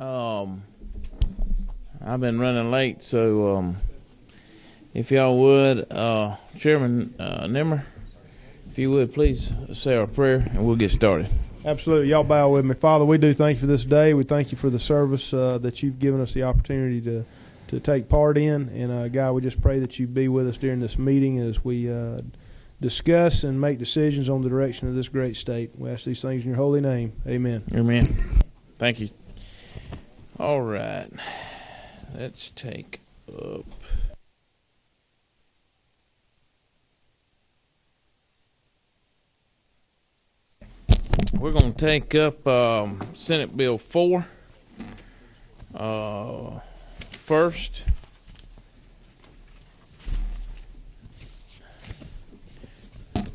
I've been running late, so if y'all would, Chairman Nimmer, if you would please say our prayer and we'll get started. Absolutely. Y'all bow with me. Father, we do thank you for this day. We thank you for the service that you've given us the opportunity to take part in. And, God, we just pray that you be with us during this meeting as we discuss and make decisions on the direction of this great state. We ask these things in your holy name. Amen. Amen. Thank you. All right. Let's take up. We're going to take up Senate Bill 4 first.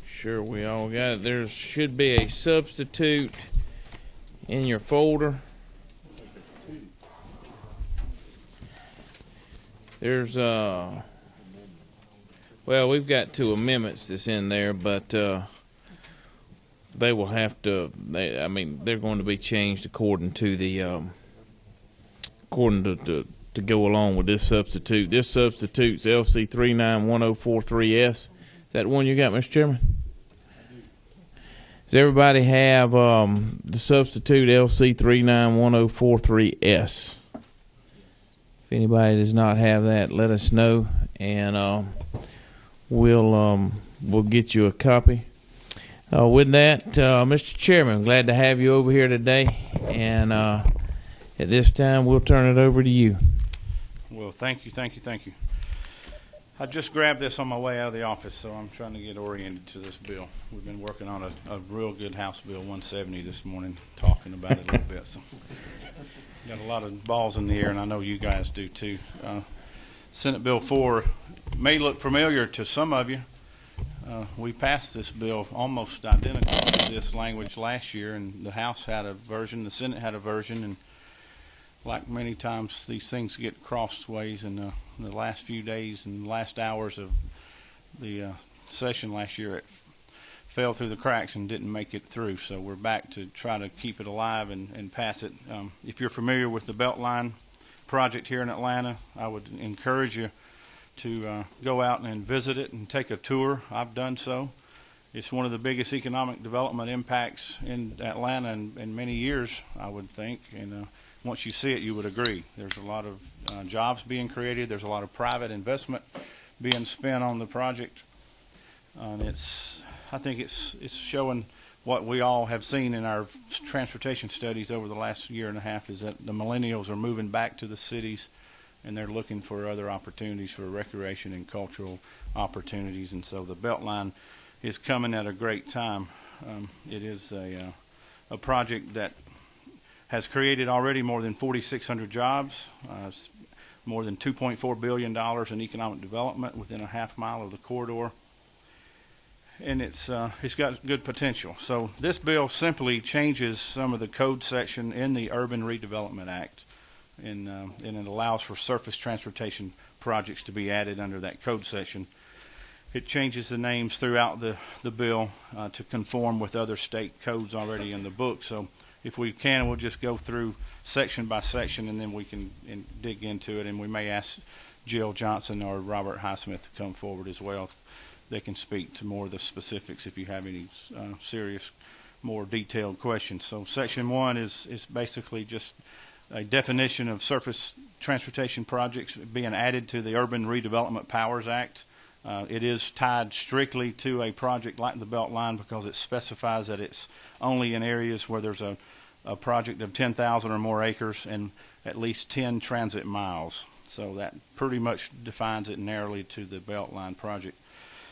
Sure we all got it. There should be a substitute in your folder. There's well, we've got 2 amendments that's in there, but they will have to. They're going to be changed according to the to go along with this substitute. This substitute's LC 391043S. Is that the one you got, Mr. Chairman? Does everybody have the substitute LC 391043S? If anybody does not have that, let us know, and we'll get you a copy. With that, Mr. Chairman, glad to have you over here today, and at this time we'll turn it over to you. Well, thank you. I just grabbed this on my way out of the office, so I'm trying to get oriented to this bill. We've been working on a real good House Bill 170 this morning, talking about it a little bit. So got a lot of balls in the air, and I know you guys do too. Senate Bill 4 may look familiar to some of you. We passed this bill almost identical to this language last year, and the House had a version, the Senate had a version, and like many times these things get crossways, and the last few days and last hours of the session last year, it fell through the cracks and didn't make it through. So we're back to try to keep it alive and pass it. If you're familiar with the Beltline project here in Atlanta, I would encourage you to go out and visit it and take a tour. I've done so. It's one of the biggest economic development impacts in Atlanta in many years, I would think, and once you see it, you would agree. There's a lot of jobs being created. There's a lot of private investment being spent on the project. I think it's showing what we all have seen in our transportation studies over the last year and a half, is that the millennials are moving back to the cities, and they're looking for other opportunities for recreation and cultural opportunities. And so the Beltline is coming at a great time. It is a project that has created already more than 4,600 jobs, more than $2.4 billion in economic development within a half mile of the corridor. And it's got good potential. So this bill simply changes some of the code section in the Urban Redevelopment Act, and it allows for surface transportation projects to be added under that code section. It changes the names throughout the bill to conform with other state codes already in the book. So if we can, we'll just go through section by section, and then we can dig into it, and we may ask Jill Johnson or Robert Highsmith to come forward as well. They can speak to more of the specifics if you have any serious, more detailed questions. So section 1 is basically just a definition of surface transportation projects being added to the Urban Redevelopment Powers Act. It is tied strictly to a project like the Beltline because it specifies that it's only in areas where there's a project of 10,000 or more acres and at least 10 transit miles. So that pretty much defines it narrowly to the Beltline project.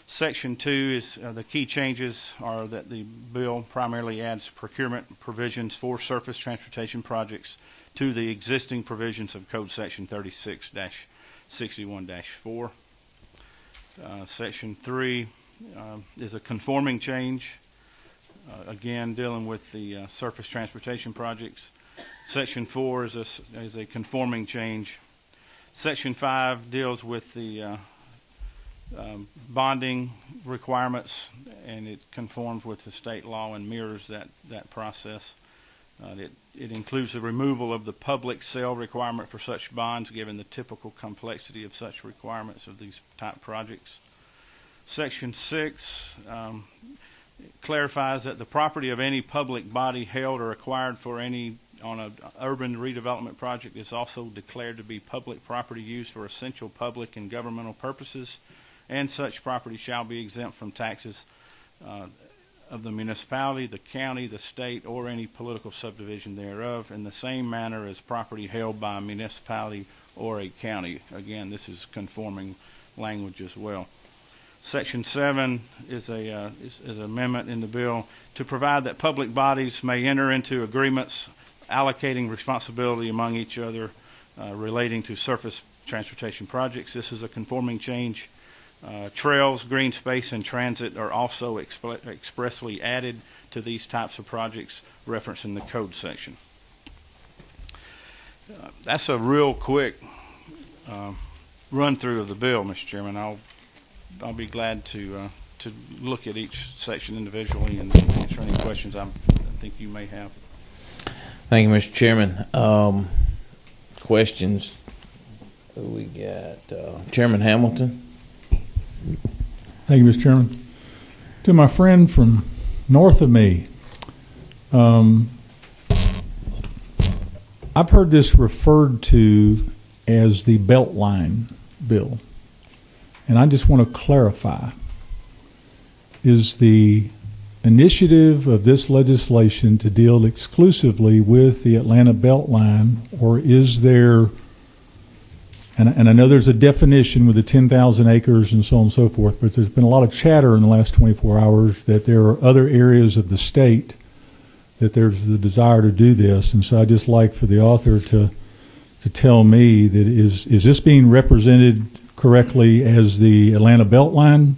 Section 2 is the key changes are that the bill primarily adds procurement provisions for surface transportation projects to the existing provisions of Code Section 36-61-4. Section 3 is a conforming change, again dealing with the surface transportation projects. Section 4 is a conforming change. Section 5 deals with the bonding requirements, and it conforms with the state law and mirrors that process. It includes the removal of the public sale requirement for such bonds, given the typical complexity of such requirements of these type projects. Section 6 clarifies that the property of any public body held or acquired for any on an urban redevelopment project is also declared to be public property used for essential public and governmental purposes, and such property shall be exempt from taxes of the municipality, the county, the state, or any political subdivision thereof, in the same manner as property held by a municipality or a county. Again, this is conforming language as well. Section 7 is an amendment in the bill to provide that public bodies may enter into agreements allocating responsibility among each other relating to surface transportation projects. This is a conforming change. Trails, green space, and transit are also expressly added to these types of projects referenced in the code section. That's a real quick run through of the bill, Mr. Chairman. I'll be glad to look at each section individually and answer any questions I think you may have. Thank you, Mr. Chairman. Questions? Who we got? Chairman Hamilton. Thank you, Mr. Chairman. To my friend from north of me, I've heard this referred to as the Beltline bill, and I just want to clarify. Is the initiative of this legislation to deal exclusively with the Atlanta Beltline, or is there, and I know there's a definition with the 10,000 acres and so on and so forth, but there's been a lot of chatter in the last 24 hours that there are other areas of the state that there's the desire to do this. And so I'd just like for the author to tell me that is this being represented correctly as the Atlanta Beltline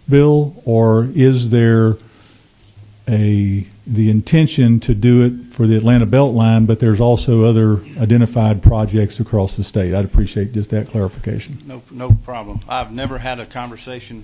bill, or is there the intention to do it for the Atlanta Beltline, but there's also other identified projects across the state? I'd appreciate just that clarification. No problem. I've never had a conversation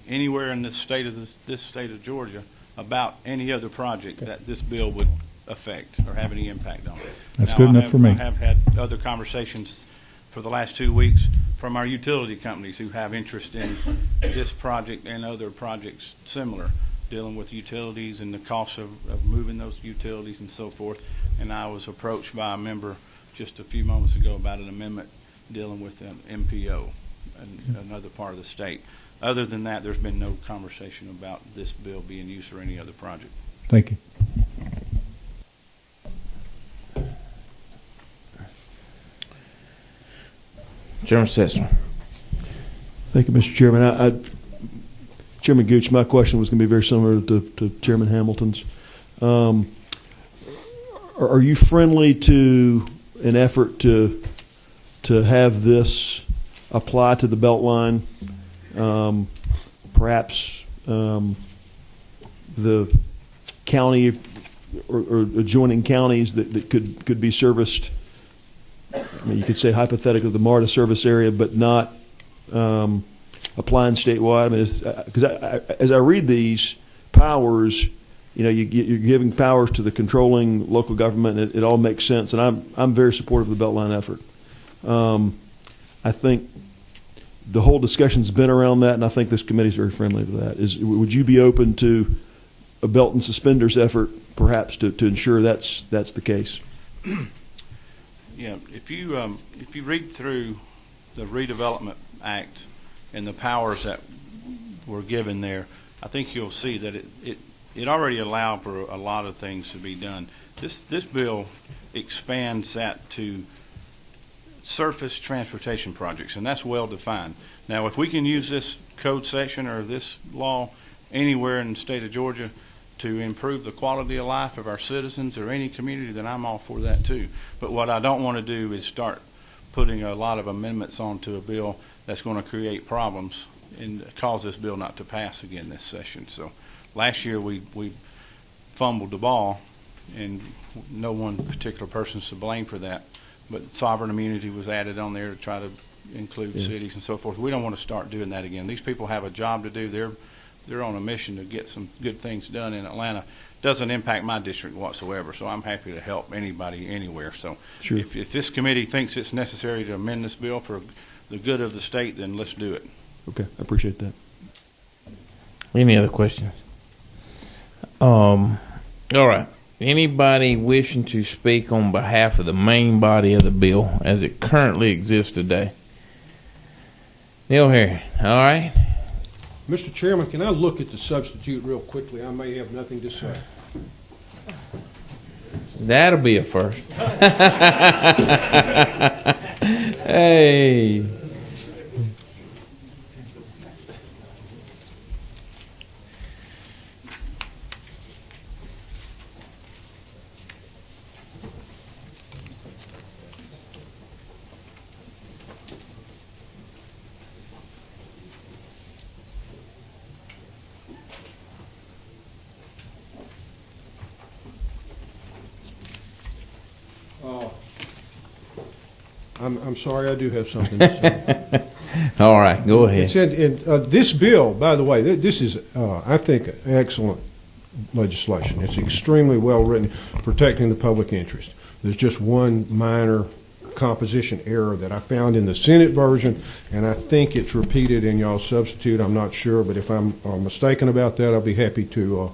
anywhere in this state of Georgia about any other project that this bill would affect or have any impact on. That's good enough for me. I have had other conversations for the last 2 weeks from our utility companies who have interest in this project and other projects similar, dealing with utilities and the cost of moving those utilities and so forth. And I was approached by a member just a few moments ago about an amendment dealing with an MPO, another part of the state. Other than that, there's been no conversation about this bill being used for any other project. Thank you. Chairman Sessler. Thank you, Mr. Chairman. Chairman Gooch, my question was going to be very similar to Chairman Hamilton's. Are you friendly to an effort to have this apply to the Beltline? Perhaps the county or adjoining counties that could be serviced. I mean, you could say hypothetically the MARTA service area, but not applying statewide. I mean, because as I read these powers, you're giving powers to the controlling local government, and it all makes sense. And I'm very supportive of the Beltline effort. I think the whole discussion's been around that, and I think this committee's very friendly to that. Would you be open to a belt and suspenders effort, perhaps, to ensure that's the case? Yeah, if you read through the Redevelopment Act and the powers that were given there, I think you'll see that it already allowed for a lot of things to be done. This bill expands that to surface transportation projects, and that's well defined. Now, if we can use this code section or this law anywhere in the state of Georgia to improve the quality of life of our citizens or any community, then I'm all for that too. But what I don't want to do is start putting a lot of amendments onto a bill that's going to create problems and cause this bill not to pass again this session. So last year we fumbled the ball, and no one particular person's to blame for that. But sovereign immunity was added on there to try to include cities and so forth. We don't want to start doing that again. These people have a job to do. they're on a mission to get some good things done in Atlanta. Doesn't impact my district whatsoever, so I'm happy to help anybody anywhere. So Sure. if this committee thinks it's necessary to amend this bill for the good of the state, then let's do it. Okay, I appreciate that. Any other questions? All right. Anybody wishing to speak on behalf of the main body of the bill as it currently exists today? Neil Harry. All right. Mr. Chairman, can I look at the substitute real quickly? I may have nothing to say. That'll be a first. Hey. I'm sorry, I do have something to say. All right, go ahead. It's in this bill, by the way, this is, I think, excellent legislation. It's extremely well written, protecting the public interest. There's just one minor composition error that I found in the Senate version, and I think it's repeated in y'all's substitute. I'm not sure, but if I'm mistaken about that, I'll be happy to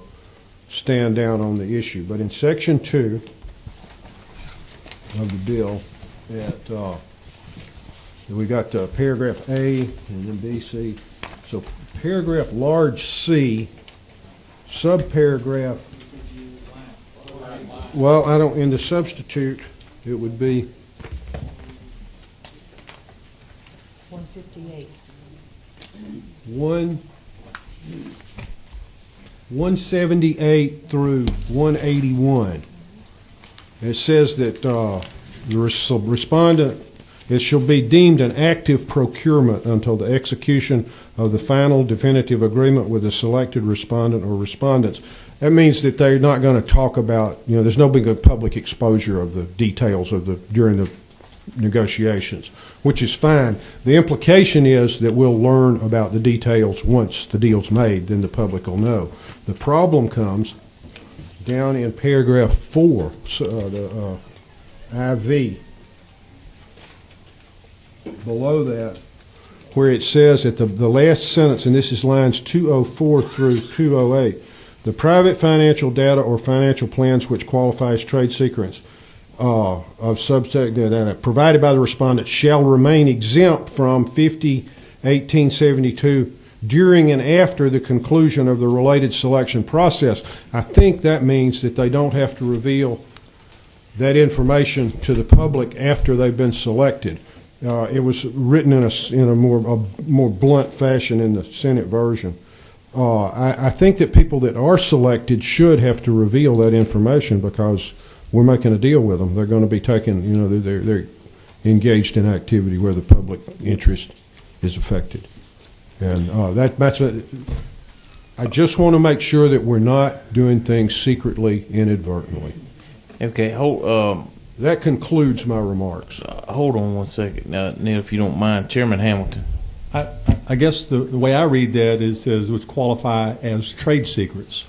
stand down on the issue. But in Section 2 of the bill, we got paragraph A and then B, C. So paragraph large C, subparagraph. Well, I don't. In the substitute, it would be 158. 178 through 181. It says that the respondent, it shall be deemed an active procurement until the execution of the final definitive agreement with the selected respondent or respondents. That means that they're not going to talk about, there's no big public exposure of the details of during the negotiations, which is fine. The implication is that we'll learn about the details once the deal's made, then the public will know. The problem comes down in paragraph 4, the IV, below that, where it says at the last sentence, and this is lines 204 through 208, the private financial data or financial plans which qualify as trade secrets of subject data provided by the respondent shall remain exempt from 50/1872 during and after the conclusion of the related selection process. I think that means that they don't have to reveal that information to the public after they've been selected. It was written in a more blunt fashion in the Senate version. I think that people that are selected should have to reveal that information because we're making a deal with them. They're going to be taking, they're engaged in activity where the public interest is affected. And that's what, I just want to make sure that we're not doing things secretly, inadvertently. Okay, That concludes my remarks. hold on one second, Neil, if you don't mind. Chairman Hamilton. I guess the way I read that is says which qualify as trade secrets.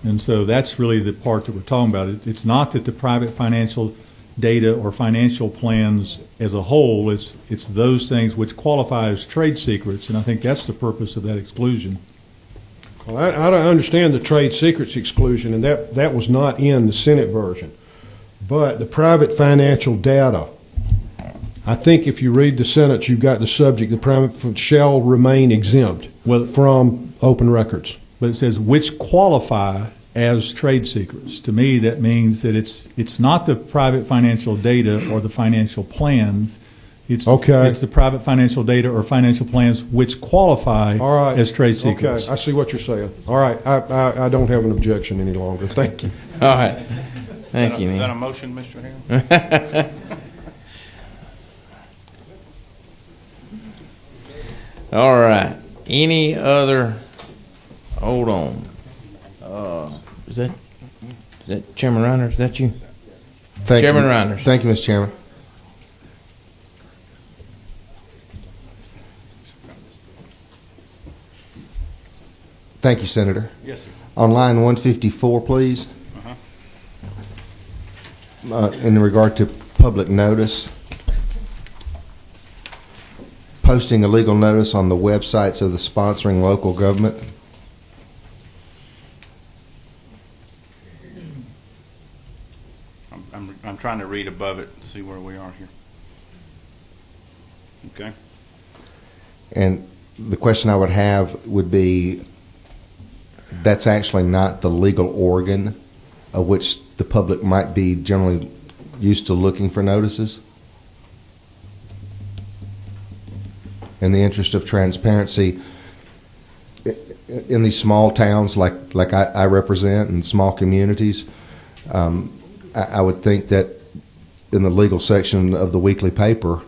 And so that's really the part that we're talking about. It's not that the private financial data or financial plans as a whole, it's those things which qualify as trade secrets, and I think that's the purpose of that exclusion. Well, I don't understand the trade secrets exclusion, and that was not in the Senate version. But the private financial data, I think if you read the sentence, you've got the subject, the private shall remain exempt from open records. But it says which qualify as trade secrets. To me, that means that it's not the private financial data or the financial plans. It's the private financial data or financial plans which qualify as trade secrets. Okay, I see what you're saying. All right, I don't have an objection any longer. Thank you. All right. Thank you, Is Neil. that a motion, Mr. Harris? All right. Any other? Hold on. Is that Chairman Reiner? Is that you? Chairman Reiner. Thank you, Mr. Chairman. Thank you, Senator. Yes, sir. On line 154, please. In regard to public notice, posting a legal notice on the websites of the sponsoring local government. I'm trying to read above it and see where we are here. Okay. And the question I would have would be, that's actually not the legal organ of which the public might be generally used to looking for notices? In the interest of transparency, in these small towns like I represent, and small communities, I would think that in the legal section of the weekly paper,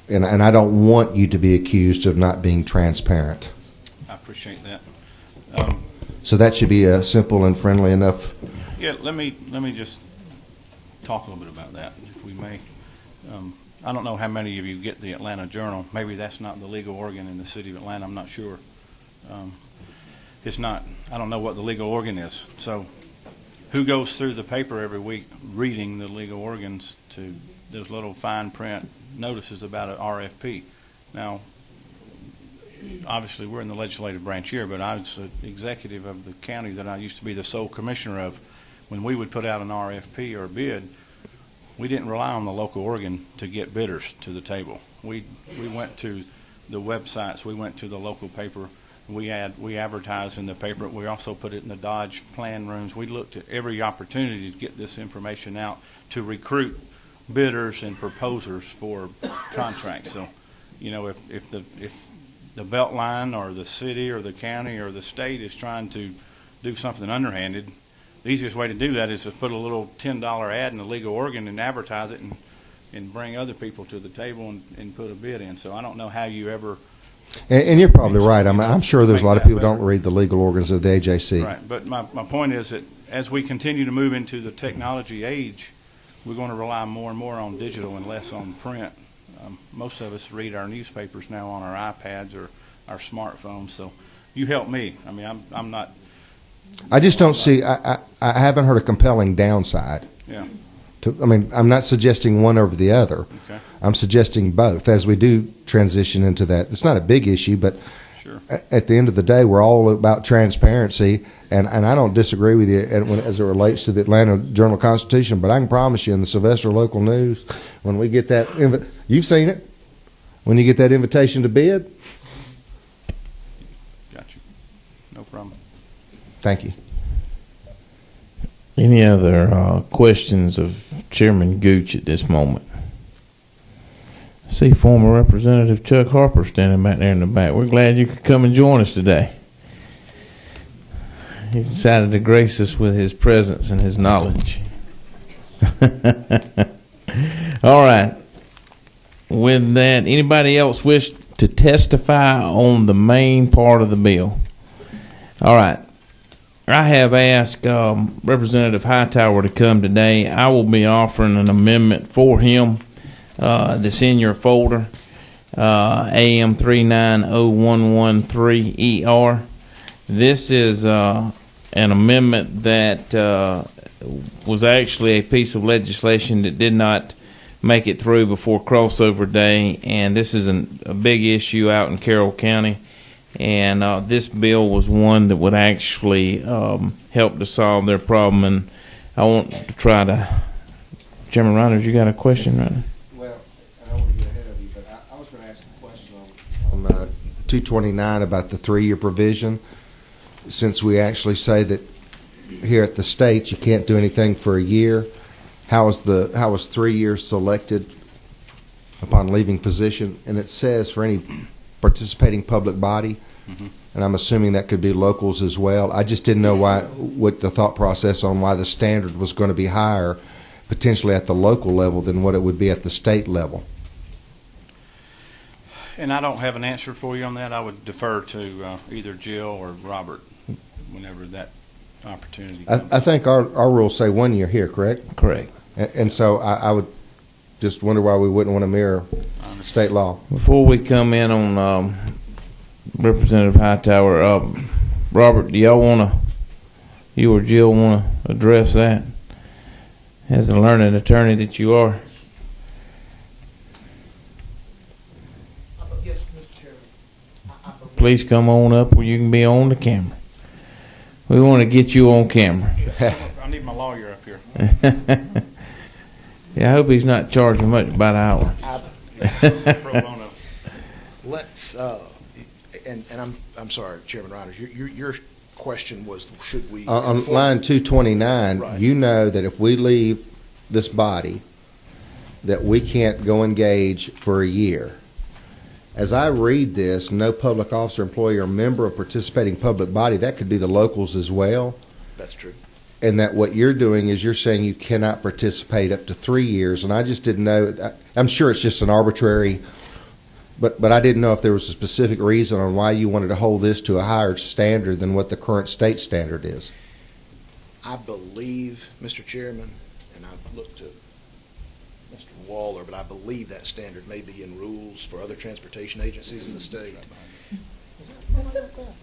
and I don't want you to be accused of not being transparent. I appreciate that. So that should be a simple and friendly enough. Yeah, let me just talk a little bit about that, if we may. I don't know how many of you get the Atlanta Journal. Maybe that's not the legal organ in the city of Atlanta. I'm not sure. It's not. I don't know what the legal organ is. So who goes through the paper every week reading the legal organs to those little fine print notices about an RFP? Now, obviously we're in the legislative branch here, but I was the executive of the county that I used to be the sole commissioner of. When we would put out an RFP or a bid, we didn't rely on the local organ to get bidders to the table. We went to the websites, we went to the local paper, we advertised in the paper, we also put it in the Dodge plan rooms. We looked at every opportunity to get this information out to recruit bidders and proposers for contracts. So, you know, if the Beltline or the city or the county or the state is trying to do something underhanded, the easiest way to do that is to put a little $10 ad in the legal organ and advertise it and bring other people to the table and put a bid in. So I don't know how you ever... And you're probably right. I'm sure there's a lot of people don't read the legal organs of the AJC. Right. But my point is that as we continue to move into the technology age, we're going to rely more and more on digital and less on print. Most of us read our newspapers now on our iPads or our smartphones. So you help me. I mean, I'm not... I just don't see. I haven't heard a compelling downside. Yeah. I mean, I'm not suggesting one over the other. Okay. I'm suggesting both as we do transition into that. It's not a big issue, but sure. At the end of the day, we're all about transparency, and I don't disagree with you as it relates to the Atlanta Journal-Constitution. But I can promise you, in the Sylvester Local News, when we get that, you've seen it. When you get that invitation to bid. Got you. No problem. Thank you. Any other questions of Chairman Gooch at this moment? I see former Representative Chuck Harper standing back there in the back. We're glad you could come and join us today. He decided to grace us with his presence and his knowledge. All right. With that, anybody else wish to testify on the main part of the bill? All right. I have asked Representative Hightower to come today. I will be offering an amendment for him that's in your folder, AM 390113ER. This is an amendment that was actually a piece of legislation that did not make it through before crossover day, and this is a big issue out in Carroll County. And this bill was one that would actually help to solve their problem. And I want to try to... Chairman Reynolds, you got a question right now? Well, I don't want to get ahead of you, but I was going to ask a question on 229 about the 3-year provision. Since we actually say that here at the state you can't do anything for a year, how was 3 years selected upon leaving position? And it says for any participating public body, and I'm assuming that could be locals as well. I just didn't know what the thought process on why the standard was going to be higher potentially at the local level than what it would be at the state level. And I don't have an answer for you on that. I would defer to either Jill or Robert whenever that opportunity comes. I think our rules say 1 year here, correct? Correct. And so I would just wonder why we wouldn't want to mirror state law. Before we come in on Representative Hightower. Robert, do y'all want to, you or Jill want to address that as a learned attorney that you are? Yes, Mr. Chairman. Please come on up where you can be on the camera. We want to get you on camera. I need my lawyer up here. Yeah, I hope he's not charging much by the hour. Pro bono. Let's, and I'm sorry, Chairman Reiners, your question was, should we? On inform- line 229, Right. you know that if we leave this body, that we can't go engage for a year. As I read this, no public officer, employee, or member of participating public body, that could be the locals as well, That's true. and that what you're doing is you're saying you cannot participate up to 3 years, and I just didn't know. I'm sure it's just an arbitrary, but I didn't know if there was a specific reason on why you wanted to hold this to a higher standard than what the current state standard is. I believe, Mr. Chairman, and I've looked at Mr. Waller, but I believe that standard may be in rules for other transportation agencies in the state.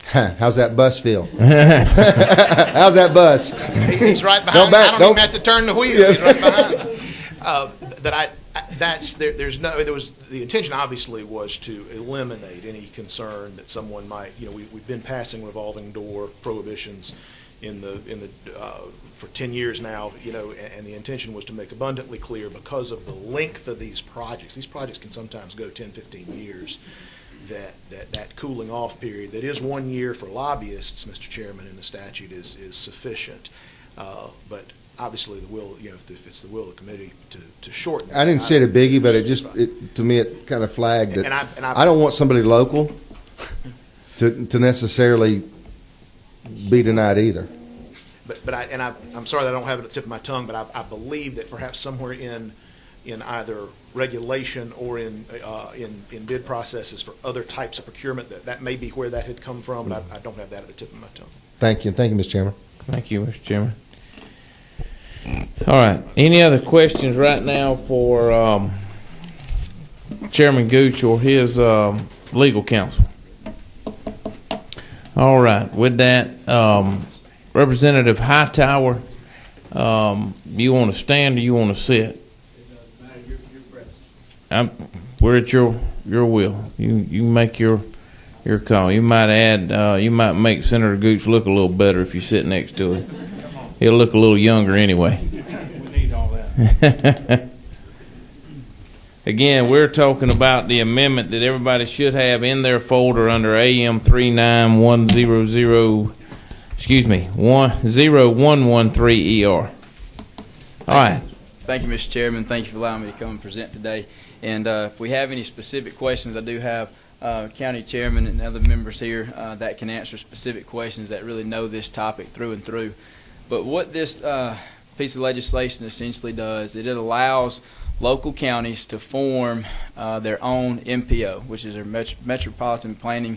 How's that bus feel? How's that bus? He's right behind. Don't back- I don't don't- even have to turn the wheel. He's right behind. The intention obviously was to eliminate any concern that someone might, we've been passing revolving door prohibitions for 10 years now, and the intention was to make abundantly clear, because of the length of these projects can sometimes go 10, 15 years, that cooling off period that is 1 year for lobbyists, Mr. Chairman, in the statute is sufficient. But obviously the will, if it's the will of the committee to shorten it. I didn't see it a biggie, but to me it kind of flagged that I don't want somebody local to necessarily be denied either. I'm sorry that I don't have it at the tip of my tongue, but I believe that perhaps somewhere in either regulation or in bid processes for other types of procurement, that may be where that had come from, but I don't have that at the tip of my tongue. Thank you, Mr. Chairman. Thank you, Mr. Chairman. All right. Any other questions right now for Chairman Gooch or his legal counsel? All right. With that, Representative Hightower, you want to stand or you want to sit? We're at your will. You make your call. You might make Senator Gooch look a little better if you sit next to him. He'll look a little younger anyway. We need all that. Again, we're talking about the amendment that everybody should have in their folder under AM 39100, 10113ER. All right. Thank you, Mr. Chairman. Thank you for allowing me to come and present today. And if we have any specific questions, I do have county chairman and other members here that can answer specific questions that really know this topic through and through. But what this piece of legislation essentially does, it allows local counties to form their own MPO, which is their Metropolitan Planning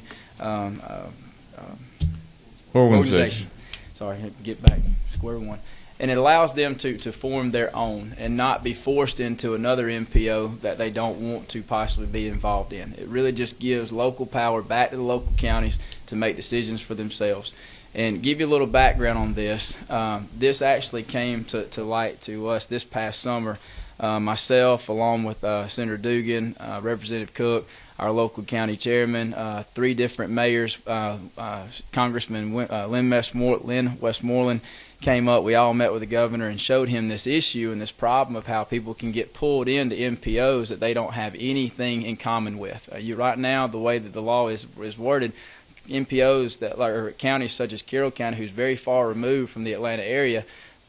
Organization. Sorry, I had to get back square one. And it allows them to form their own and not be forced into another MPO that they don't want to possibly be involved in. It really just gives local power back to the local counties to make decisions for themselves. And give you a little background on this. This actually came to light to us this past summer. Myself, along with Senator Dugan, Representative Cook, our local county chairman, 3 different mayors, Congressman Lynn Westmoreland came up. We all met with the governor and showed him this issue and this problem of how people can get pulled into MPOs that they don't have anything in common with. Right now, the way that the law is worded, MPOs that are counties such as Carroll County, who's very far removed from the Atlanta area,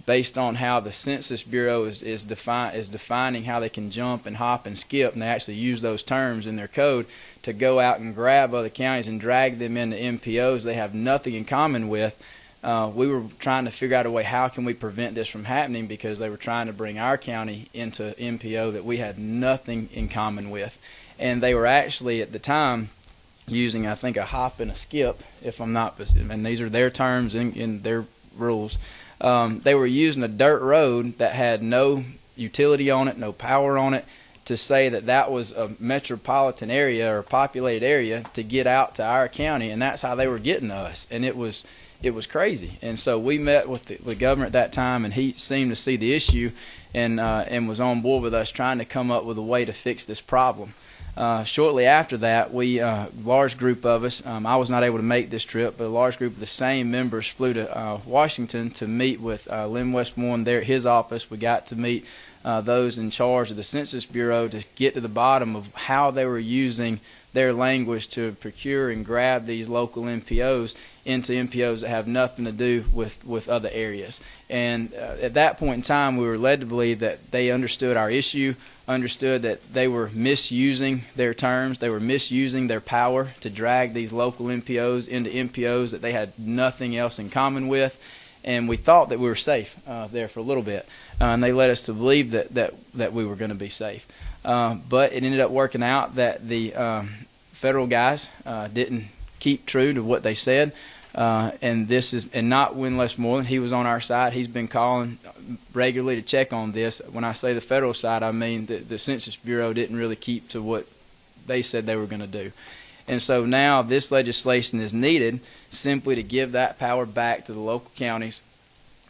based on how the Census Bureau is defining how they can jump and hop and skip, and they actually use those terms in their code to go out and grab other counties and drag them into MPOs they have nothing in common with. We were trying to figure out a way, how can we prevent this from happening, because they were trying to bring our county into MPO that we had nothing in common with. And they were actually, at the time, using, I think, a hop and a skip, if I'm not, and these are their terms in their rules. They were using a dirt road that had no utility on it, no power on it, to say that that was a metropolitan area or populated area to get out to our county, and that's how they were getting to us, and it was crazy. And so we met with the governor at that time, and he seemed to see the issue and was on board with us trying to come up with a way to fix this problem. Shortly after that, large group of us, I was not able to make this trip, but a large group of the same members flew to Washington to meet with Lynn Westmoreland there at his office. We got to meet those in charge of the Census Bureau to get to the bottom of how they were using their language to procure and grab these local MPOs into MPOs that have nothing to do with other areas. And at that point in time, we were led to believe that they understood our issue, understood that they were misusing their terms, they were misusing their power to drag these local MPOs into MPOs that they had nothing else in common with. And we thought that we were safe there for a little bit. And they led us to believe that we were going to be safe. But it ended up working out that the federal guys didn't keep true to what they said. And not Win Westmoreland. He was on our side. He's been calling regularly to check on this. When I say the federal side, I mean the Census Bureau didn't really keep to what they said they were going to do. And so now this legislation is needed simply to give that power back to the local counties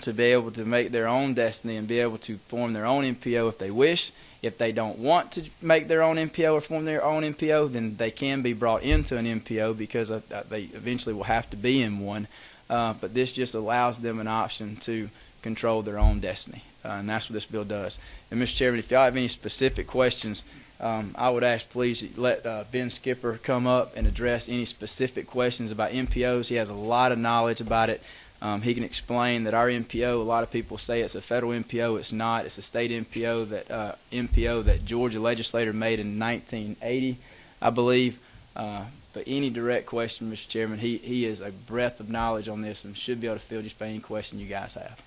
to be able to make their own destiny and be able to form their own MPO if they wish. If they don't want to make their own MPO or form their own MPO, then they can be brought into an MPO because they eventually will have to be in one. But this just allows them an option to control their own destiny. And that's what this bill does. And Mr. Chairman, if y'all have any specific questions, I would ask please let Ben Skipper come up and address any specific questions about MPOs. He has a lot of knowledge about it. He can explain that our MPO, a lot of people say it's a federal MPO. It's not. It's a state MPO that Georgia legislator made in 1980, I believe. But any direct question, Mr. Chairman, he is a breadth of knowledge on this and should be able to field just about any question you guys have.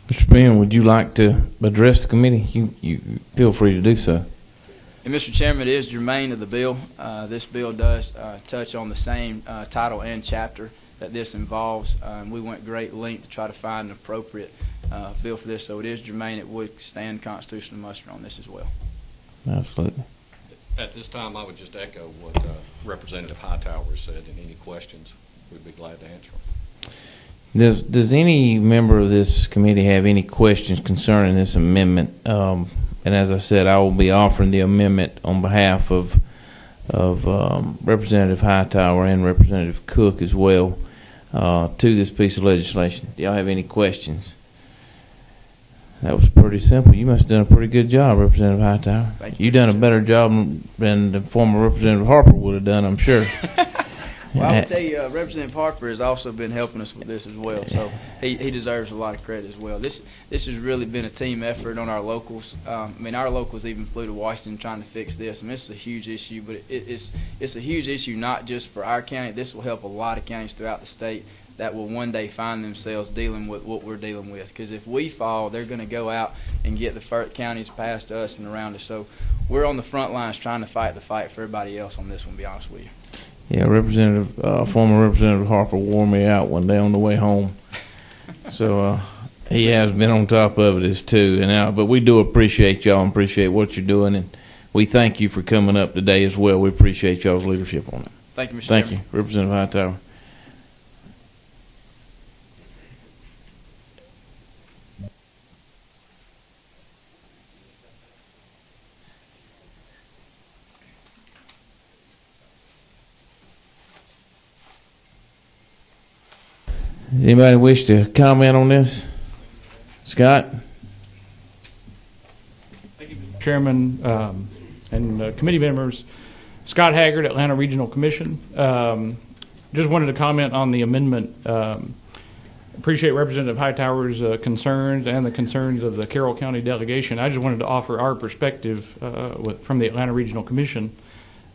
Mr. Ben, would you like to address the committee? You feel free to do so. And Mr. Chairman, it is germane to the bill. This bill does touch on the same title and chapter that this involves. We went great length to try to find an appropriate bill for this, so it is germane. It would stand constitutional muster on this as well. Absolutely. At this time, I would just echo what Representative Hightower said, and any questions, we'd be glad to answer them. Does any member of this committee have any questions concerning this amendment? And as I said, I will be offering the amendment on behalf of Representative Hightower and Representative Cook as well to this piece of legislation. Do y'all have any questions? That was pretty simple. You must have done a pretty good job, Representative Hightower. Thank you. You've done a better job than the former Representative Harper would have done, I'm sure. Well, I will tell you, Representative Harper has also been helping us with this as well, so he deserves a lot of credit as well. This has really been a team effort on our locals. Our locals even flew to Washington trying to fix this. This is a huge issue, but it's a huge issue not just for our county. This will help a lot of counties throughout the state that will one day find themselves dealing with what we're dealing with. Because if we fall, they're going to go out and get the counties past us and around us. So we're on the front lines trying to fight the fight for everybody else on this one, to be honest with you. Yeah, former Representative Harper wore me out one day on the way home. So he has been on top of it as too. But we do appreciate y'all and appreciate what you're doing, and we thank you for coming up today as well. We appreciate y'all's leadership on it. Thank you, Mr. Thank Chairman. you, Representative Hightower. Does anybody wish to comment on this? Scott? Thank you, Mr. Chairman and committee members. Scott Haggard, Atlanta Regional Commission. Just wanted to comment on the amendment. Appreciate Representative Hightower's concerns and the concerns of the Carroll County delegation. I just wanted to offer our perspective from the Atlanta Regional Commission.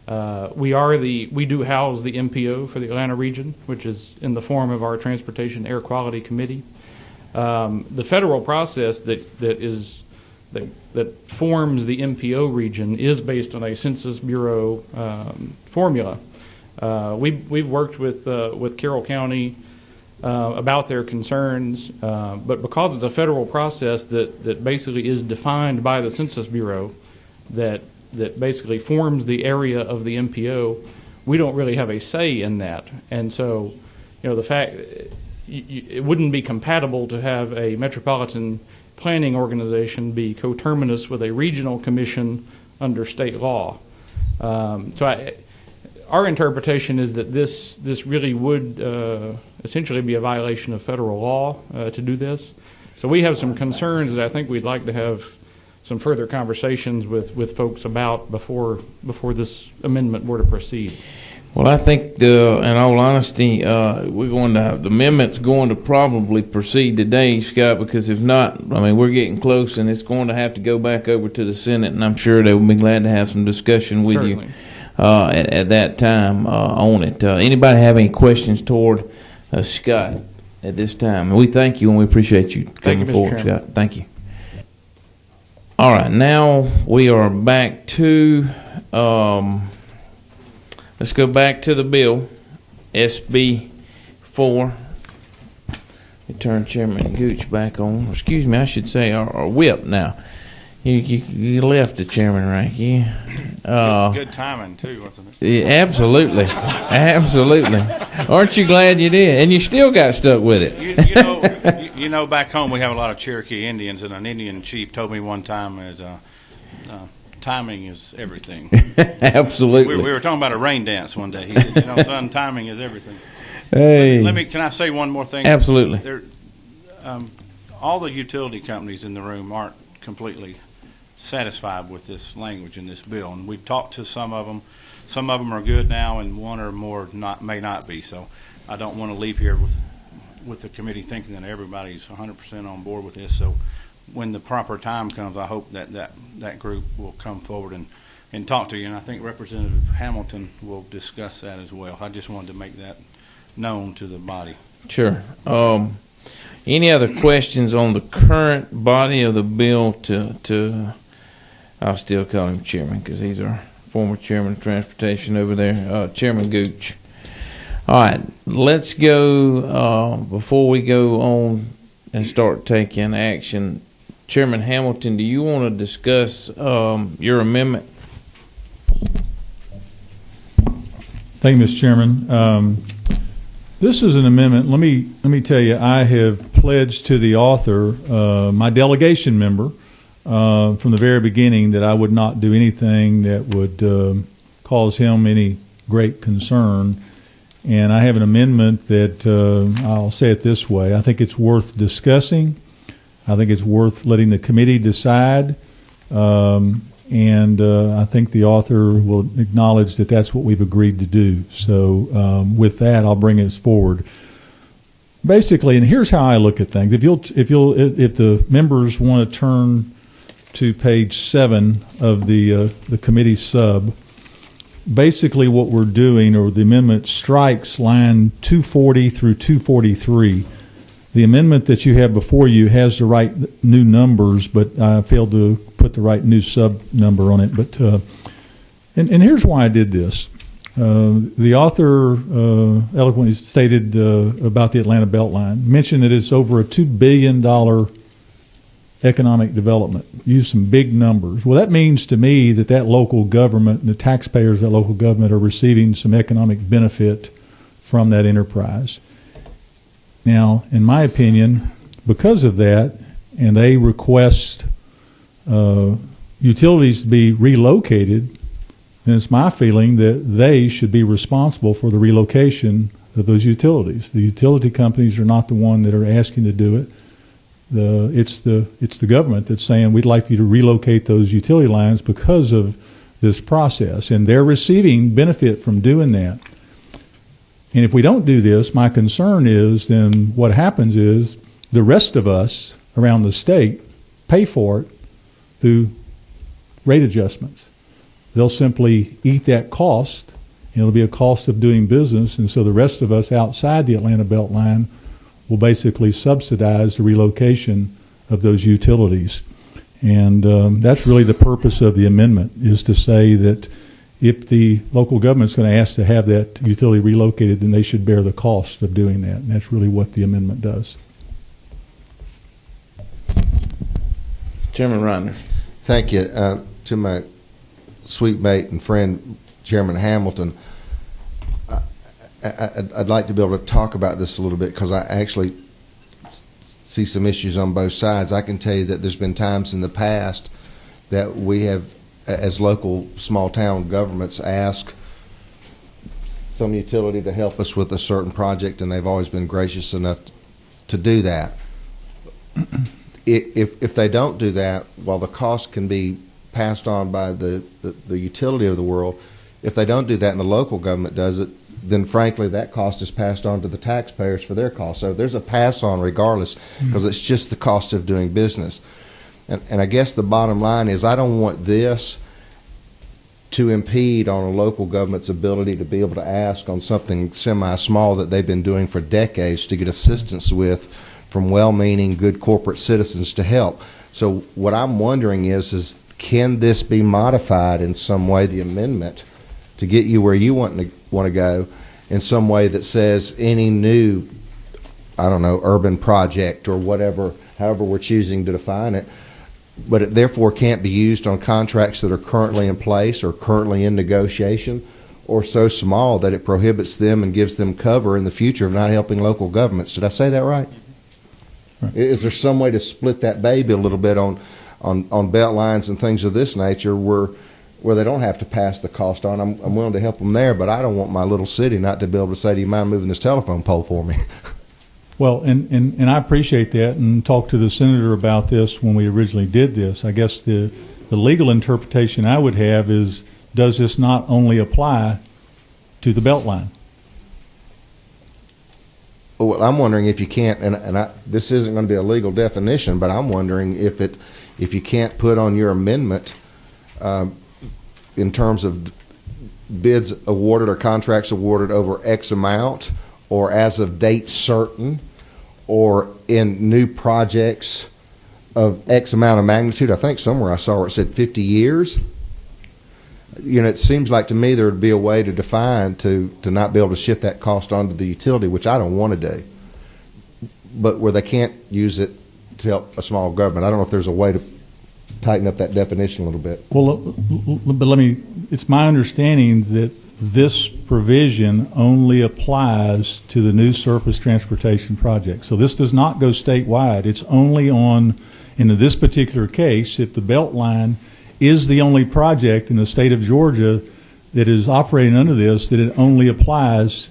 We do house the MPO for the Atlanta region, which is in the form of our Transportation Air Quality Committee. The federal process that forms the MPO region is based on a Census Bureau formula. We've worked with Carroll County about their concerns, but because it's a federal process that basically is defined by the Census Bureau, that basically forms the area of the MPO, we don't really have a say in that. And so, the fact it wouldn't be compatible to have a metropolitan planning organization be coterminous with a regional commission under state law. Our interpretation is that this really would essentially be a violation of federal law to do this. So we have some concerns that I think we'd like to have some further conversations with folks about before this amendment were to proceed. Well, I think, in all honesty, the amendment's going to probably proceed today, Scott, because if not, I mean, we're getting close, and it's going to have to go back over to the Senate, and I'm sure they will be glad to have some discussion with Certainly. you at that time on it. Anybody have any questions toward Scott at this time? We thank you, and we appreciate you coming forward, Scott. Thank you. All right, now we are back to... let's go back to the bill, SB 4. We turn Chairman Gooch back on. Excuse me, I should say our whip now. You left the chairman rank, yeah. Good timing too, wasn't it? Yeah, absolutely, absolutely. Aren't you glad you did? And you still got stuck with it. You know, back home we have a lot of Cherokee Indians, and an Indian chief told me one time timing is everything. Absolutely. We were talking about a rain dance one day. He said, son, timing is everything. Hey. Can I say one more thing? Absolutely. All the utility companies in the room aren't completely satisfied with this language in this bill, and we've talked to some of them. Some of them are good now, and one or more may not be. So I don't want to leave here with the committee thinking that everybody's 100% on board with this. So when the proper time comes, I hope that group will come forward and talk to you, and I think Representative Hamilton will discuss that as well. I just wanted to make that known to the body. Sure. Any other questions on the current body of the bill to I'll still call him chairman because he's our former chairman of transportation over there, Chairman Gooch. All right, let's go, before we go on and start taking action, Chairman Hamilton, do you want to discuss your amendment? Thank you, Mr. Chairman. This is an amendment. Let me tell you, I have pledged to the author, my delegation member, from the very beginning that I would not do anything that would cause him any great concern. And I have an amendment that I'll say it this way. I think it's worth discussing. I think it's worth letting the committee decide. And I think the author will acknowledge that that's what we've agreed to do. So with that, I'll bring us forward. Basically, and here's how I look at things. If the members want to turn to page 7 of the committee sub, basically what we're doing, or the amendment strikes line 240 through 243. The amendment that you have before you has the right new numbers, but I failed to put the right new sub number on it. But and here's why I did this. The author eloquently stated about the Atlanta Beltline, mentioned that it's over a $2 billion economic development. Use some big numbers. Well, that means to me that local government and the taxpayers of that local government are receiving some economic benefit from that enterprise. Now, in my opinion, because of that, and they request utilities to be relocated, then it's my feeling that they should be responsible for the relocation of those utilities. The utility companies are not the one that are asking to do it. It's the government that's saying we'd like you to relocate those utility lines because of this process, and they're receiving benefit from doing that. And if we don't do this, my concern is then what happens is the rest of us around the state pay for it through rate adjustments. They'll simply eat that cost, and it'll be a cost of doing business, and so the rest of us outside the Atlanta Beltline will basically subsidize the relocation of those utilities. And that's really the purpose of the amendment, is to say that if the local government's going to ask to have that utility relocated, then they should bear the cost of doing that. And that's really what the amendment does. Chairman Reiner. Thank you. To my sweet mate and friend, Chairman Hamilton, I'd like to be able to talk about this a little bit because I actually see some issues on both sides. I can tell you that there's been times in the past that we have, as local small town governments, asked some utility to help us with a certain project, and they've always been gracious enough to do that. If they don't do that, while the cost can be passed on by the utility of the world, if they don't do that and the local government does it, then frankly that cost is passed on to the taxpayers for their cost. So there's a pass on regardless, because it's just the cost of doing business. And I guess the bottom line is I don't want this to impede on a local government's ability to be able to ask on something semi-small that they've been doing for decades to get assistance with from well-meaning, good corporate citizens to help. So what I'm wondering is can this be modified in some way, the amendment, to get you where you want to go in some way that says any new, I don't know, urban project or whatever, however we're choosing to define it, but it therefore can't be used on contracts that are currently in place or currently in negotiation, or so small that it prohibits them and gives them cover in the future of not helping local governments. Did I say that right? Right. Is there some way to split that baby a little bit on belt lines and things of this nature where they don't have to pass the cost on? I'm willing to help them there, but I don't want my little city not to be able to say, do you mind moving this telephone pole for me? Well, and I appreciate that, and talked to the senator about this when we originally did this. I guess the legal interpretation I would have is, does this not only apply to the Beltline? Well, I'm wondering if you can't, this isn't going to be a legal definition, but I'm wondering if you can't put on your amendment in terms of bids awarded or contracts awarded over X amount, or as of date certain, or in new projects of X amount of magnitude. I think somewhere I saw where it said 50 years. You know, it seems like to me there would be a way to define to not be able to shift that cost onto the utility, which I don't want to do, but where they can't use it to help a small government. I don't know if there's a way to tighten up that definition a little bit. Well, but it's my understanding that this provision only applies to the new surface transportation project. So this does not go statewide. It's only on, in this particular case, if the Beltline is the only project in the state of Georgia that is operating under this, that it only applies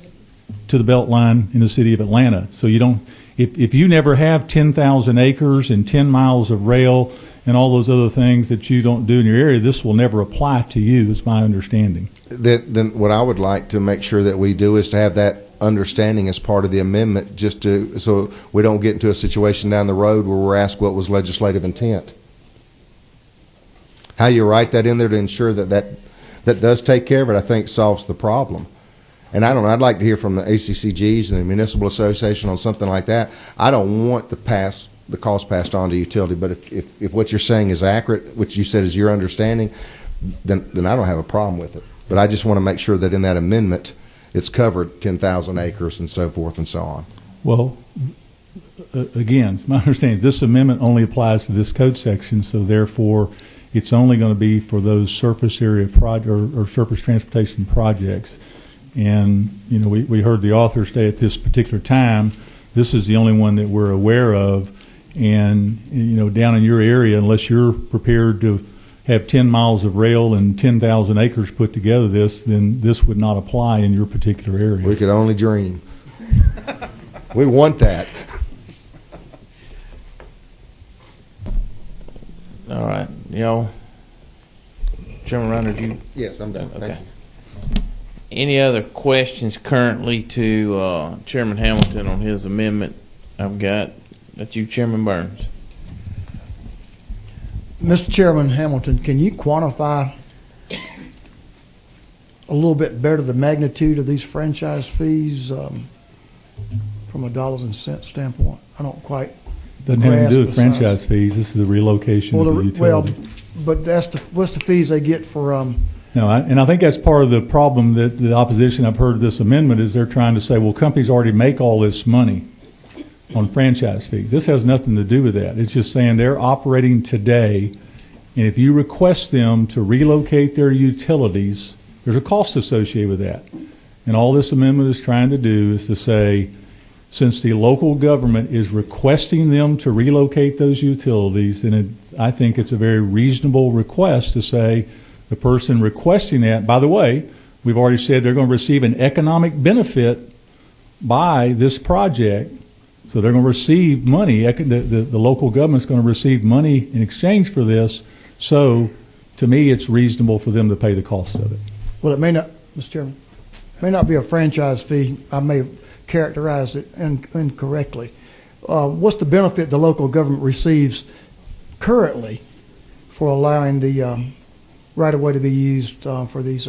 to the Beltline in the city of Atlanta. So you don't, if you never have 10,000 acres and 10 miles of rail and all those other things that you don't do in your area, this will never apply to you, is my understanding. Then what I would like to make sure that we do is to have that understanding as part of the amendment, so we don't get into a situation down the road where we're asked what was legislative intent. How you write that in there to ensure that does take care of it, I think solves the problem. And I don't know, I'd like to hear from the ACCGs and the Municipal Association on something like that. I don't want the cost passed on to utility, but if what you're saying is accurate, which you said is your understanding, then I don't have a problem with it. But I just want to make sure that in that amendment it's covered 10,000 acres and so forth and so on. Well, again, it's my understanding this amendment only applies to this code section, so therefore it's only going to be for those surface area or surface transportation projects. And you know, we heard the author say at this particular time, this is the only one that we're aware of. And you know, down in your area, unless you're prepared to have 10 miles of rail and 10,000 acres put together, then this would not apply in your particular area. We could only dream. We want that. All right, Chairman Reiner, Yes, I'm done. Okay. Thank you. Any other questions currently to Chairman Hamilton on his amendment? I've got that you, Chairman Burns. Mr. Chairman Hamilton, can you quantify a little bit better the magnitude of these franchise fees from a dollars and cents standpoint? I don't quite. Doesn't have anything to do with franchise fees. This is the relocation of the utility. Well, but what's the fees they get for? No, and I think that's part of the problem that the opposition, I've heard of this amendment, is they're trying to say, well, companies already make all this money on franchise fees. This has nothing to do with that. It's just saying they're operating today And if you request them to relocate their utilities, there's a cost associated with that. And all this amendment is trying to do is to say, since the local government is requesting them to relocate those utilities, then I think it's a very reasonable request to say the person requesting that, by the way, we've already said they're going to receive an economic benefit by this project. So they're going to receive money. The local government's going to receive money in exchange for this. So to me, it's reasonable for them to pay the cost of it. Well, it may not, Mr. Chairman, may not be a franchise fee. I may have characterized it incorrectly. What's the benefit the local government receives currently for allowing the right-of-way to be used for these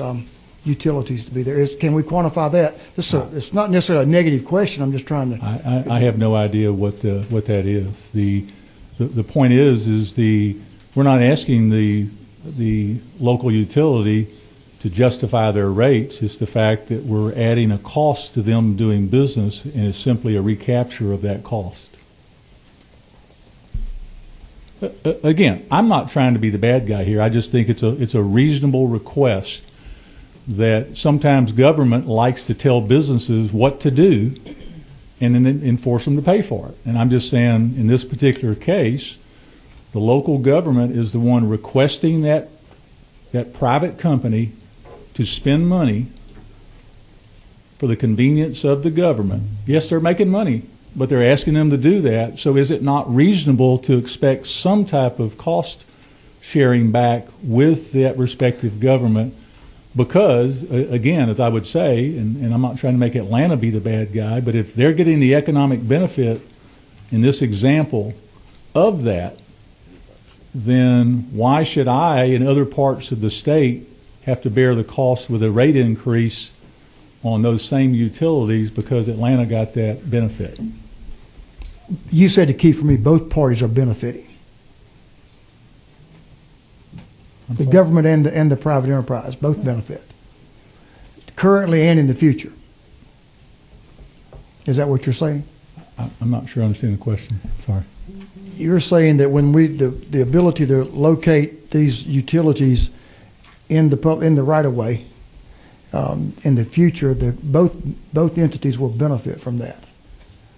utilities to be there? Can we quantify that? It's not necessarily a negative question. I'm just trying to. I have no idea what that is. The point is we're not asking the local utility to justify their rates. It's the fact that we're adding a cost to them doing business, and it's simply a recapture of that cost. Again, I'm not trying to be the bad guy here. I just think it's a reasonable request that sometimes government likes to tell businesses what to do and then enforce them to pay for it. And I'm just saying, in this particular case, the local government is the one requesting that private company to spend money for the convenience of the government. Yes, they're making money, but they're asking them to do that. So is it not reasonable to expect some type of cost sharing back with that respective government? Because, again, as I would say, and I'm not trying to make Atlanta be the bad guy, but if they're getting the economic benefit in this example of that, then why should I, in other parts of the state, have to bear the cost with a rate increase on those same utilities because Atlanta got that benefit? You said the key for me, both parties are benefiting. The government and the private enterprise both benefit, currently and in the future. Is that what you're saying? I'm not sure I understand the question. Sorry. You're saying that when the ability to locate these utilities in the right of way in the future, both entities will benefit from that.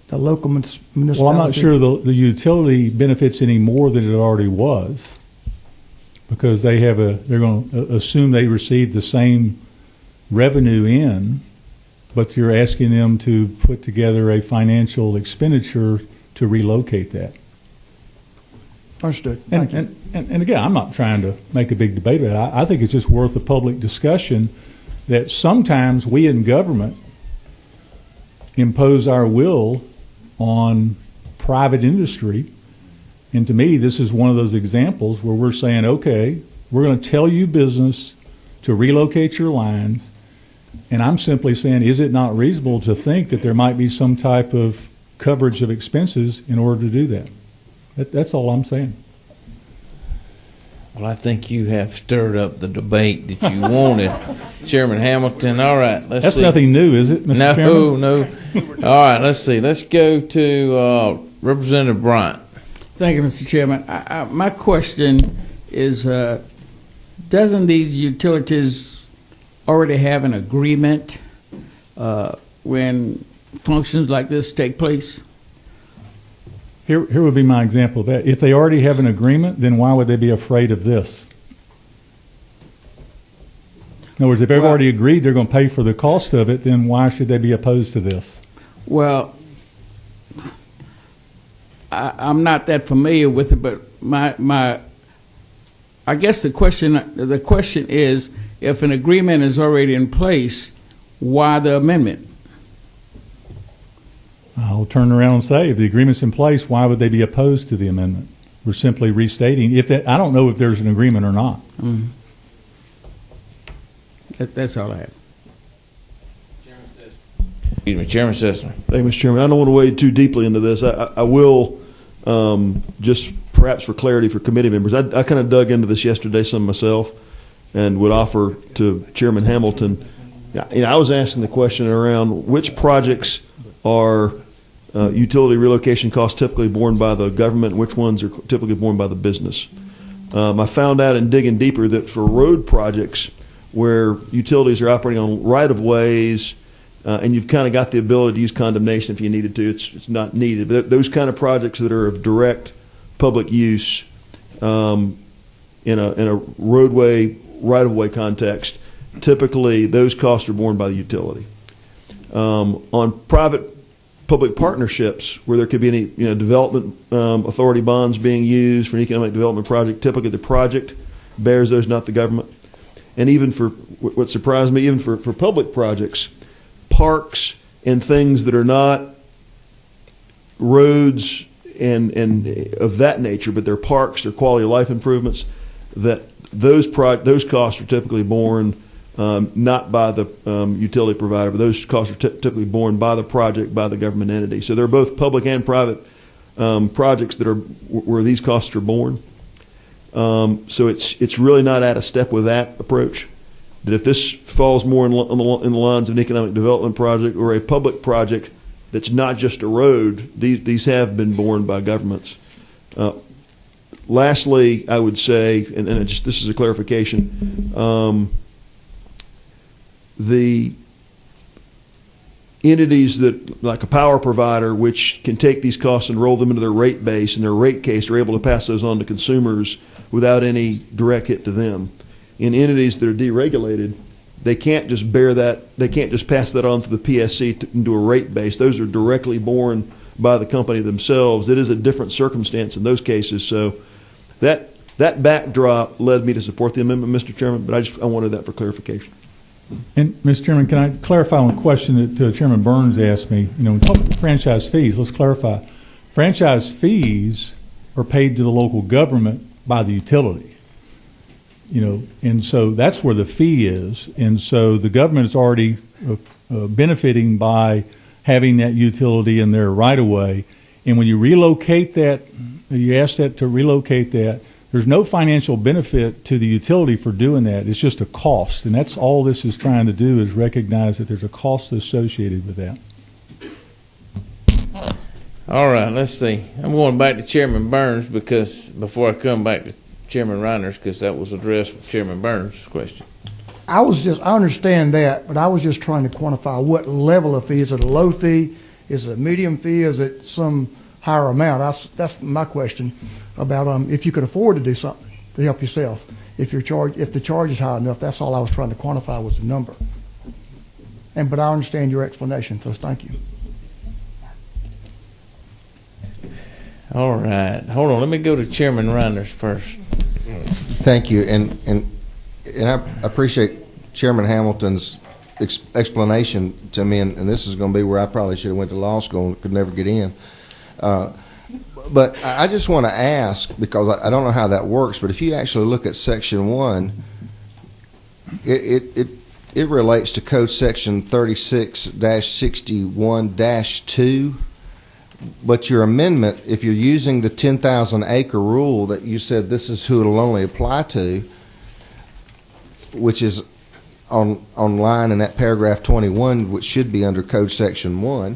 The local municipality. Well, I'm not sure the utility benefits any more than it already was, because they're going to assume they receive the same revenue in, but you're asking them to put together a financial expenditure to relocate that. Understood. And again, I'm not trying to make a big debate about it. I think it's just worth a public discussion that sometimes we in government impose our will on private industry. And to me, this is one of those examples where we're saying, okay, we're going to tell you business to relocate your lines. And I'm simply saying, is it not reasonable to think that there might be some type of coverage of expenses in order to do that? That's all I'm saying. Well, I think you have stirred up the debate that you wanted, Chairman Hamilton. All right, let's That's see. nothing new, is it, Mr. Chairman? No. All right, let's see. Let's go to Representative Bryant. Thank you, Mr. Chairman. My question is, doesn't these utilities already have an agreement when functions like this take place? Here would be my example of that. If they already have an agreement, then why would they be afraid of this? In other words, if they've already agreed they're going to pay for the cost of it, then why should they be opposed to this? Well, I'm not that familiar with it, but I guess the question is, if an agreement is already in place, why the amendment? I'll turn around and say, if the agreement's in place, why would they be opposed to the amendment? We're simply restating. I don't know if there's an agreement or not. Mm-hmm. That's all I have. Excuse me, Chairman Sessler. Thank you, Mr. Chairman. I don't want to wade too deeply into this. I will, just perhaps for clarity for committee members, I kind of dug into this yesterday some myself and would offer to Chairman Hamilton. I was asking the question around which projects are utility relocation costs typically borne by the government and which ones are typically borne by the business. I found out in digging deeper that for road projects where utilities are operating on right-of-ways, and you've kind of got the ability to use condemnation if you needed to, it's not needed. But those kind of projects that are of direct public use in a roadway, right-of-way context, typically those costs are borne by the utility. On private-public partnerships, where there could be any development authority bonds being used for an economic development project, typically the project bears those, not the government. And even for what surprised me, even for public projects, parks and things that are not roads and of that nature, but they're parks or quality of life improvements, that those costs are typically borne not by the utility provider, but those costs are typically borne by the project, by the government entity. So they're both public and private projects that are where these costs are borne. So it's really not out of step with that approach. That if this falls more in the lines of an economic development project or a public project that's not just a road, these have been borne by governments. Lastly, I would say, and this is a clarification, the entities that, like a power provider, which can take these costs and roll them into their rate base, and their rate case are able to pass those on to consumers without any direct hit to them. In entities that are deregulated, they can't just bear that, they can't just pass that on to the PSC into a rate base. Those are directly borne by the company themselves. It is a different circumstance in those cases. So that backdrop led me to support the amendment, Mr. Chairman, but I wanted that for clarification. And, Mr. Chairman, can I clarify one question that Chairman Burns asked me? Franchise fees, let's clarify. Franchise fees are paid to the local government by the utility. And so that's where the fee is. And so the government is already benefiting by having that utility in their right-of-way. And when you relocate that, you ask that to relocate that, there's no financial benefit to the utility for doing that. It's just a cost. And that's all this is trying to do, is recognize that there's a cost associated with that. All right, let's see. I'm going back to Chairman Burns because before I come back to Chairman Reiners, because that was addressed with Chairman Burns' question. I understand that, but I was just trying to quantify what level of fee. Is it a low fee? Is it a medium fee? Is it some higher amount? That's my question about if you could afford to do something to help yourself. If the charge is high enough, that's all I was trying to quantify was the number. But I understand your explanation, so thank you. All right, hold on. Let me go to Chairman Reiners first. Thank you, and I appreciate Chairman Hamilton's explanation to me, and this is going to be where I probably should have went to law school and could never get in. But I just want to ask, because I don't know how that works, but if you actually look at Section 1, it relates to Code Section 36-61-2, but your amendment, if you're using the 10,000 acre rule that you said this is who it'll only apply to, which is online in that paragraph 21, which should be under Code Section 1,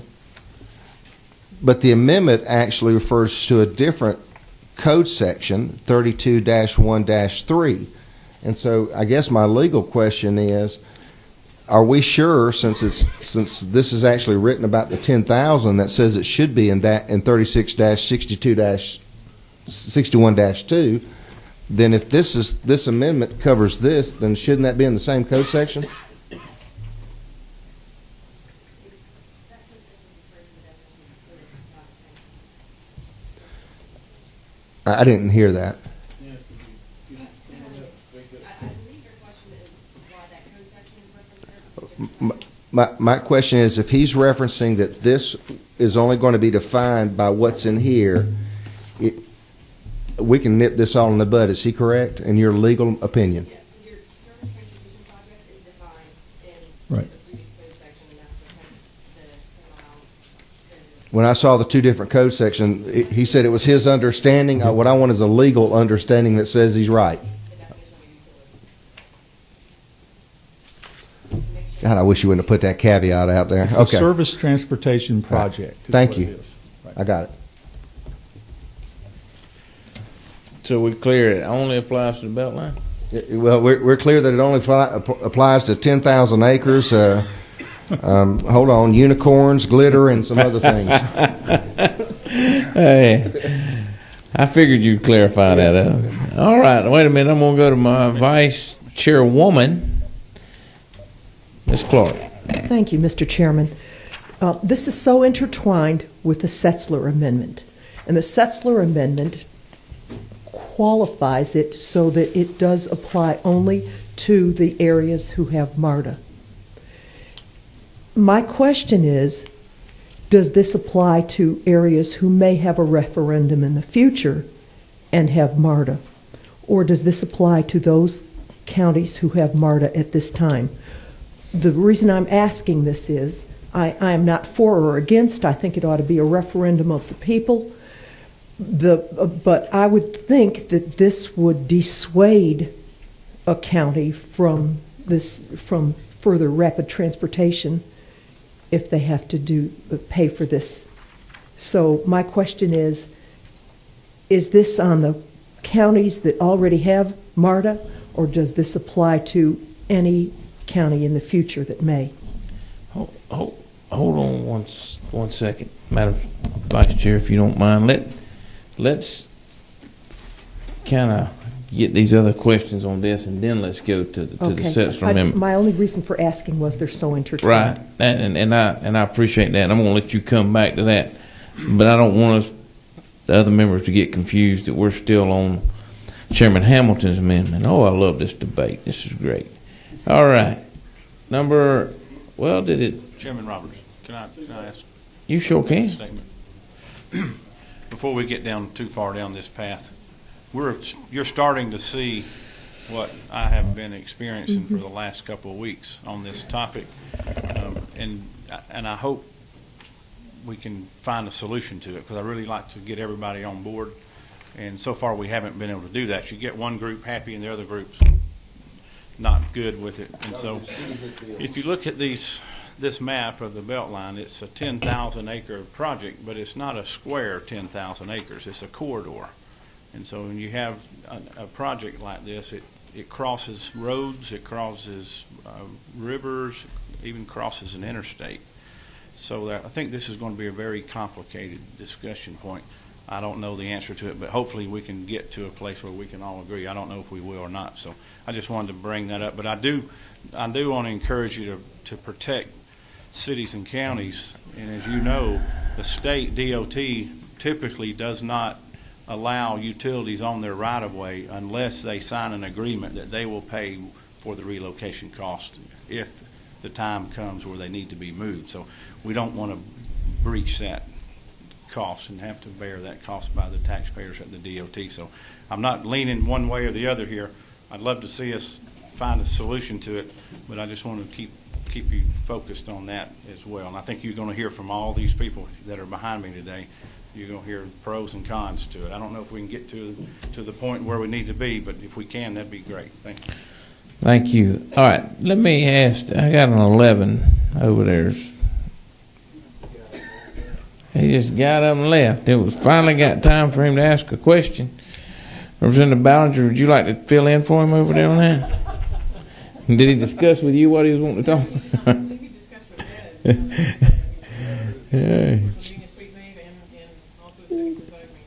but the amendment actually refers to a different code section, 32-1-3. And so I guess my legal question is, are we sure, since this is actually written about the 10,000 that says it should be in 36-62-61-2, then if this amendment covers this, then shouldn't that be in the same code section? I didn't hear that. My question is, if he's referencing that this is only going to be defined by what's in here, we can nip this all in the bud. Is he correct in your legal opinion? Yes, your surface transportation project is defined in Right. the previous code section, and that's the When I saw the two different code sections, he said it was his understanding. What I want is a legal understanding that says he's right. God, I wish you wouldn't have put that caveat out there. It's a service transportation project. Thank you. I got it. So we clear it only applies to the Beltline? Well, we're clear that it only applies to 10,000 acres. Hold on, unicorns, glitter, and some other things. Hey, I figured you'd clarify that. All right, wait a minute. I'm going to go to my vice chairwoman, Ms. Clark. Thank you, Mr. Chairman. This is so intertwined with the Setzler Amendment. And the Setzler Amendment qualifies it so that it does apply only to the areas who have MARTA. My question is, does this apply to areas who may have a referendum in the future and have MARTA? Or does this apply to those counties who have MARTA at this time? The reason I'm asking this is I am not for or against. I think it ought to be a referendum of the people. But I would think that this would dissuade a county from further rapid transportation if they have to pay for this. So my question is this on the counties that already have MARTA, or does this apply to any county in the future that may? Hold on one second, Madam Vice Chair, if you don't mind. Let's kind of get these other questions on this, and then let's go to the Setzler Amendment. My only reason for asking was they're so intertwined. Right, and I appreciate that. I'm going to let you come back to that, but I don't want the other members to get confused that we're still on Chairman Hamilton's amendment. Oh, I love this debate. This is great. All right, Chairman Roberts, can I ask? You sure can. A statement? Before we get down too far down this path, you're starting to see what I have been experiencing for the last couple of weeks on this topic, and I hope we can find a solution to it, because I really like to get everybody on board, and so far we haven't been able to do that. You get one group happy and the other group's not good with it, and so if you look at this map of the Beltline, it's a 10,000 acre project, but it's not a square 10,000 acres. It's a corridor. And so when you have a project like this, it crosses roads, it crosses rivers, even crosses an interstate. So I think this is going to be a very complicated discussion point. I don't know the answer to it, but hopefully we can get to a place where we can all agree. I don't know if we will or not. So I just wanted to bring that up. But I do want to encourage you to protect cities and counties, and as you know, the state DOT typically does not allow utilities on their right-of-way unless they sign an agreement that they will pay for the relocation cost if the time comes where they need to be moved. So we don't want to breach that cost and have to bear that cost by the taxpayers at the DOT. So I'm not leaning one way or the other here. I'd love to see us find a solution to it, but I just want to keep you focused on that as well. And I think you're going to hear from all these people that are behind me today. You're going to hear pros and cons to it. I don't know if we can get to the point where we need to be, but if we can, that'd be great. Thank you. Thank you. All right, let me ask. I got an 11 over there. He just got up and left. It was finally got time for him to ask a question. Representative Ballinger, would you like to fill in for him over there on that? Did he discuss with you what he was wanting to talk about? I think he discussed with Ed. Yeah. Being a sweet babe and also sitting beside me.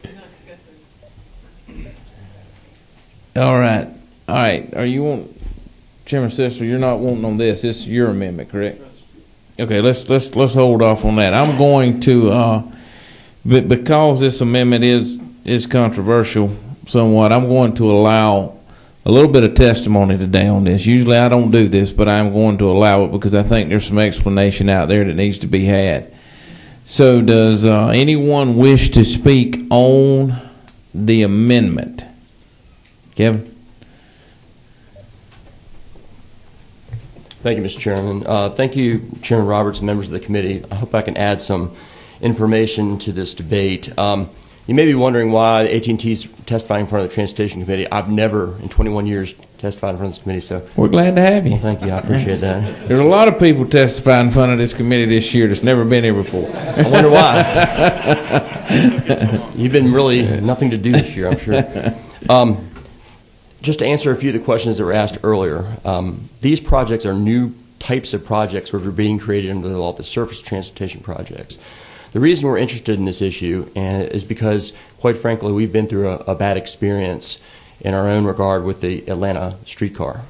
He did not discuss those. All right. Are you Chairman Sisler? You're not wanting on this. This is your amendment, correct? Okay. Let's hold off on that. I'm going to, because this amendment is controversial somewhat. I'm going to allow a little bit of testimony today on this. Usually I don't do this, but I'm going to allow it because I think there's some explanation out there that needs to be had. So does anyone wish to speak on the amendment? Kevin? Thank you, Mr. Chairman. Thank you, Chairman Roberts and members of the committee. I hope I can add some information to this debate. You may be wondering why AT&T's testifying in front of the Transportation Committee. I've never, in 21 years, testified in front of this committee, so... We're glad to have you. Well, thank you. I appreciate that. There's a lot of people testifying in front of this committee this year that's never been here before. I wonder why. You've been really nothing to do this year, I'm sure. Just to answer a few of the questions that were asked earlier, these projects are new types of projects which are being created under the law of the surface transportation projects. The reason we're interested in this issue is because, quite frankly, we've been through a bad experience in our own regard with the Atlanta streetcar.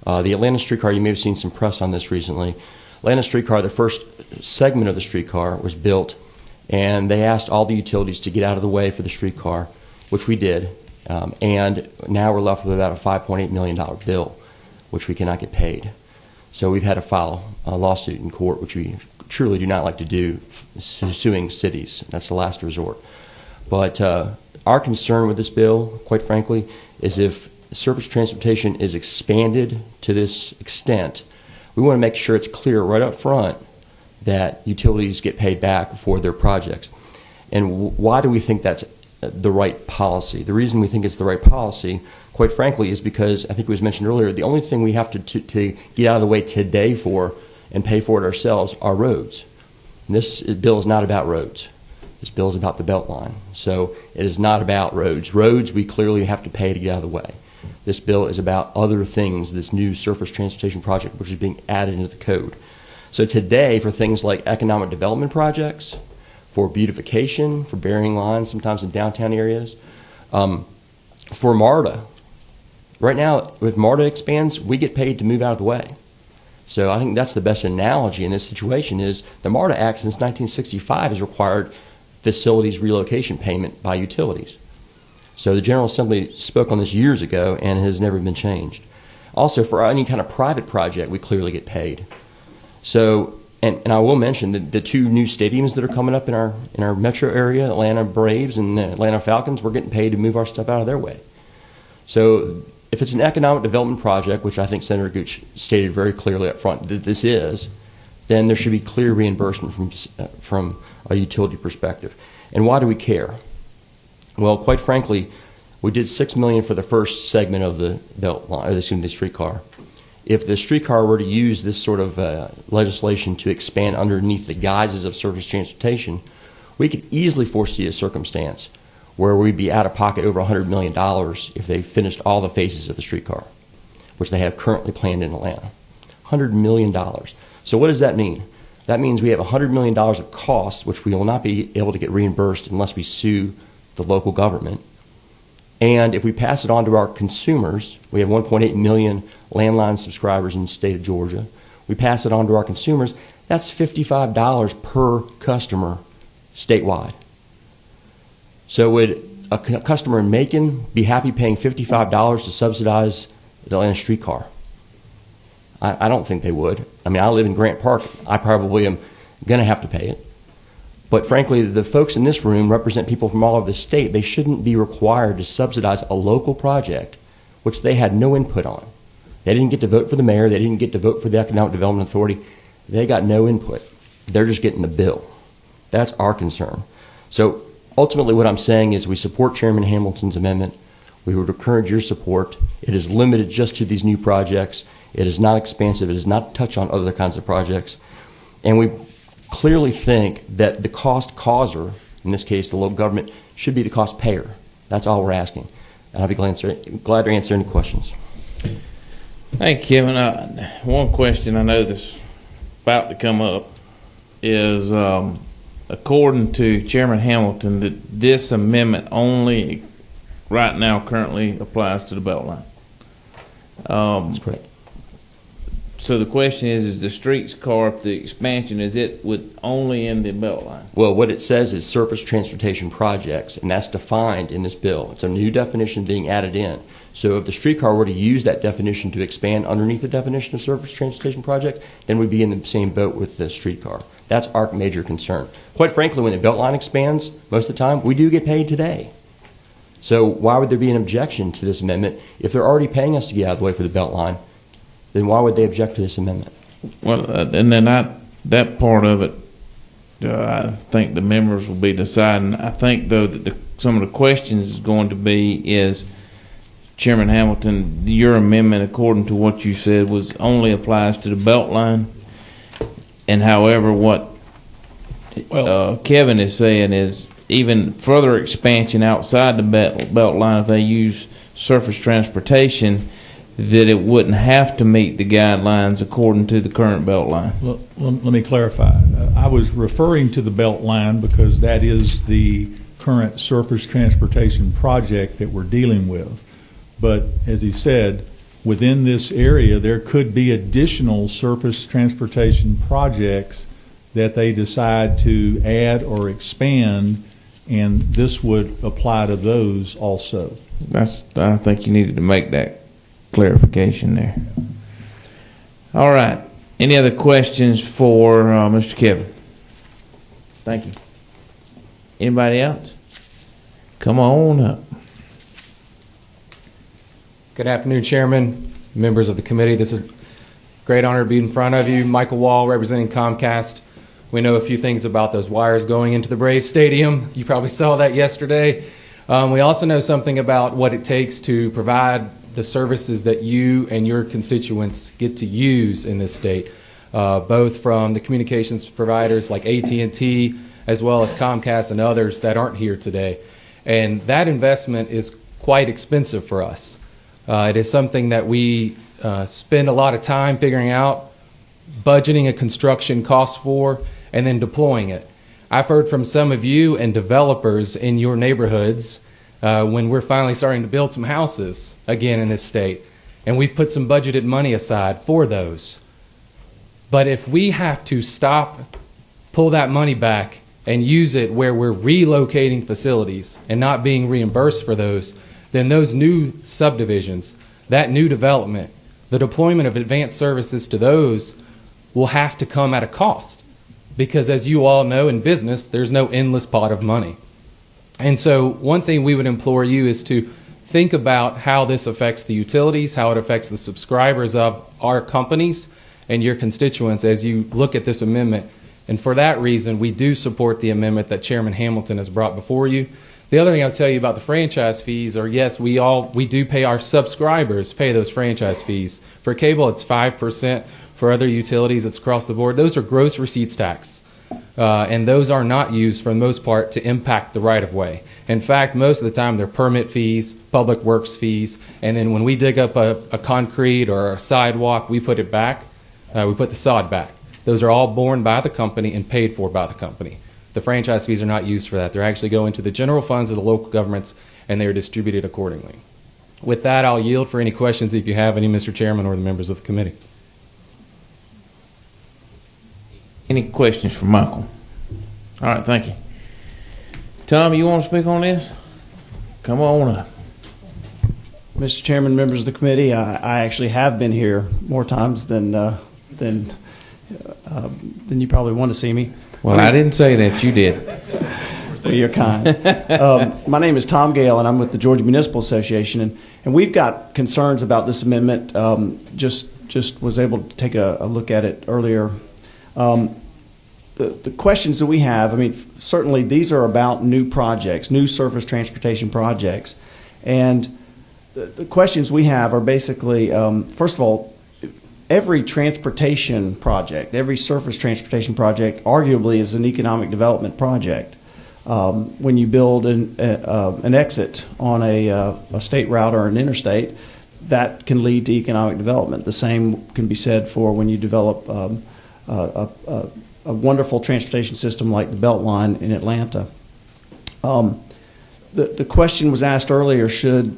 The Atlanta streetcar, you may have seen some press on this recently. Atlanta streetcar, the first segment of the streetcar was built, and they asked all the utilities to get out of the way for the streetcar, which we did, and now we're left with about a $5.8 million bill, which we cannot get paid. So we've had to file a lawsuit in court, which we truly do not like to do, suing cities. That's the last resort. But our concern with this bill, quite frankly, is if surface transportation is expanded to this extent, we want to make sure it's clear right up front that utilities get paid back for their projects. And why do we think that's the right policy? The reason we think it's the right policy, quite frankly, is because, I think it was mentioned earlier, the only thing we have to get out of the way today for and pay for it ourselves are roads. And this bill is not about roads. This bill is about the Beltline. So it is not about roads. Roads we clearly have to pay to get out of the way. This bill is about other things, this new surface transportation project which is being added into the code. So today, for things like economic development projects, for beautification, for burying lines sometimes in downtown areas, for MARTA, right now, if MARTA expands, we get paid to move out of the way. So I think that's the best analogy in this situation is the MARTA Act since 1965 has required facilities relocation payment by utilities. So the General Assembly spoke on this years ago and it has never been changed. Also, for any kind of private project, we clearly get paid. So, and I will mention that the two new stadiums that are coming up in our metro area, Atlanta Braves and the Atlanta Falcons, we're getting paid to move our stuff out of their way. So if it's an economic development project, which I think Senator Gooch stated very clearly up front that this is, then there should be clear reimbursement from a utility perspective. And why do we care? Well, quite frankly, we did $6 million for the first segment of the the streetcar. If the streetcar were to use this sort of legislation to expand underneath the guises of surface transportation, we could easily foresee a circumstance where we'd be out of pocket over $100 million if they finished all the phases of the streetcar, which they have currently planned in Atlanta. $100 million. So what does that mean? That means we have $100 million of costs, which we will not be able to get reimbursed unless we sue the local government. And if we pass it on to our consumers, we have 1.8 million landline subscribers in the state of Georgia. We pass it on to our consumers, that's $55 per customer statewide. So would a customer in Macon be happy paying $55 to subsidize the Atlanta streetcar? I don't think they would. I mean, I live in Grant Park. I probably am going to have to pay it. But frankly, the folks in this room represent people from all over the state. They shouldn't be required to subsidize a local project which they had no input on. They didn't get to vote for the mayor. They didn't get to vote for the Economic Development Authority. They got no input. They're just getting the bill. That's our concern. So ultimately what I'm saying is we support Chairman Hamilton's amendment. We would encourage your support. It is limited just to these new projects. It is not expansive. It does not touch on other kinds of projects. And we clearly think that the cost causer, in this case the local government, should be the cost payer. That's all we're asking. And I'll be glad to answer any questions. Thank you, Kevin. One question I know that's about to come up is, according to Chairman Hamilton, that this amendment only right now currently applies to the Beltline. That's correct. So the question is the streetcar, if the expansion, is it with only in the Beltline? Well, what it says is surface transportation projects, and that's defined in this bill. It's a new definition being added in. So if the streetcar were to use that definition to expand underneath the definition of surface transportation project, then we'd be in the same boat with the streetcar. That's our major concern. Quite frankly, when the Beltline expands, most of the time, we do get paid today. So why would there be an objection to this amendment? If they're already paying us to get out of the way for the Beltline, then why would they object to this amendment? Well, and then that part of it I think the members will be deciding. I think, though, that some of the questions is going to be is, Chairman Hamilton, your amendment, according to what you said, was only applies to the belt line. And however, what Kevin is saying is even further expansion outside the belt line, if they use surface transportation, that it wouldn't have to meet the guidelines according to the current belt line. Well, let me clarify. I was referring to the belt line because that is the current surface transportation project that we're dealing with. But as he said, within this area, there could be additional surface transportation projects that they decide to add or expand, and this would apply to those also. I think you needed to make that clarification there. All right. Any other questions for Mr. Kevin? Thank you. Anybody else? Come on up. Good afternoon, Chairman, members of the committee. This is a great honor to be in front of you. Michael Wall, representing Comcast. We know a few things about those wires going into the Braves Stadium. You probably saw that yesterday. We also know something about what it takes to provide the services that you and your constituents get to use in this state, both from the communications providers like AT&T as well as Comcast and others that aren't here today. And that investment is quite expensive for us. It is something that we spend a lot of time figuring out, budgeting a construction cost for, and then deploying it. I've heard from some of you and developers in your neighborhoods when we're finally starting to build some houses again in this state, and we've put some budgeted money aside for those. But if we have to stop, pull that money back, and use it where we're relocating facilities and not being reimbursed for those, then those new subdivisions, that new development, the deployment of advanced services to those will have to come at a cost. Because as you all know, in business, there's no endless pot of money. And so one thing we would implore you is to think about how this affects the utilities, how it affects the subscribers of our companies and your constituents as you look at this amendment. And for that reason, we do support the amendment that Chairman Hamilton has brought before you. The other thing I'll tell you about the franchise fees are, yes, we do pay our subscribers, pay those franchise fees. For cable, it's 5%. For other utilities, it's across the board. Those are gross receipts tax. And those are not used, for the most part, to impact the right-of-way. In fact, most of the time, they're permit fees, public works fees, and then when we dig up a concrete or a sidewalk, we put it back. We put the sod back. Those are all borne by the company and paid for by the company. The franchise fees are not used for that. They're actually going to the general funds of the local governments, and they are distributed accordingly. With that, I'll yield for any questions if you have any, Mr. Chairman, or the members of the committee. Any questions for Michael? All right, thank you. Tom, you want to speak on this? Come on up. Mr. Chairman, members of the committee, I actually have been here more times than you probably want to see me. Well, I didn't say that. You did. Well, you're kind. My name is Tom Gale, and I'm with the Georgia Municipal Association, and we've got concerns about this amendment. Just was able to take a look at it earlier. The questions that we have, I mean, certainly these are about new projects, new surface transportation projects, and the questions we have are basically, first of all, every transportation project, every surface transportation project arguably is an economic development project. When you build an exit on a state route or an interstate, that can lead to economic development. The same can be said for when you develop a wonderful transportation system like the Beltline in Atlanta. The question was asked earlier, should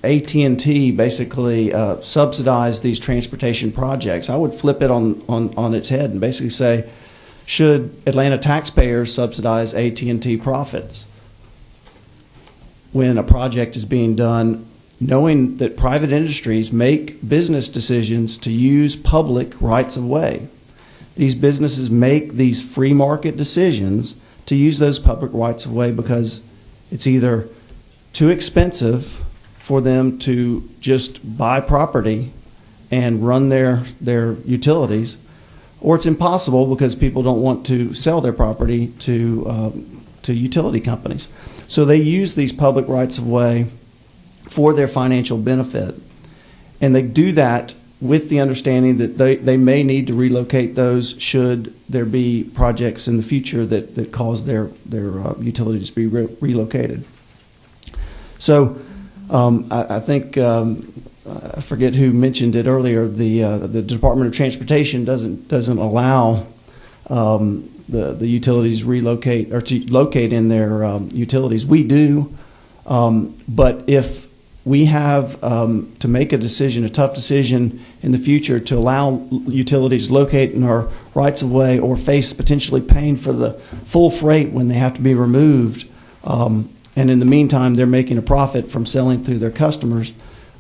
AT&T basically subsidize these transportation projects? I would flip it on its head and basically say, should Atlanta taxpayers subsidize AT&T profits when a project is being done, knowing that private industries make business decisions to use public rights of way? These businesses make these free market decisions to use those public rights of way because it's either too expensive for them to just buy property and run their utilities, or it's impossible because people don't want to sell their property to utility companies. So they use these public rights of way for their financial benefit, and they do that with the understanding that they may need to relocate those should there be projects in the future that cause their utilities to be relocated. So I think I forget who mentioned it earlier. The Department of Transportation doesn't allow the utilities relocate or to locate in their utilities. We do, but if we have to make a decision, a tough decision in the future to allow utilities to locate in our rights of way or face potentially paying for the full freight when they have to be removed, and in the meantime they're making a profit from selling through their customers,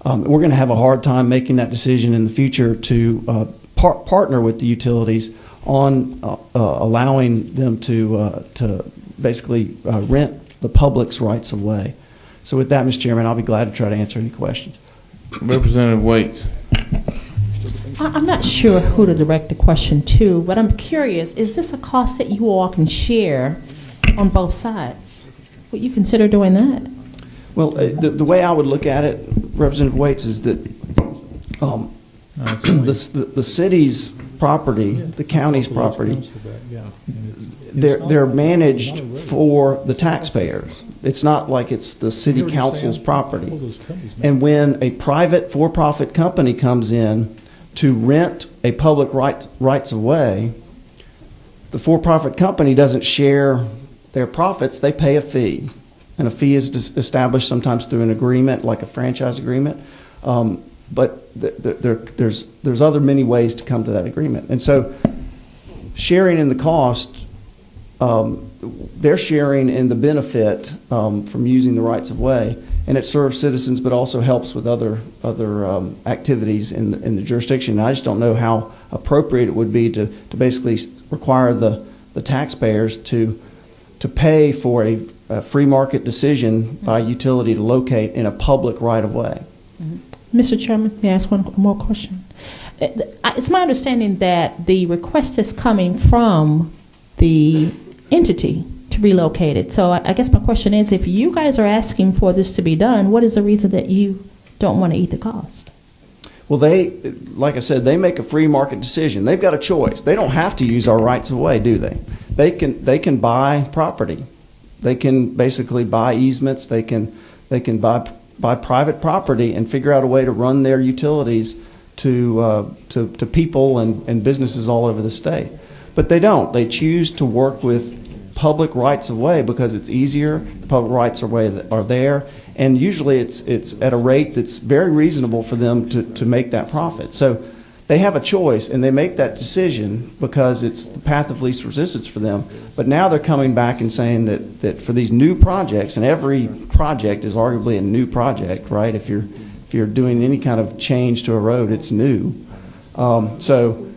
we're going to have a hard time making that decision in the future to partner with the utilities on allowing them to basically rent the public's rights of way. So with that, Mr. Chairman, I'll be glad to try to answer any questions. Representative Waits. I'm not sure who to direct the question to, but I'm curious, is this a cost that you all can share on both sides? Would you consider doing that? Well, the way I would look at it, Representative Waits, is that the city's property, the county's property, they're managed for the taxpayers. It's not like it's the city council's property. And when a private for-profit company comes in to rent a public rights of way, the for-profit company doesn't share their profits. They pay a fee. And a fee is established sometimes through an agreement, like a franchise agreement. But there's other many ways to come to that agreement. And so sharing in the cost, they're sharing in the benefit from using the rights of way, and it serves citizens but also helps with other activities in the jurisdiction. And I just don't know how appropriate it would be to basically require the taxpayers to pay for a free market decision by utility to locate in a public right of way. Mr. Chairman, may I ask one more question? It's my understanding that the request is coming from the entity to relocate it. So I guess my question is, if you guys are asking for this to be done, what is the reason that you don't want to eat the cost? Well, like I said, they make a free market decision. They've got a choice. They don't have to use our rights of way, do they? They can buy property. They can basically buy easements. They can buy private property and figure out a way to run their utilities to people and businesses all over the state. But they don't. They choose to work with public rights of way because it's easier. The public rights of way are there, and usually it's at a rate that's very reasonable for them to make that profit. So they have a choice, and they make that decision because it's the path of least resistance for them. But now they're coming back and saying that for these new projects, and every project is arguably a new project, right? If you're doing any kind of change to a road, it's new. So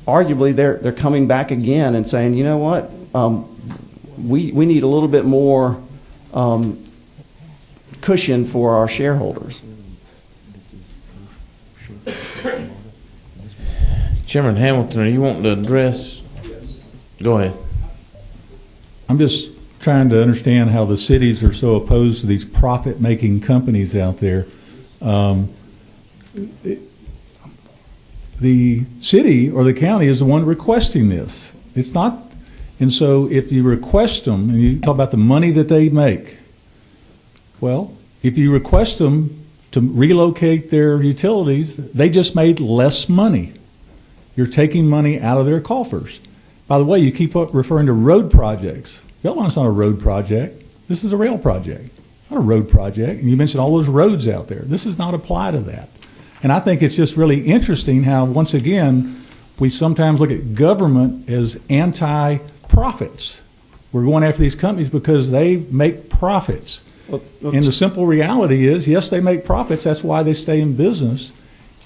arguably they're coming back again and saying, you know what, we need a little bit more cushion for our shareholders. Chairman Hamilton, are you wanting to address? Go ahead. I'm just trying to understand how the cities are so opposed to these profit-making companies out there. The city or the county is the one requesting this. It's not, and so if you request them, and you talk about the money that they make, well, if you request them to relocate their utilities, they just made less money. You're taking money out of their coffers. By the way, you keep referring to road projects. Belmont's not a road project. This is a rail project, not a road project. And you mentioned all those roads out there. This does not apply to that. And I think it's just really interesting how, once again, we sometimes look at government as anti-profits. We're going after these companies because they make profits. And the simple reality is, yes, they make profits. That's why they stay in business.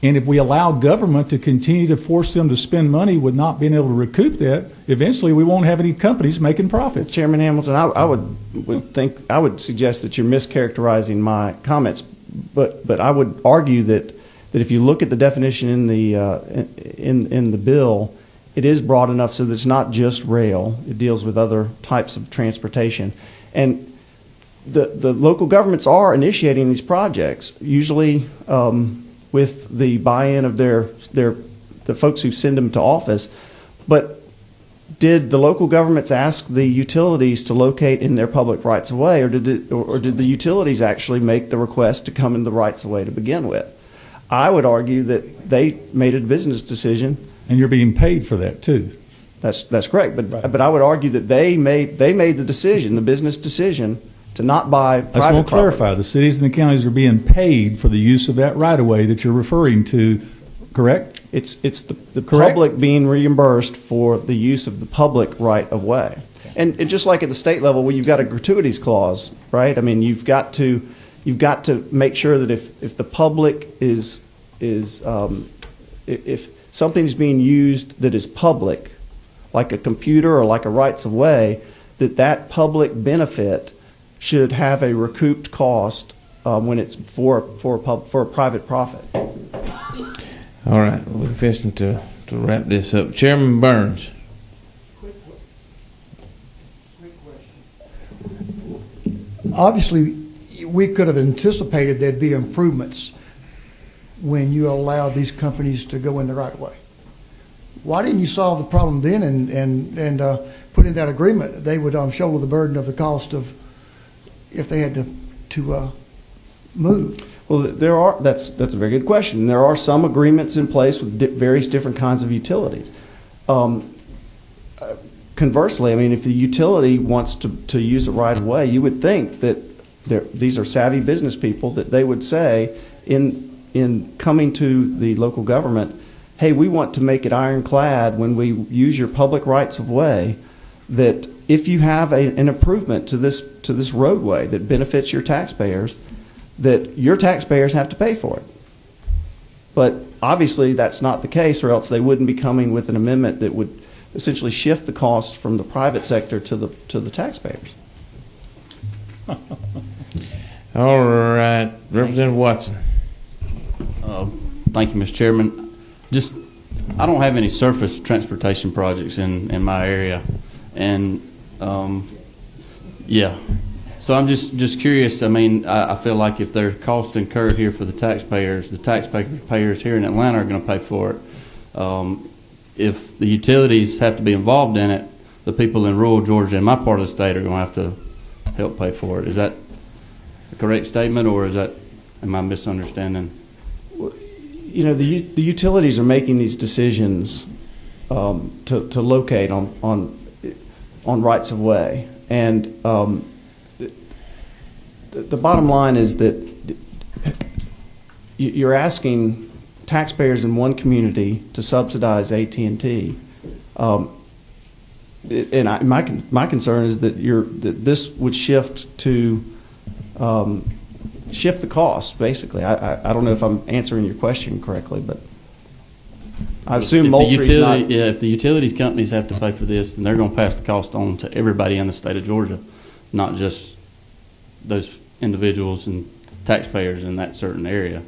And if we allow government to continue to force them to spend money with not being able to recoup that, eventually we won't have any companies making profits. Chairman Hamilton, I would suggest that you're mischaracterizing my comments, but I would argue that if you look at the definition in the bill, it is broad enough so that it's not just rail. It deals with other types of transportation. And the local governments are initiating these projects, usually with the buy-in of the folks who send them to office. But did the local governments ask the utilities to locate in their public rights-of-way, or did the utilities actually make the request to come in the rights-of-way to begin with? I would argue that they made a business decision. And you're being paid for that too. That's correct. But I would argue that they made the decision, the business decision, to not buy private property. I just want to clarify, the cities and the counties are being paid for the use of that right-of-way that you're referring to, correct? It's the public being reimbursed for the use of the public right-of-way. And just like at the state level, where you've got a gratuities clause, right? I mean, you've got to make sure that if the public if something's being used that is public, like a computer or like a rights-of-way, that public benefit should have a recouped cost when it's for a private profit. All right, we're fixing to wrap this up. Chairman Burns. Obviously, we could have anticipated there'd be improvements when you allowed these companies to go in the right of way. Why didn't you solve the problem then and put in that agreement? They would shoulder the burden of the cost of if they had to move. Well, that's a very good question. There are some agreements in place with various different kinds of utilities. Conversely, I mean, if the utility wants to use a right of way, you would think that these are savvy business people, that they would say in coming to the local government, hey, we want to make it ironclad when we use your public rights of way that if you have an improvement to this roadway that benefits your taxpayers, that your taxpayers have to pay for it. But obviously that's not the case, or else they wouldn't be coming with an amendment that would essentially shift the cost from the private sector to the taxpayers. All right, Representative Watson. Thank you, Mr. Chairman. I don't have any surface transportation projects in my area, and so I'm just curious. I mean, I feel like if there's cost incurred here for the taxpayers here in Atlanta are going to pay for it. If the utilities have to be involved in it, the people in rural Georgia and my part of the state are going to have to help pay for it. Is that a correct statement, or am I misunderstanding? You know, the utilities are making these decisions to locate on rights of way, and the bottom line is that you're asking taxpayers in one community to subsidize AT&T, and my concern is that this would shift the cost. Basically, I don't know if I'm answering your question correctly, but I assume if the utilities companies have to pay for this, then they're going to pass the cost on to everybody in the state of Georgia, not just those individuals and taxpayers in that certain area.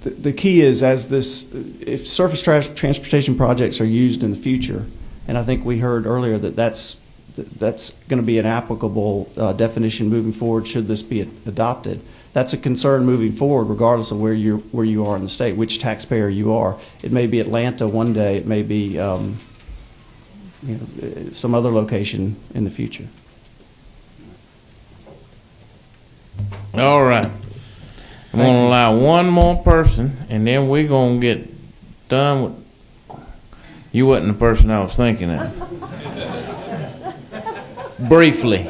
The key is, if surface transportation projects are used in the future, and I think we heard earlier that that's going to be an applicable definition moving forward should this be adopted. That's a concern moving forward, regardless of where you are in the state, which taxpayer you are. It may be Atlanta one day. It may be some other location in the future. All right. I'm going to allow one more person, and then we're going to get done with... You wasn't the person I was thinking of. Briefly.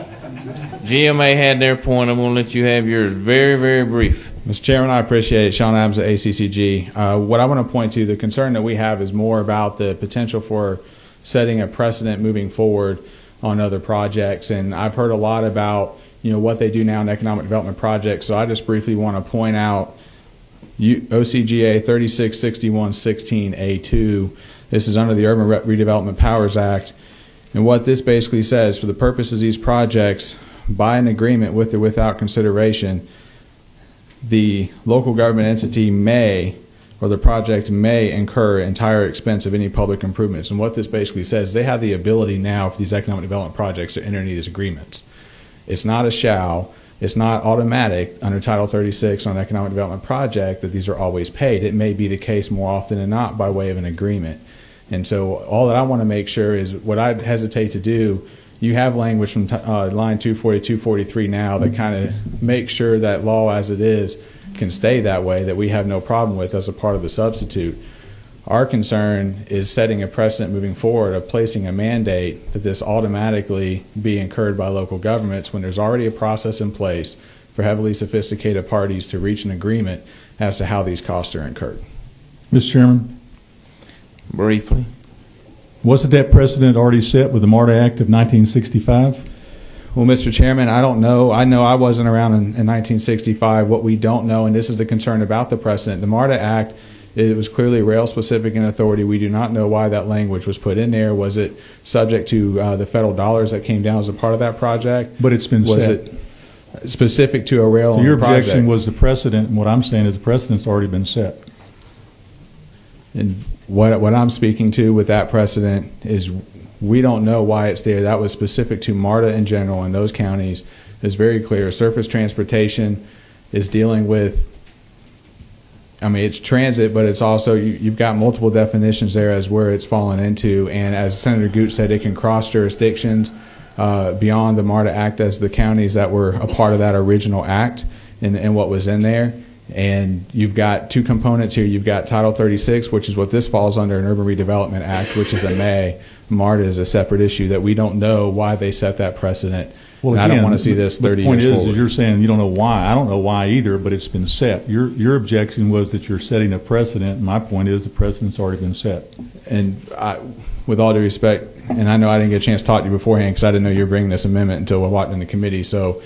GMA had their point. I'm going to let you have yours very, very brief. Mr. Chairman, I appreciate it. Sean Adams at ACCG. What I want to point to, the concern that we have is more about the potential for setting a precedent moving forward on other projects. And I've heard a lot about what they do now in economic development projects. So I just briefly want to point out OCGA 366116A2. This is under the Urban Redevelopment Powers Act. And what this basically says, for the purposes of these projects, by an agreement with or without consideration, the local government entity may, or the project may incur entire expense of any public improvements. And what this basically says, they have the ability now for these economic development projects to enter into these agreements. It's not a shall. It's not automatic under Title 36 on an economic development project that these are always paid. It may be the case more often than not by way of an agreement. And so all that I want to make sure is what I'd hesitate to do, you have language from line 240, 243 now that kind of makes sure that law as it is can stay that way, that we have no problem with as a part of the substitute. Our concern is setting a precedent moving forward of placing a mandate that this automatically be incurred by local governments when there's already a process in place for heavily sophisticated parties to reach an agreement as to how these costs are incurred. Mr. Chairman? Briefly. Wasn't that precedent already set with the MARTA Act of 1965? Well, Mr. Chairman, I don't know. I know I wasn't around in 1965. What we don't know, and this is the concern about the precedent, the MARTA Act, it was clearly rail-specific in authority. We do not know why that language was put in there. Was it subject to the federal dollars that came down as a part of that project? But it's been was set. It specific to a rail So your project? objection was the precedent, and what I'm saying is the precedent's already been set. And what I'm speaking to with that precedent is we don't know why it's there. That was specific to MARTA in general in those counties. It's very clear. Surface transportation is dealing with, I mean, it's transit, but it's also, you've got multiple definitions there as where it's fallen into. And as Senator Gooch said, it can cross jurisdictions beyond the MARTA Act as the counties that were a part of that original act and what was in there. And you've got two components here. You've got Title 36, which is what this falls under, an Urban Redevelopment Act, which is a may. MARTA is a separate issue that we don't know why they set that precedent. Well, and again, I don't want to see this 30 years forward. The point is you're saying you don't know why. I don't know why either, but it's been set. Your objection was that you're setting a precedent. My point is the precedent's already been set. And with all due respect, and I know I didn't get a chance to talk to you beforehand because I didn't know you were bringing this amendment until we walked in the committee. So,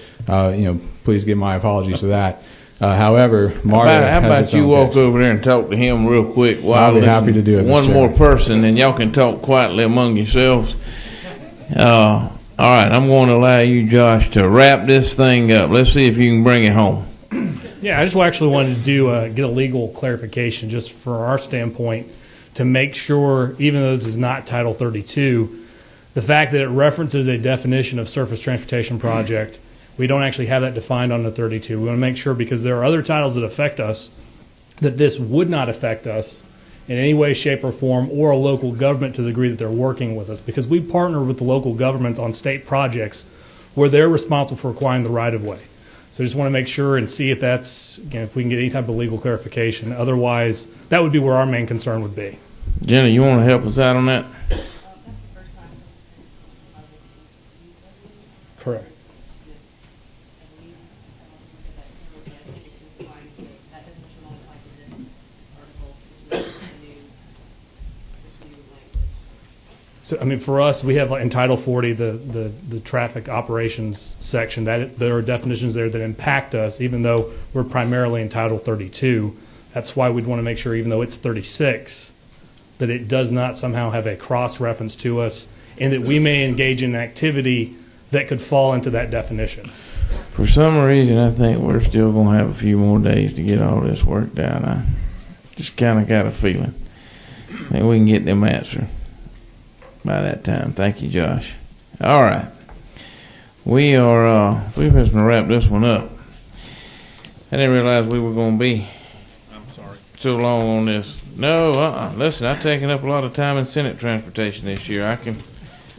please give my apologies to that. However, MARTA how has about its you own walk case. over there and talk to him real quick while I'll be I listen happy to do it, Mr. one more Chairman. person, and y'all can talk quietly among yourselves. All right, I'm going to allow you, Josh, to wrap this thing up. Let's see if you can bring it home. Yeah, I just actually wanted to get a legal clarification just for our standpoint to make sure, even though this is not Title 32, the fact that it references a definition of surface transportation project, we don't actually have that defined on the 32. We want to make sure, because there are other titles that affect us, that this would not affect us in any way, shape, or form, or a local government to the degree that they're working with us, because we partner with the local governments on state projects where they're responsible for acquiring the right-of-way. So I just want to make sure and see if that's, again, if we can get any type of legal clarification. Otherwise, that would be where our main concern would be. Jenna, you want to help us out on that? Correct. So, I mean, for us, we have in Title 40 the traffic operations section. That there are definitions there that impact us, even though we're primarily in Title 32. That's why we'd want to make sure, even though it's 36, that it does not somehow have a cross-reference to us, and that we may engage in activity that could fall into that definition. For some reason, I think we're still going to have a few more days to get all this worked out. I just kind of got a feeling that we can get them answered by that time. Thank you, Josh. All right. We're just going to wrap this one up. I didn't realize we were going to be so long on this. No, listen, I've taken up a lot of time in Senate Transportation this year. I can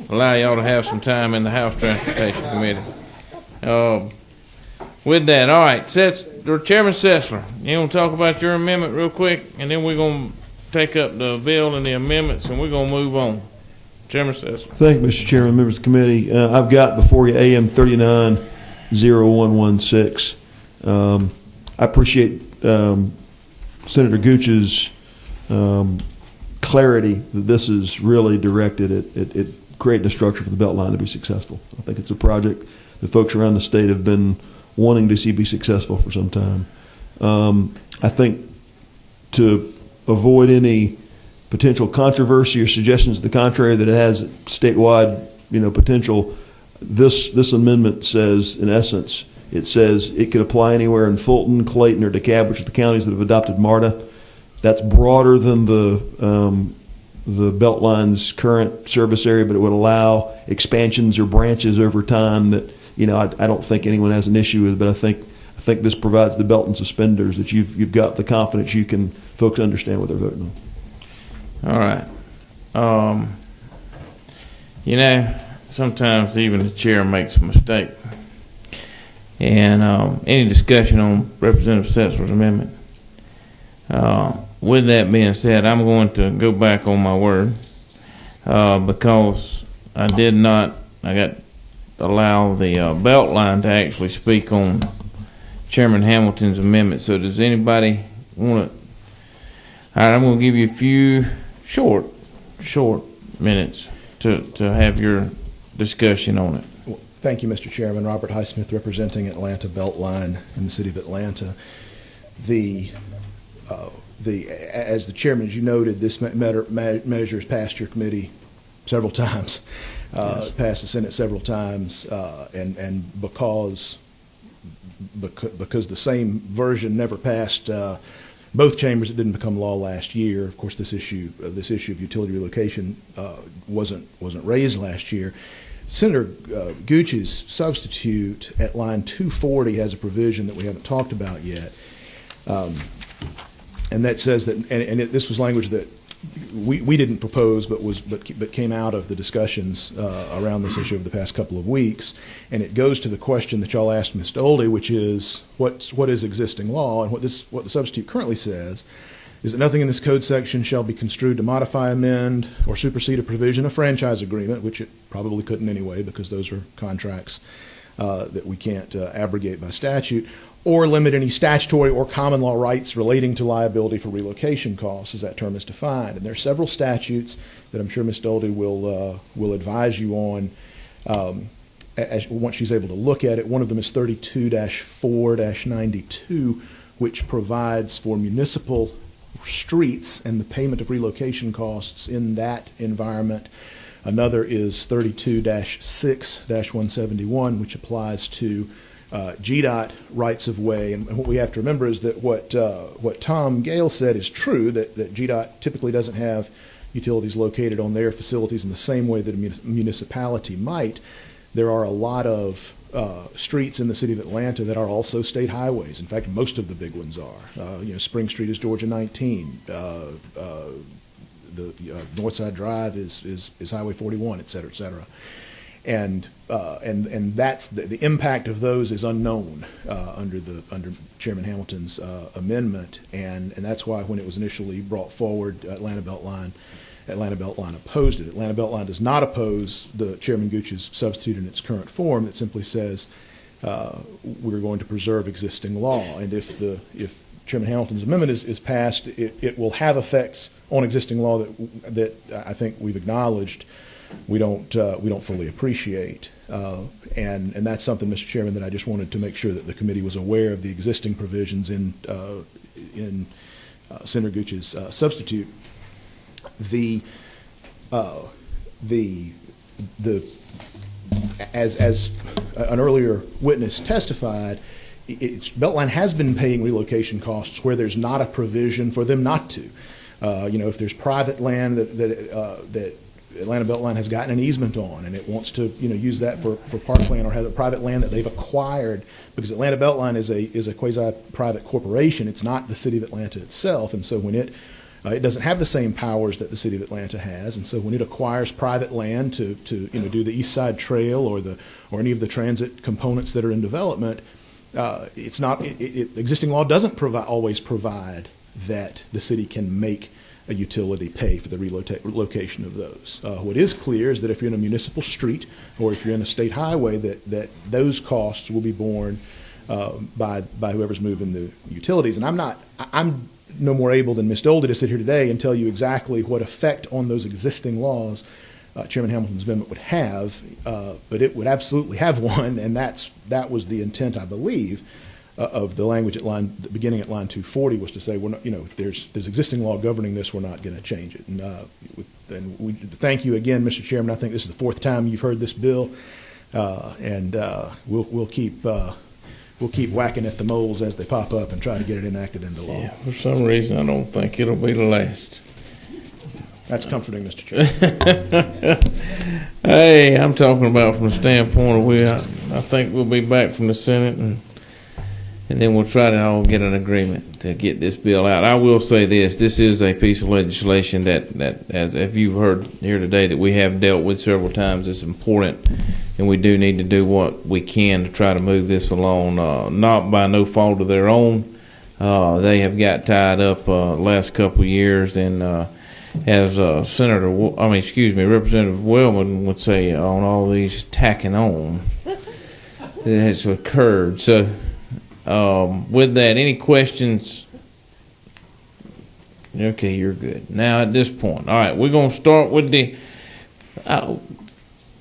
allow y'all to have some time in the House Transportation Committee. With that, all right, Chairman Sessler, you want to talk about your amendment real quick, and then we're going to take up the bill and the amendments, and we're going to move on. Chairman Sessler. Thank you, Mr. Chairman, members of the committee. I've got before you AM 390116. I appreciate Senator Gooch's clarity that this is really directed at creating a structure for the Beltline to be successful. I think it's a project that folks around the state have been wanting to see be successful for some time. I think to avoid any potential controversy or suggestions to the contrary that it has statewide, potential, this amendment says, in essence, it says it could apply anywhere in Fulton, Clayton, or DeKalb, which are the counties that have adopted MARTA. That's broader than the Beltline's current service area, but it would allow expansions or branches over time that, I don't think anyone has an issue with, but I think this provides the belt and suspenders that you've got the confidence folks understand what they're voting on. All right. Sometimes even the chair makes a mistake. And any discussion on Representative Setzler's amendment? With that being said, I'm going to go back on my word because I got allow the Beltline to actually speak on Chairman Hamilton's amendment. So does anybody want to? All right, I'm going to give you a few short minutes to have your discussion on it. Well, thank you, Mr. Chairman. Robert Highsmith, representing Atlanta Beltline in the city of Atlanta. As the chairman, as you noted, this measure has passed your committee several times, Yes. passed the Senate several times, and because the same version never passed both chambers, it didn't become law last year. Of course, this issue of utility relocation wasn't raised last year. Senator Gooch's substitute at line 240 has a provision that we haven't talked about yet. And that says that, this was language that we didn't propose, but came out of the discussions around this issue over the past couple of weeks, and it goes to the question that y'all asked Ms. Doldy, which is what is existing law, and what the substitute currently says is that nothing in this code section shall be construed to modify, amend, or supersede a provision of franchise agreement, which it probably couldn't anyway because those are contracts that we can't abrogate by statute, or limit any statutory or common law rights relating to liability for relocation costs, as that term is defined. And there are several statutes that I'm sure Ms. Doldy will advise you on once she's able to look at it. One of them is 32-4-92, which provides for municipal streets and the payment of relocation costs in that environment. Another is 32-6-171, which applies to GDOT rights of way. And what we have to remember is that what Tom Gale said is true, that GDOT typically doesn't have utilities located on their facilities in the same way that a municipality might. There are a lot of streets in the city of Atlanta that are also state highways. In fact, most of the big ones are. Spring Street is Georgia 19. The Northside Drive is Highway 41, et cetera, et cetera. And that's the impact of those is unknown under Chairman Hamilton's amendment, and that's why when it was initially brought forward, Atlanta Beltline opposed it. Atlanta Beltline does not oppose the Chairman Gooch's substitute in its current form. That simply says we're going to preserve existing law, and if Chairman Hamilton's amendment is passed, it will have effects on existing law that I think we've acknowledged we don't fully appreciate, and that's something, Mr. Chairman, that I just wanted to make sure that the committee was aware of the existing provisions in Senator Gooch's substitute. As an earlier witness testified, Beltline has been paying relocation costs where there's not a provision for them not to. If there's private land that Atlanta Beltline has gotten an easement on, and it wants to use that for parkland, or have a private land that they've acquired, because Atlanta Beltline is a quasi-private corporation. It's not the city of Atlanta itself, and so when it doesn't have the same powers that the city of Atlanta has, and so when it acquires private land to do the East Side Trail or any of the transit components that are in development, existing law doesn't always provide that the city can make a utility pay for the relocation of those. What is clear is that if you're in a municipal street or if you're in a state highway, that those costs will be borne by whoever's moving the utilities. And I'm no more able than Ms. Doldy to sit here today and tell you exactly what effect on those existing laws Chairman Hamilton's amendment would have, but it would absolutely have one, and that was the intent, I believe, of the language beginning at line 240, was to say, we're not, if there's existing law governing this, we're not going to change it. And we thank you again, Mr. Chairman. I think this is the fourth time you've heard this bill, and we'll keep we'll keep whacking at the moles as they pop up and try to get it enacted into law. Yeah, for some reason, I don't think it'll be the last. That's comforting, Mr. Chairman. Hey, I'm talking about from the standpoint of I think we'll be back from the Senate, and then we'll try to all get an agreement to get this bill out. I will say this is a piece of legislation that as if you've heard here today, that we have dealt with several times. It's important, and we do need to do what we can to try to move this along, not by no fault of their own. They have got tied up last couple of years, and as Representative Wellman would say, on all these tacking on that has occurred. So with that, any questions? Okay, you're good. Now at this point, all right, we're going to start with the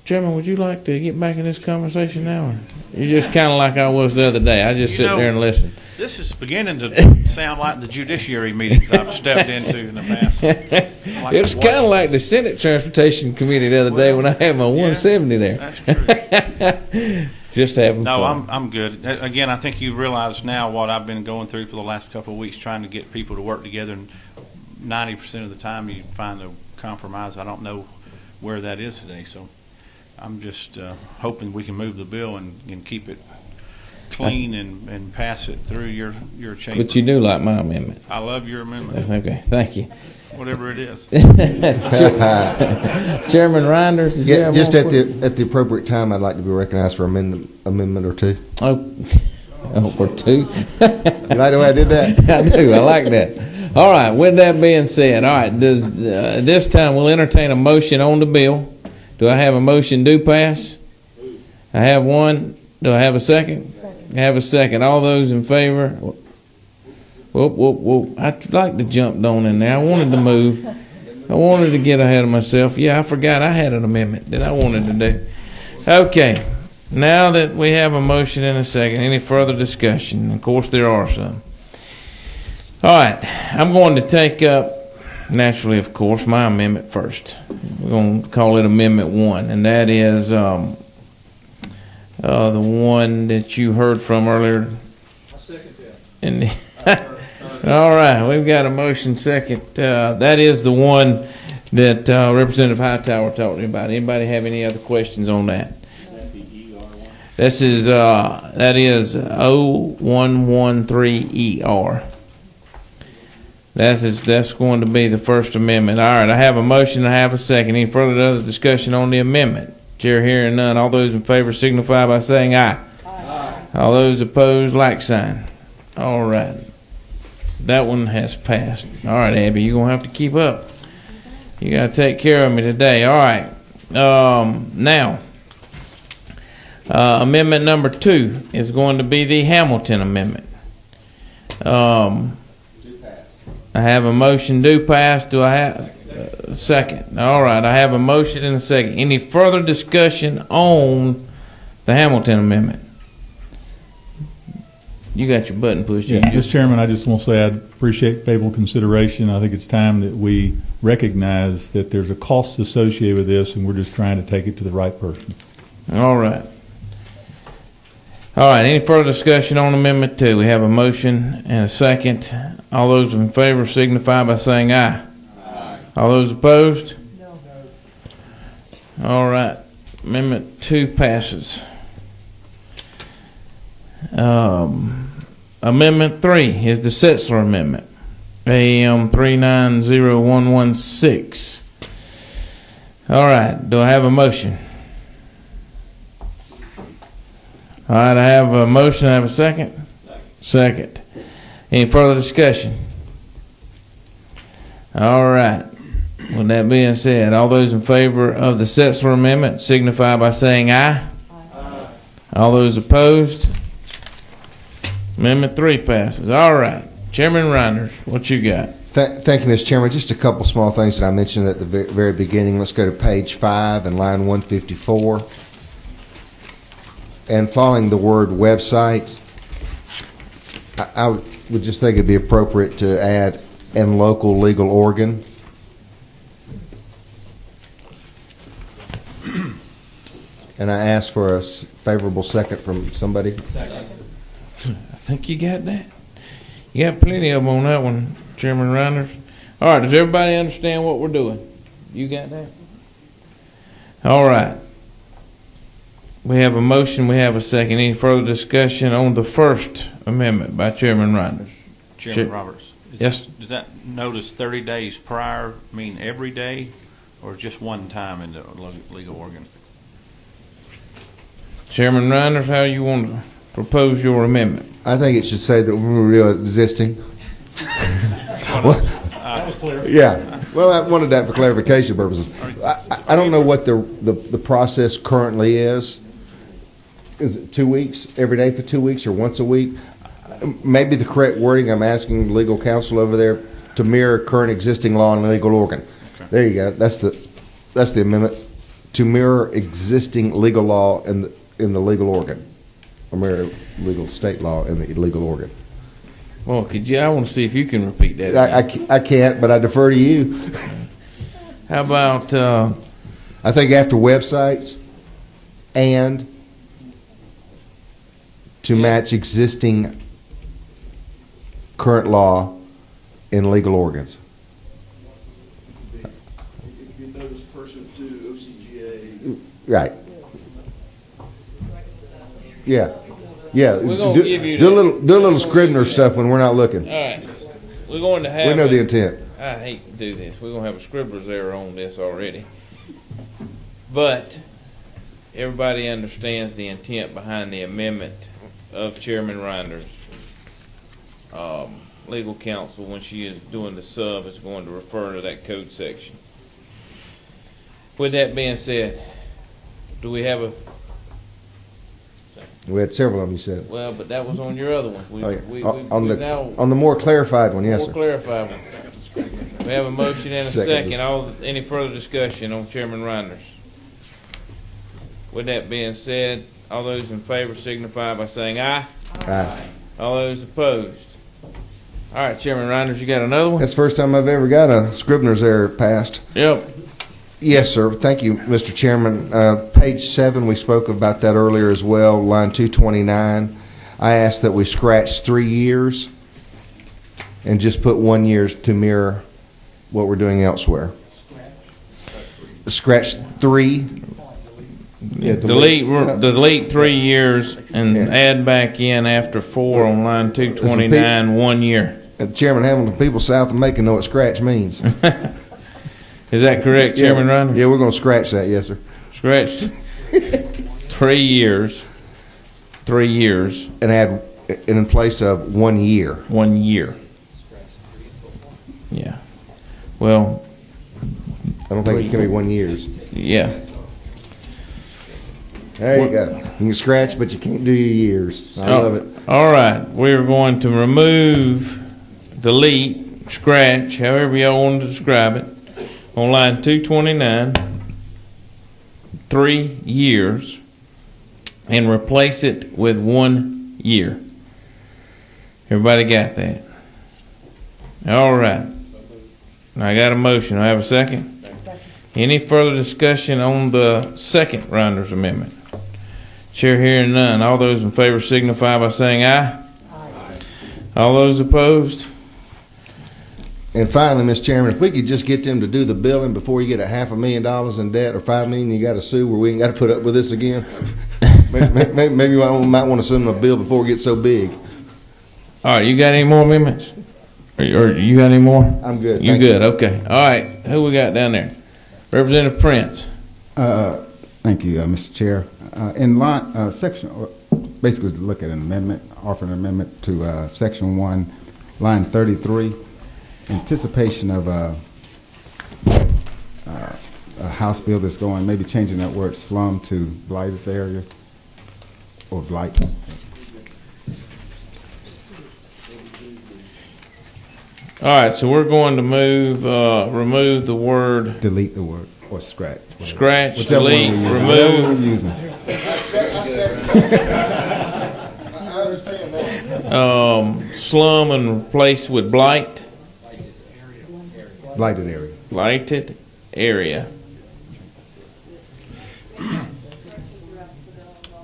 Chairman, would you like to get back in this conversation now? Or you're just kind of like I was the other day. I just sit there and listen. This is beginning to sound like the judiciary meetings I've stepped into in the past. It was kind of like the Senate Transportation Committee the other day when I had my 170 there. That's true. Just having fun. No, I'm good. Again, I think you realize now what I've been going through for the last couple of weeks, trying to get people to work together, and 90% of the time you find a compromise. I don't know where that is today, so I'm just hoping we can move the bill and keep it clean and pass it through your chamber. But you do like my amendment. I love your amendment. Okay, thank you. Whatever it is. Chairman Reinders, just at the appropriate time, I'd like to be recognized for amendment or two. Or two. You like the way I did that? I do. I like that. All right. With that being said, all right. This time we'll entertain a motion on the bill. Do I have a motion to pass? I have one. Do I have a second? I have a second. All those in favor? Whoop. I'd like to jump on in there. I wanted to move. I wanted to get ahead of myself. Yeah, I forgot I had an amendment that I wanted to do. Okay. Now that we have a motion and a second, any further discussion? Of course, there are some. All right. I'm going to take up, naturally, of course, my amendment first. We're going to call it Amendment 1, and that is the one that you heard from earlier. I second that. All right, we've got a motion second. That is the one that Representative Hightower talked to me about. Anybody have any other questions on that? This is that is 0113ER. That's going to be the First Amendment. All right, I have a motion. I have a second. Any further discussion on the amendment? Chair hearing none. All those in favor signify by saying aye. Aye. All those opposed, like sign. All right. That one has passed. All right, Abby, you're going to have to keep up. You got to take care of me today. All right. Now, amendment number 2 is going to be the Hamilton Amendment. I have a motion to pass. Do I have a second? All right, I have a motion and a second. Any further discussion on the Hamilton Amendment? You got your button pushed. Yeah, Mr. Chairman, I just want to say I appreciate favorable consideration. I think it's time that we recognize that there's a cost associated with this, and we're just trying to take it to the right person. All right. All right, any further discussion on Amendment 2? We have a motion and a second. All those in favor signify by saying aye. Aye. All those opposed? No. All right. Amendment 2 passes. Amendment 3 is the Setzler Amendment. AM 390116. All right. Do I have a motion? All right. I have a motion. I have a second. Second. Any further discussion? All right. With that being said, all those in favor of the Setzler Amendment signify by saying aye. Aye. All those opposed? Amendment 3 passes. All right. Chairman Reinders, what you got? Thank you, Mr. Chairman. Just a couple small things that I mentioned at the very beginning. Let's go to page 5 and line 154. And following the word website, I would just think it'd be appropriate to add "and local legal organ." And I ask for a favorable second from somebody. I think you got that. You got plenty of them on that one, Chairman Reinders. All right, does everybody understand what we're doing? You got that? All right. We have a motion, we have a second. Any further discussion on the First Amendment by Chairman Reinders? Chairman Roberts. Yes. Does that notice 30 days prior mean every day or just one time in the legal organ? Chairman Reinders, how you want to propose your amendment? I think it should say that we're existing. That was clear. Yeah. Well, I wanted that for clarification purposes. I don't know what the process currently is. Is it 2 weeks, every day for 2 weeks, or once a week? Maybe the correct wording, I'm asking legal counsel over there, to mirror current existing law and legal organ. Okay. There you go. That's the amendment. To mirror existing legal law in the legal organ, or mirror legal state law in the legal organ. Well, I want to see if you can repeat that. I can't, but I defer to you. How about? I think after websites and to match existing current law in legal organs. If you notice person to OCGA. Right. Yeah. Yeah. We're gonna give you do a little Scribner stuff when we're not looking. All right. We're going to have. We know the intent. I hate to do this. We're going to have a scribbler's error on this already. But everybody understands the intent behind the amendment of Chairman Reinders. Legal counsel, when she is doing the sub, is going to refer to that code section. With that being said, do we have a... We had several of them, you said. Well, but that was on your other ones. On the more clarified one, yes, sir. More clarified one. We have a motion and a second. Any further discussion on Chairman Reinders? With that being said, all those in favor signify by saying aye. Aye. All those opposed. All right, Chairman Reinders, you got another one? That's the first time I've ever got a Scribner's error passed. Yep. Yes, sir. Thank you, Mr. Chairman. Page 7, we spoke about that earlier as well, line 229. I asked that we scratch 3 years and just put 1 year to mirror what we're doing elsewhere. Scratch 3. Yeah, delete 3 years and add back in after 4 on line 229 1 year. Chairman Hamilton, people south of Macon know what scratch means. Is that correct, Chairman Reinders? Yeah, we're going to scratch that, yes, sir. Scratch 3 years. 3 years. And add in place of 1 year. 1 year. Yeah. Well, I don't think it can be 1 year. Yeah. There you go. You can scratch, but you can't do your years. I love it. All right. We're going to remove, delete, scratch, however y'all want to describe it, on line 229, 3 years, and replace it with 1 year. Everybody got that? All right. I got a motion. I have a second. Any further discussion on the second Reinders amendment? Chair hearing none. All those in favor signify by saying aye. Aye. All those opposed? And finally, Mr. Chairman, if we could just get them to do the billing before you get $500,000 in debt or $5 million, you got to sue where we ain't got to put up with this again. maybe we might want to send them a bill before it gets so big. All right, you got any more amendments? Or you got any more? I'm good. You good? Okay. All right. Who we got down there? Representative Prince. Thank you, Mr. Chair. In line section, basically, to look at an amendment, offer an amendment to section 1, line 33. Anticipation of a House bill that's going, maybe changing that word slum to blighted area or blight. All right, so we're going to remove the word. Delete the word or scratch. Scratch, delete, remove. I understand that. Slum and replace with blight. Blighted area. Blighted area.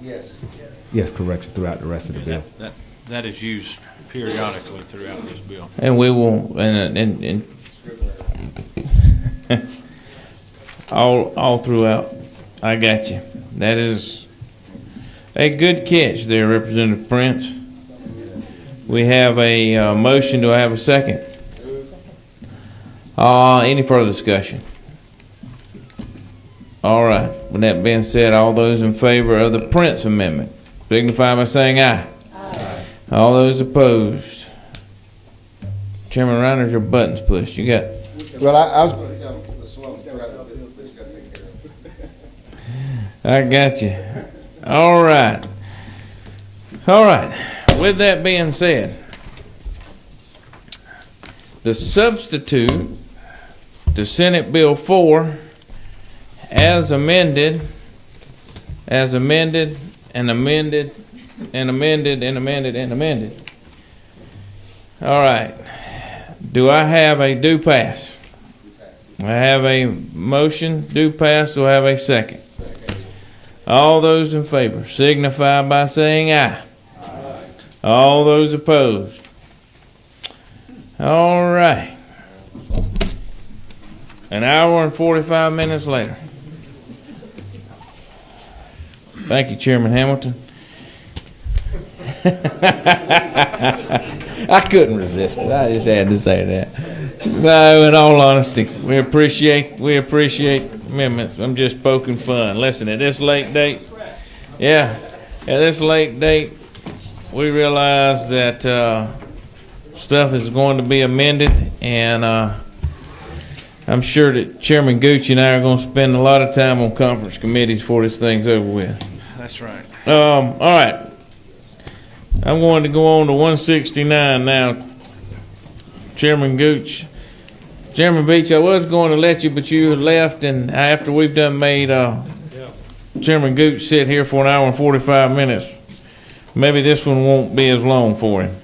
Yes. Yes, correction throughout the rest of the bill. That is used periodically throughout this bill. And we will, and all throughout. I got you. That is a good catch there, Representative Prince. We have a motion. Do I have a second? Any further discussion? All right. With that being said, all those in favor of the Prince Amendment signify by saying aye. Aye. All those opposed. Chairman Reiner's your buttons pushed. You got. Well, I was going to tell the slow. I got you. All right. All right. With that being said, the substitute to Senate Bill 4 as amended and amended and amended and amended and amended and amended. All right. Do I have a do pass? I have a motion, do pass. Do I have a second? All those in favor signify by saying aye. Aye. All those opposed. All right. An hour and 45 minutes later. Thank you, Chairman Hamilton. I couldn't resist it. I just had to say that. No, in all honesty, we appreciate amendments. I'm just poking fun. Listen, at this late date, we realize that stuff is going to be amended, and I'm sure that Chairman Gooch and I are going to spend a lot of time on conference committees before this thing's over with. That's right. All right. I'm going to go on to 169 now. Chairman Gooch. Chairman Beach, I was going to let you, but you left, and after we've done made Chairman Gooch sit here for an hour and 45 minutes, maybe this one won't be as long for him.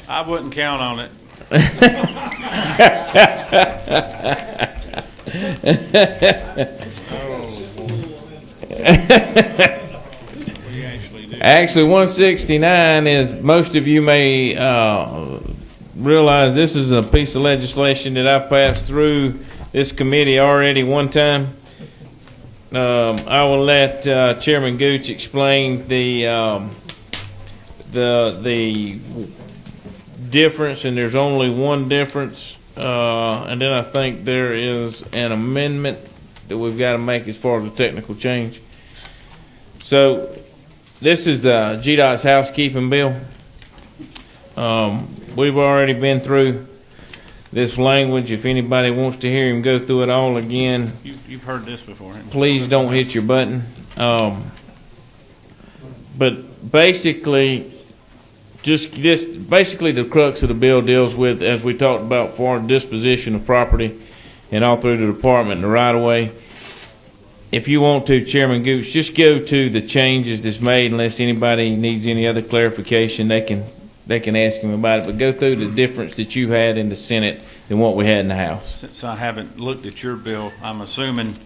I wouldn't count on it. Actually, 169 is, most of you may realize this is a piece of legislation that I passed through this committee already one time. I will let Chairman Gooch explain the difference, and there's only one difference, and then I think there is an amendment that we've got to make as far as the technical change. So this is the GDOT's housekeeping bill. We've already been through this language. If anybody wants to hear him go through it all again, you've heard this before. Please don't hit your button. But basically, basically the crux of the bill deals with, as we talked about, foreign disposition of property and all through the department and the right of way. If you want to, Chairman Gooch, just go to the changes that's made. Unless anybody needs any other clarification, they can ask him about it. But go through the difference that you had in the Senate than what we had in the House. Since I haven't looked at your bill, I'm assuming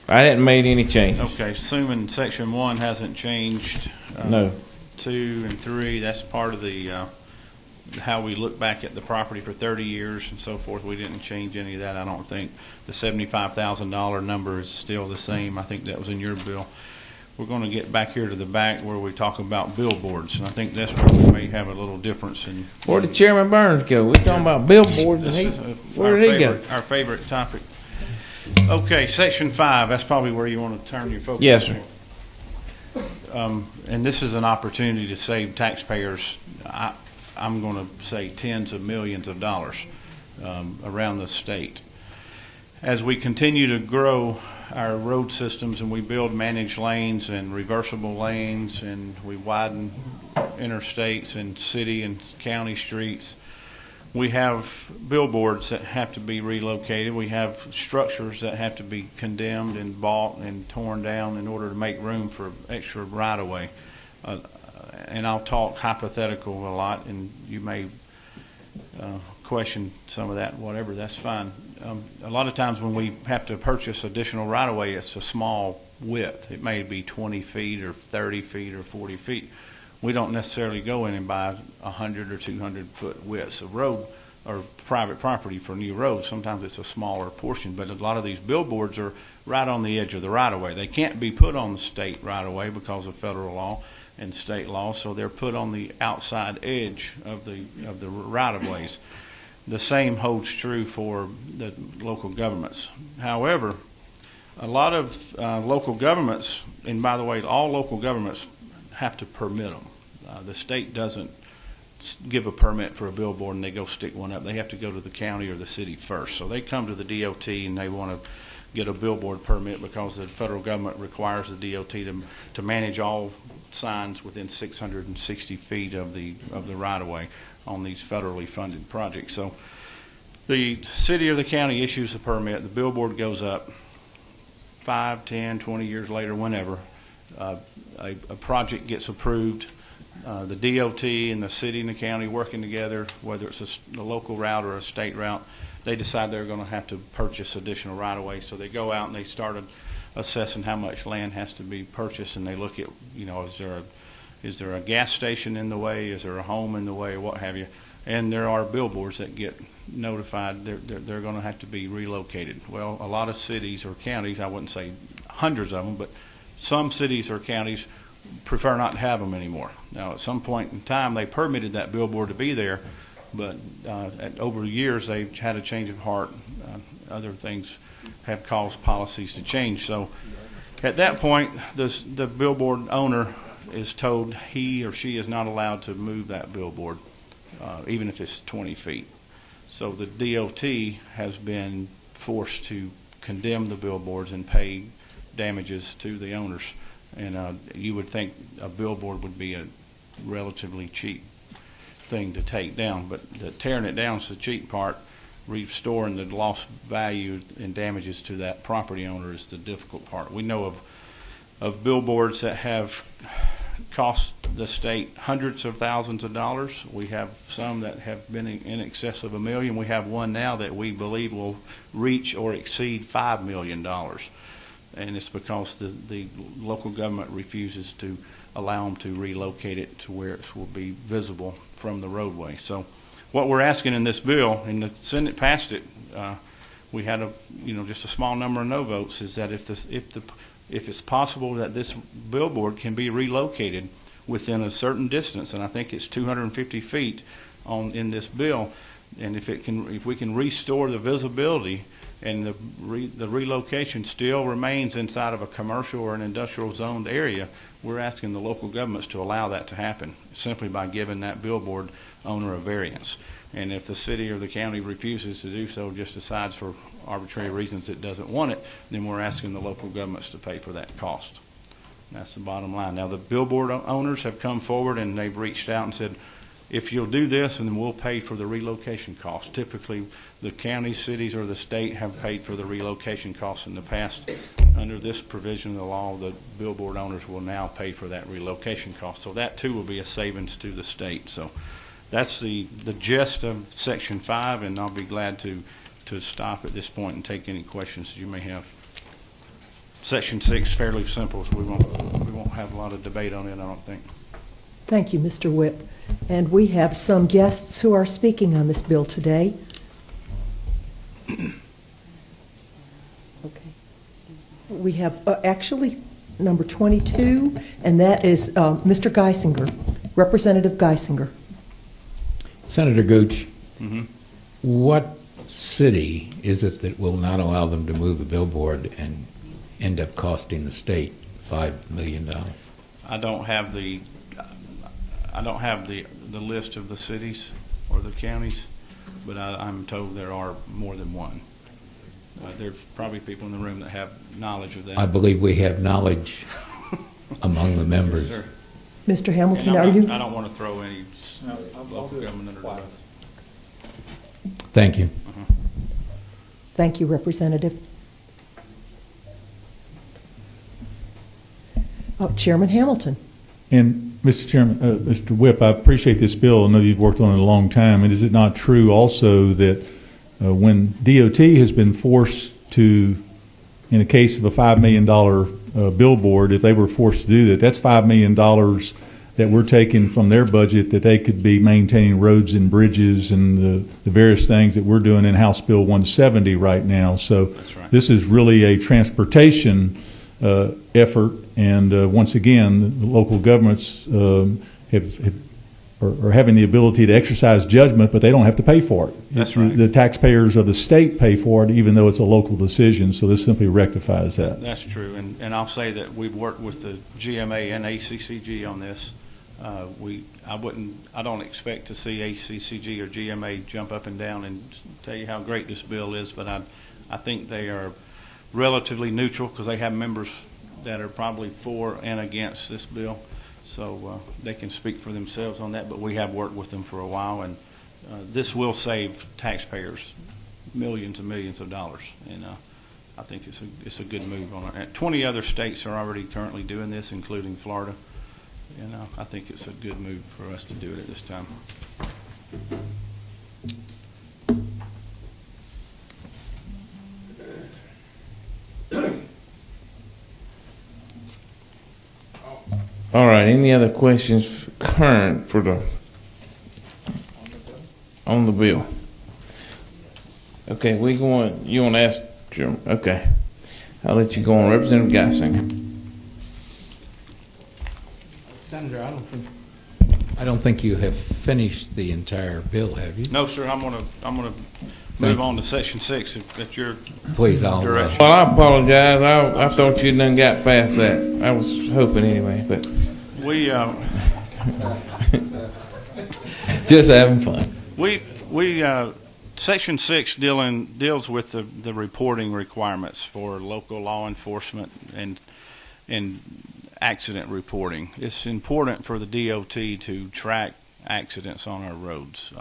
I hadn't made any changes. Okay, assuming Section 1 hasn't changed. No. 2 and 3, that's part of the how we look back at the property for 30 years and so forth. We didn't change any of that, I don't think. The $75,000 number is still the same. I think that was in your bill. We're going to get back here to the back where we talk about billboards, and I think that's where we may have a little difference. In where did Chairman Burns go? We're talking about billboards, and where did he go? Our favorite topic. Okay, Section 5, that's probably where you want to turn your focus. Yes, sir. And this is an opportunity to save taxpayers, I'm going to say tens of millions of dollars around the state. As we continue to grow our road systems and we build managed lanes and reversible lanes and we widen interstates and city and county streets, we have billboards that have to be relocated. We have structures that have to be condemned and bought and torn down in order to make room for extra right-of-way. And I'll talk hypothetical a lot, and you may question some of that, whatever, that's fine. A lot of times when we have to purchase additional right-of-way, it's a small width. It may be 20 feet or 30 feet or 40 feet. we don't necessarily go in and buy 100 or 200 foot widths of road or private property for new roads. Sometimes it's a smaller portion, but a lot of these billboards are right on the edge of the right-of-way. They can't be put on the state right-of-way because of federal law and state law, so they're put on the outside edge of the right-of-ways. The same holds true for the local governments. However, a lot of local governments, and by the way, all local governments have to permit them. The state doesn't give a permit for a billboard and they go stick one up. They have to go to the county or the city first. So they come to the DOT and they want to get a billboard permit because the federal government requires the DOT to manage all signs within 660 feet of the right-of-way on these federally funded projects. So the city or the county issues the permit, the billboard goes up 5, 10, 20 years later, whenever, a project gets approved. The DOT and the city and the county working together, whether it's a local route or a state route, they decide they're going to have to purchase additional right-of-way. So they go out and they start assessing how much land has to be purchased, and they look at, is there a gas station in the way, is there a home in the way, what have you. And there are billboards that get notified they're going to have to be relocated. Well, a lot of cities or counties, I wouldn't say hundreds of them, but some cities or counties prefer not to have them anymore. Now, at some point in time, they permitted that billboard to be there, but over the years, they've had a change of heart. Other things have caused policies to change. So at that point, the billboard owner is told he or she is not allowed to move that billboard, even if it's 20 feet. So the DOT has been forced to condemn the billboards and pay damages to the owners. And you would think a billboard would be a relatively cheap thing to take down, but tearing it down is the cheap part. Restoring the lost value and damages to that property owner is the difficult part. We know of billboards that have cost the state hundreds of thousands of dollars. We have some that have been in excess of $1 million. We have one now that we believe will reach or exceed $5 million. And it's because the local government refuses to allow them to relocate it to where it will be visible from the roadway. So what we're asking in this bill, and the Senate passed it, we had just a small number of no votes, is that if it's possible that this billboard can be relocated within a certain distance, and I think it's 250 feet in this bill, and if we can restore the visibility and the relocation still remains inside of a commercial or an industrial zoned area, we're asking the local governments to allow that to happen simply by giving that billboard owner a variance. And if the city or the county refuses to do so, just decides for arbitrary reasons it doesn't want it, then we're asking the local governments to pay for that cost. And that's the bottom line. Now, the billboard owners have come forward and they've reached out and said, if you'll do this, and then we'll pay for the relocation costs. Typically, the counties, cities, or the state have paid for the relocation costs in the past. Under this provision of the law, the billboard owners will now pay for that relocation cost. So that, too, will be a savings to the state. So that's the gist of Section 5, and I'll be glad to stop at this point and take any questions you may have. Section 6, fairly simple, so we won't have a lot of debate on it, I don't think. Thank you, Mr. Whip. And we have some guests who are speaking on this bill today. Okay. We have actually number 22, and that is Mr. Geisinger, Representative Geisinger. Senator Gooch, what city is it that will not allow them to move the billboard and end up costing the state $5 million? I don't have the list of the cities or the counties, but I'm told there are more than one. There's probably people in the room that have knowledge of that. I believe we have knowledge among the members. Yes, sir. Mr. Hamilton, I don't want to throw any local government under the bus. Thank you. Thank you, Representative. Chairman Hamilton. And Mr. Chairman, Mr. Whip, I appreciate this bill. I know you've worked on it a long time. And is it not true also that when DOT has been forced to, in a case of a $5 million billboard, if they were forced to do that, that's $5 million that we're taking from their budget that they could be maintaining roads and bridges and the various things that we're doing in House Bill 170 right now. So this is really a transportation effort, and once again, the local governments are having the ability to exercise judgment, but they don't have to pay for it. That's right. The taxpayers of the state pay for it, even though it's a local decision. So this simply rectifies that. That's true, and I'll say that we've worked with the GMA and ACCG on this. I don't expect to see ACCG or GMA jump up and down and tell you how great this bill is, but I think they are relatively neutral because they have members that are probably for and against this bill. So they can speak for themselves on that, but we have worked with them for a while, and this will save taxpayers millions and millions of dollars, and I think it's a good move on it. 20 other states are already currently doing this, including Florida, and I think it's a good move for us to do it at this time. All right. Any other questions current for on the bill? Okay, you want to ask, Jim? Okay, I'll let you go on. Representative Geisinger. Senator, I don't think you have finished the entire bill, have you? No, sir. I'm gonna move on to Section 6 at your direction. Well, I apologize. I thought you done got past that. I was hoping anyway, but we just having fun. We Section 6 deals with the reporting requirements for local law enforcement and accident reporting. It's important for the DOT to track accidents on our roads.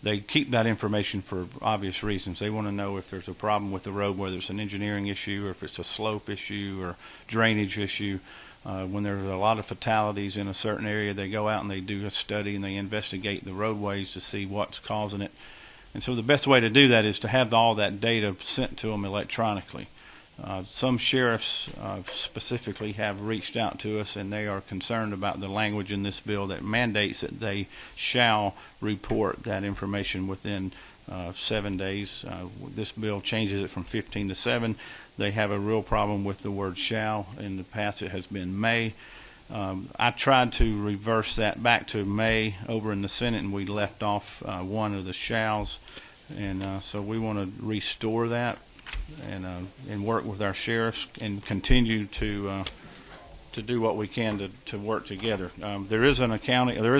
They keep that information for obvious reasons. They want to know if there's a problem with the road, whether it's an engineering issue or if it's a slope issue or drainage issue. When there's a lot of fatalities in a certain area, they go out and they do a study and they investigate the roadways to see what's causing it. And so the best way to do that is to have all that data sent to them electronically. Some sheriffs specifically have reached out to us, and they are concerned about the language in this bill that mandates that they shall report that information within 7 days. This bill changes it from 15 to 7. They have a real problem with the word shall. In the past it has been may. I tried to reverse that back to may over in the Senate, and we left off one of the shalls, and so we want to restore that and work with our sheriffs and continue to do what we can to work together. There is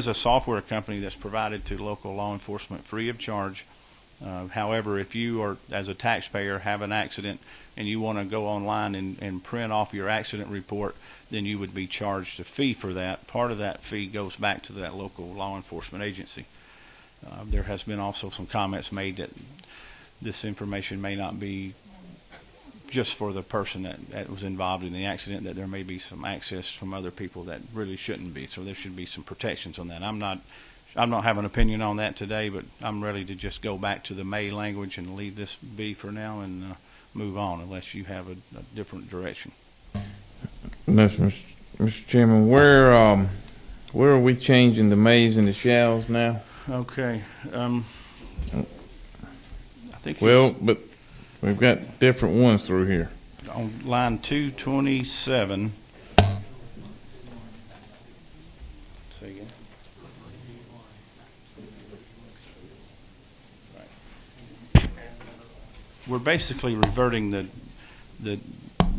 a software company that's provided to local law enforcement free of charge. However, if you are, as a taxpayer, have an accident and you want to go online and print off your accident report, then you would be charged a fee for that. Part of that fee goes back to that local law enforcement agency. There has been also some comments made that this information may not be just for the person that was involved in the accident, that there may be some access from other people that really shouldn't be. So there should be some protections on that. I don't have an opinion on that today, but I'm ready to just go back to the may language and leave this be for now and move on, unless you have a different direction. No, Mr. Chairman, where are we changing the mays and the shalls now? Okay. I think but we've got different ones through here. On line 227. Say again. Right. We're basically reverting the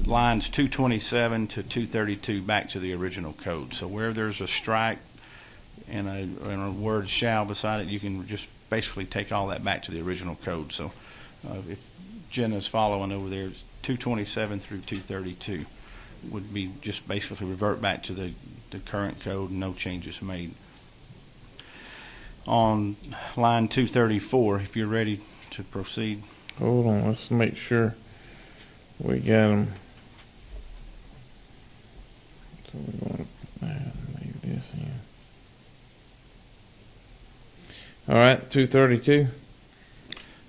lines 227 to 232 back to the original code. So where there's a strike and a word shall beside it, you can just basically take all that back to the original code. So if Jenna's following over there, 227 through 232 would be just basically revert back to the current code, no changes made. On line 234, if you're ready to proceed. Hold on, let's make sure we got them. So we're going to leave this in. All right, 232.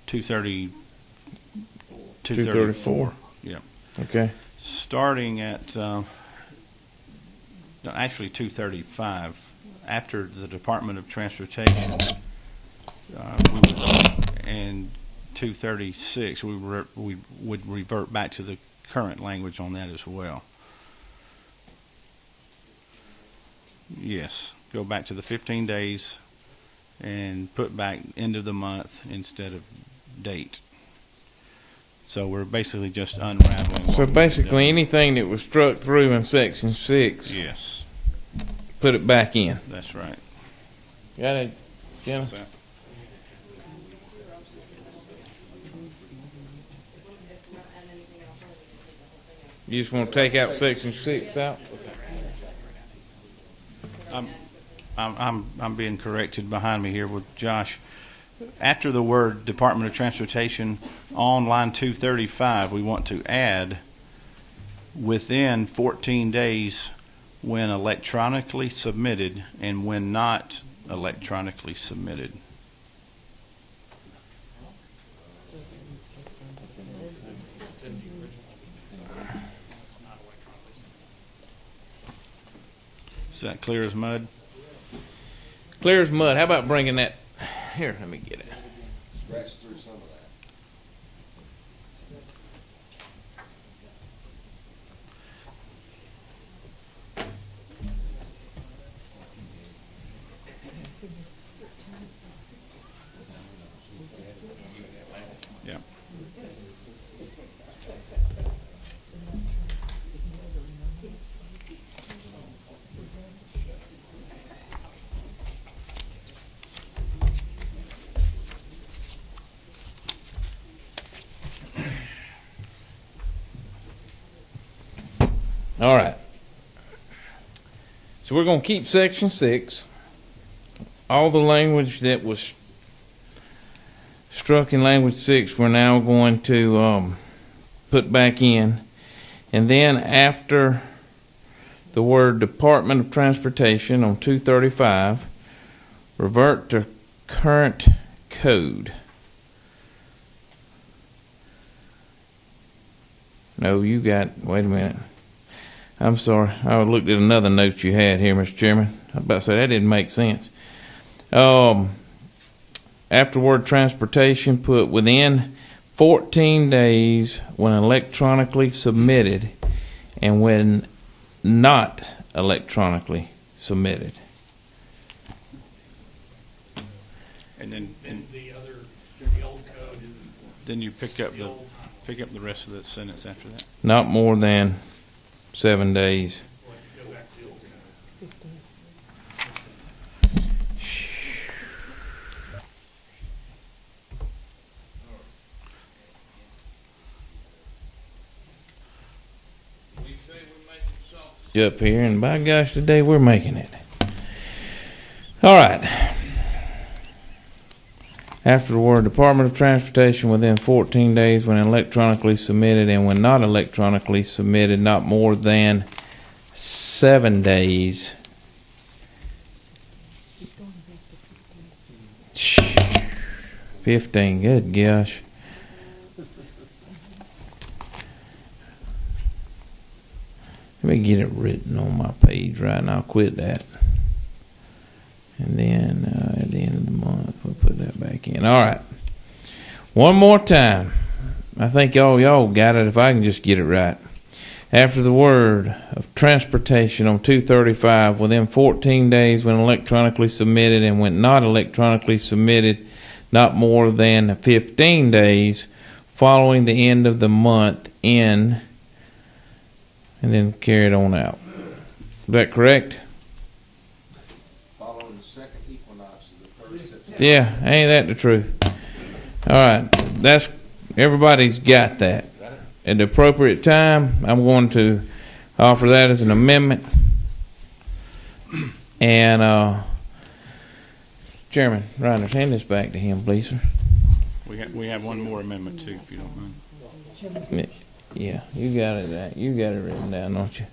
234. Yeah. Okay. Starting at actually 235. after the Department of Transportation and 236, we would revert back to the current language on that as well. Yes, go back to the 15 days and put back end of the month instead of date. So we're basically just unraveling. So basically, anything that was struck through in Section 6, yes, put it back in. That's right. Got it, Jenna? You just want to take out Section 6 out? I'm being corrected behind me here with Josh. After the word Department of Transportation on line 235, we want to add within 14 days when electronically submitted and when not electronically submitted. Is that clear as mud? Clear as mud. How about bringing that? Here, let me get it. Scratch through some of that. Yeah. All right. So we're going to keep Section 6. All the language that was struck in Language 6, we're now going to put back in. And then after the word Department of Transportation on 235, revert to current code. No, you got, wait a minute. I'm sorry. I looked at another note you had here, Mr. Chairman. I was about to say that didn't make sense. After word transportation, put within 14 days when electronically submitted and when not electronically submitted. And then the old code is. Then you pick up the rest of that sentence after that. Not more than 7 days. Up here, and by gosh, today we're making it. All right. After the word Department of Transportation within 14 days when electronically submitted and when not electronically submitted, not more than 7 days. 15, good gosh. Let me get it written on my page right, and I'll quit that. And then at the end of the month, we'll put that back in. All right. One more time. I think y'all got it if I can just get it right. After the word of transportation on 235, within 14 days when electronically submitted and when not electronically submitted, not more than 15 days following the end of the month in, and then carry it on out. Is that correct? Following the second equinox of the 3rd September. Yeah, ain't that the truth? All right, that's everybody's got that. At the appropriate time, I'm going to offer that as an amendment. And Chairman Reynolds, hand this back to him, please, sir. We have one more amendment too, if you don't mind. Yeah, you got it. You got it written down, don't you?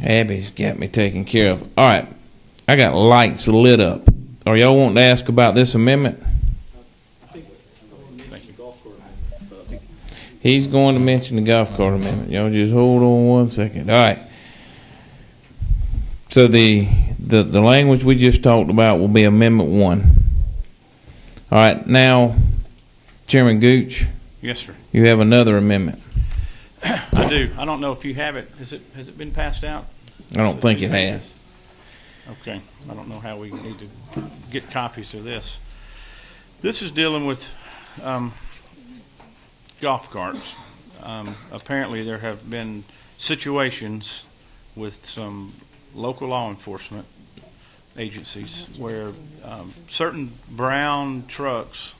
Abby's got me taken care of. All right, I got lights lit up. Are y'all wanting to ask about this amendment? He's going to mention the golf cart amendment. Y'all just hold on 1 second. All right. So the the language we just talked about will be Amendment 1. All right, now, Chairman Gooch. Yes, sir. You have another amendment. I do. I don't know if you have it. Has it been passed out? I don't think it has. Okay. I don't know how we need to get copies of this. This is dealing with golf carts. Apparently there have been situations with some local law enforcement agencies where certain brown trucks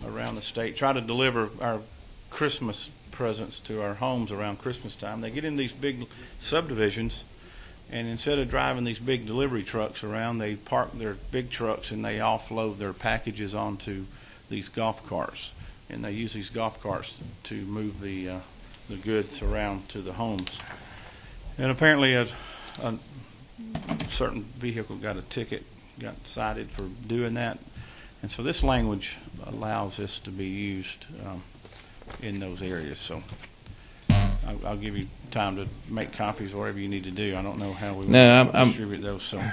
around the state try to deliver our Christmas presents to our homes around Christmas time. They get in these big subdivisions, and instead of driving these big delivery trucks around, they park their big trucks and they offload their packages onto these golf carts, and they use these golf carts to move the goods around to the homes. And apparently a certain vehicle got a ticket, got cited for doing that, and so this language allows this to be used in those areas. So I'll give you time to make copies or whatever you need to do. I don't know how we will distribute those. So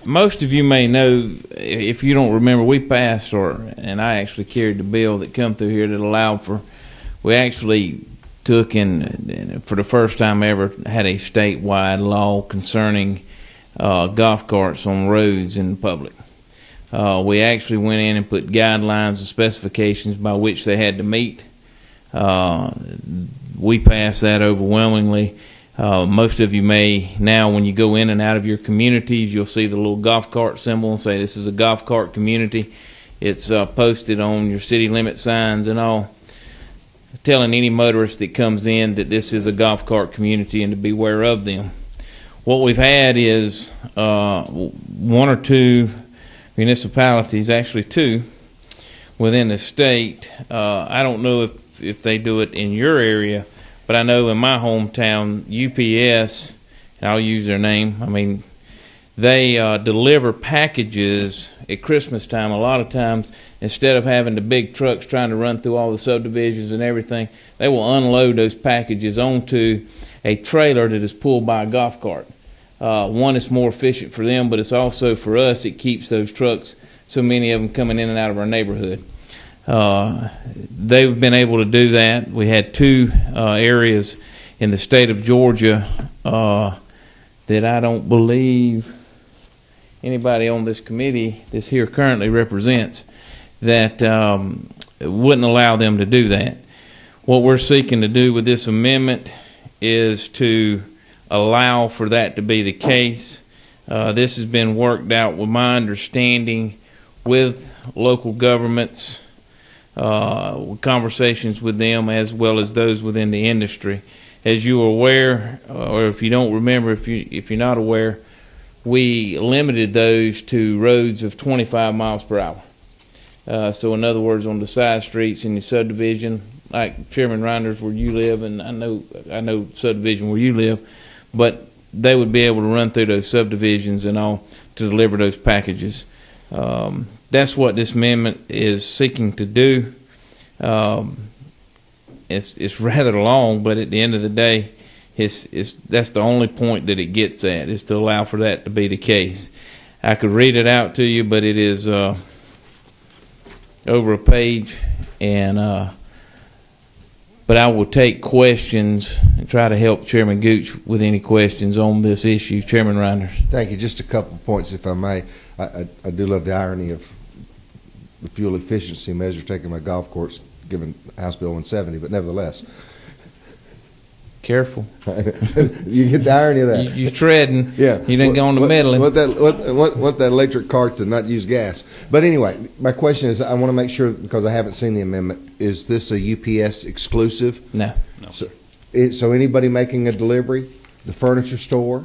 most of you may know, if you don't remember, we passed, and I actually carried the bill that come through here that allowed for, we actually took in, for the first time ever, had a statewide law concerning golf carts on roads in public. We actually went in and put guidelines and specifications by which they had to meet. We passed that overwhelmingly. Most of you may now, when you go in and out of your communities, you'll see the little golf cart symbol and say this is a golf cart community. It's posted on your city limit signs and all, telling any motorist that comes in that this is a golf cart community and to beware of them. What we've had is one or two municipalities, actually two, within the state. I don't know if they do it in your area, but I know in my hometown, UPS, and I'll use their name, I mean, they deliver packages at Christmas time. A lot of times, instead of having the big trucks trying to run through all the subdivisions and everything, they will unload those packages onto a trailer that is pulled by a golf cart. One, it's more efficient for them, but it's also for us, it keeps those trucks, so many of them coming in and out of our neighborhood. They've been able to do that. We had two areas in the state of Georgia that I don't believe anybody on this committee that's here currently represents that wouldn't allow them to do that. What we're seeking to do with this amendment is to allow for that to be the case. This has been worked out with my understanding with local governments, conversations with them as well as those within the industry. As you are aware, or if you don't remember, if you're not aware, we limited those to roads of 25 miles per hour. So in other words, on the side streets in the subdivision, like Chairman Reinders where you live, and I know subdivision where you live, but they would be able to run through those subdivisions and all to deliver those packages. That's what this amendment is seeking to do. It's rather long, but at the end of the day, that's the only point that it gets at, is to allow for that to be the case. I could read it out to you, but it is over a page, and but I will take questions and try to help Chairman Gooch with any questions on this issue. Chairman Reinders. Thank you. Just a couple of points, if I may. I do love the irony of the fuel efficiency measure taken by golf courts, given House Bill 170, but nevertheless. Careful. You get the irony of that. You're treading. Yeah. You didn't go on the meddling. Want that electric car to not use gas. But anyway, my question is, I want to make sure, because I haven't seen the amendment, is this a UPS exclusive? No. So anybody making a delivery, the furniture store?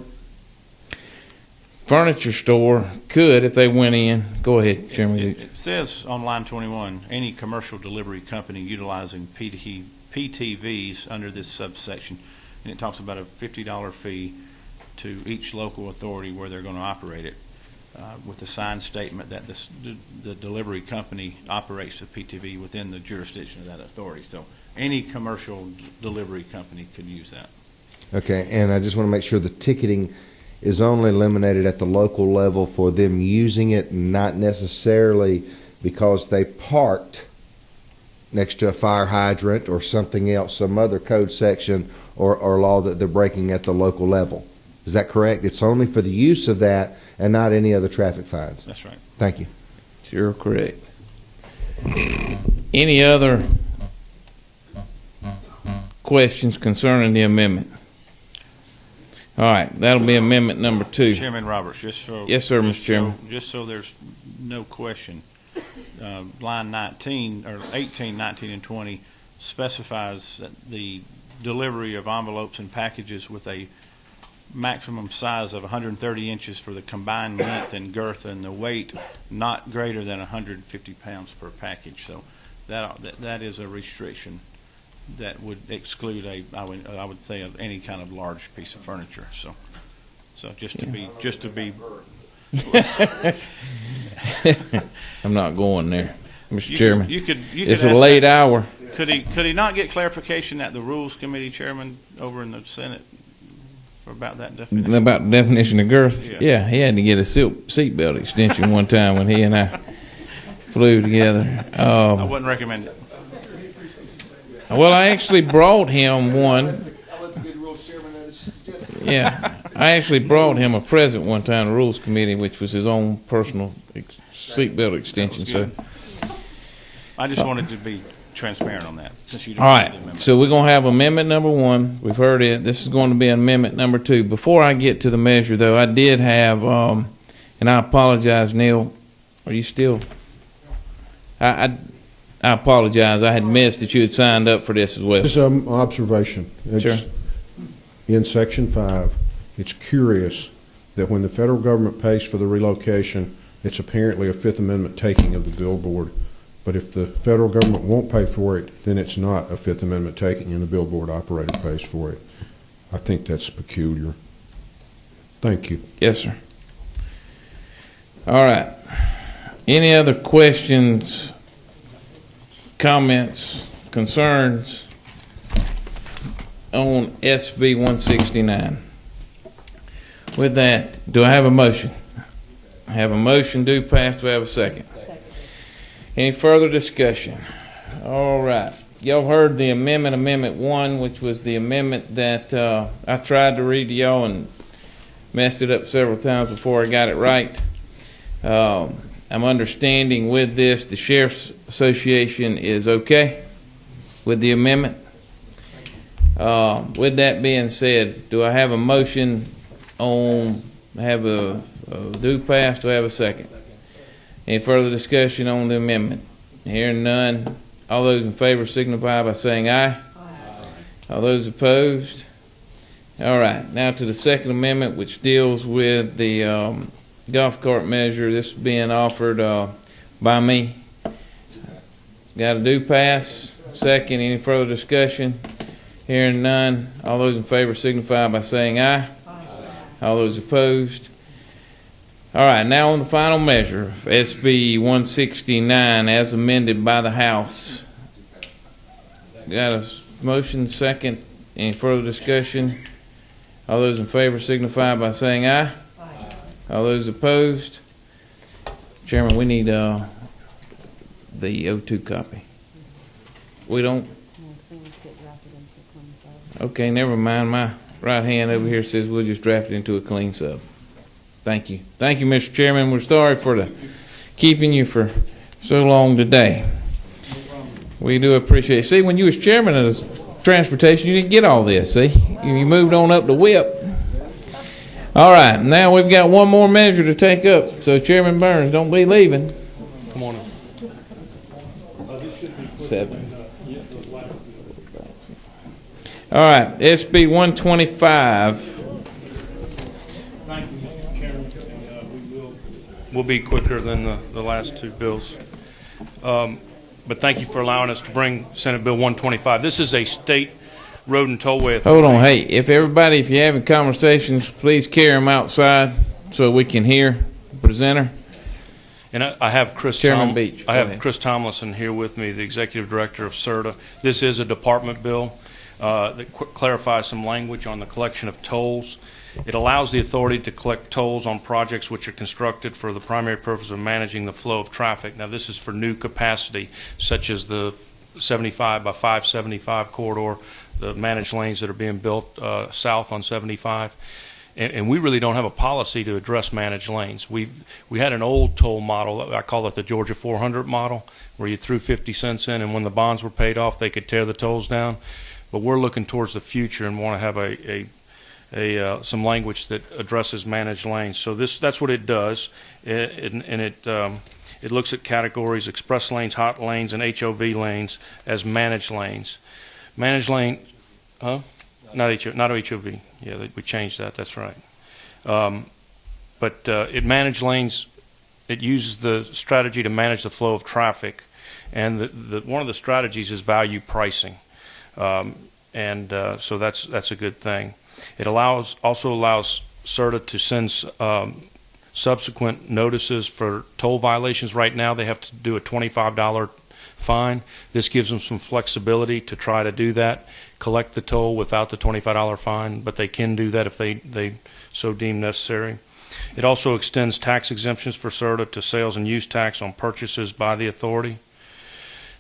Furniture store could if they went in. Go ahead, Chairman. It says on line 21, any commercial delivery company utilizing PTVs under this subsection, and it talks about a $50 fee to each local authority where they're going to operate it, with a signed statement that the delivery company operates the PTV within the jurisdiction of that authority. So any commercial delivery company could use that. Okay, and I just want to make sure the ticketing is only eliminated at the local level for them using it, not necessarily because they parked next to a fire hydrant or something else, some other code section or law that they're breaking at the local level. Is that correct? It's only for the use of that and not any other traffic fines. That's right. Thank you. You're correct. Any other questions concerning the amendment? All right, that'll be amendment number 2. Chairman Roberts, just so Yes, sir, Mr. Chairman. Just so there's no question, line 19 or 18, 19, and 20 specifies that the delivery of envelopes and packages with a maximum size of 130 inches for the combined length and girth, and the weight not greater than 150 pounds per package. So that is a restriction that would exclude I would say of any kind of large piece of furniture. So just to be I'm not going there, Mr. Chairman. You could it's a ask late that. hour. Could he not get clarification at the Rules Committee, Chairman, over in the Senate about that definition? About the definition of girth? Yes. Yeah, he had to get a seatbelt extension one time when he and I flew together. I wouldn't recommend it. Well, I actually brought him one. Yeah, I actually brought him a present one time to the Rules Committee, which was his own personal seatbelt extension. So I just wanted to be transparent on that. Since you don't all right, so we're going to have amendment number 1. We've heard it. This is going to be amendment number 2. Before I get to the measure, though, I did have, and I apologize, Neil. Are you still? I apologize. I had missed that you had signed up for this as well. Just an observation. It's sure. In Section 5, it's curious that when the federal government pays for the relocation, it's apparently a Fifth Amendment taking of the billboard. But if the federal government won't pay for it, then it's not a Fifth Amendment taking and the billboard operator pays for it. I think that's peculiar. Thank you. Yes, sir. All right. Any other questions, comments, concerns on SB 169? With that, do I have a motion? I have a motion. Do pass. Do I have a second? Any further discussion? All right. Y'all heard the amendment 1, which was the amendment that I tried to read to y'all and messed it up several times before I got it right. I'm understanding with this, the Sheriff's Association is okay with the amendment. With that being said, do I have a motion on, have a do pass? Do I have a second? Any further discussion on the amendment? Hearing none. All those in favor signify by saying aye. Aye. All those opposed? All right. Now to the second amendment, which deals with the golf cart measure. This is being offered by me. Got a do pass. Second. Any further discussion? Hearing none. All those in favor signify by saying aye. Aye. All those opposed? All right, now on the final measure, SB 169 as amended by the House. Got a motion, second. Any further discussion? All those in favor signify by saying aye. Aye. All those opposed? Chairman, we need the O2 copy. We don't? Okay, never mind. My right hand over here says we'll just draft it into a clean sub. Thank you. Thank you, Mr. Chairman. We're sorry for keeping you for so long today. We do appreciate it. See, when you was chairman of the transportation, you didn't get all this, see? You moved on up to whip. All right, now we've got one more measure to take up, so Chairman Burns, don't be leaving. Come on. 7. All right, SB 125. We'll be quicker than the last two bills. But thank you for allowing us to bring Senate Bill 125. This is a state road and tollway authority. Hold on. Hey, if you're having conversations, please carry them outside so we can hear the presenter. And I have Chris Chris Tomlinson here with me, the executive director of CERTA. This is a department bill. that clarifies some language on the collection of tolls. It allows the authority to collect tolls on projects which are constructed for the primary purpose of managing the flow of traffic. Now, this is for new capacity, such as the 75 by 575 corridor, the managed lanes that are being built south on 75. And we really don't have a policy to address managed lanes. We had an old toll model, I call it the Georgia 400 model, where you threw 50 cents in, and when the bonds were paid off, they could tear the tolls down. But we're looking towards the future and want to have some language that addresses managed lanes. So that's what it does, it looks at categories: express lanes, hot lanes, and HOV lanes as managed lanes. Managed lane, huh? Not HOV. Yeah, we changed that. That's right. But it managed lanes. It uses the strategy to manage the flow of traffic, and one of the strategies is value pricing, so that's a good thing. It also allows CERTA to send subsequent notices for toll violations. Right now, they have to do a $25 fine. This gives them some flexibility to try to do that, collect the toll without the $25 fine, but they can do that if they so deem necessary. It also extends tax exemptions for CERTA to sales and use tax on purchases by the authority.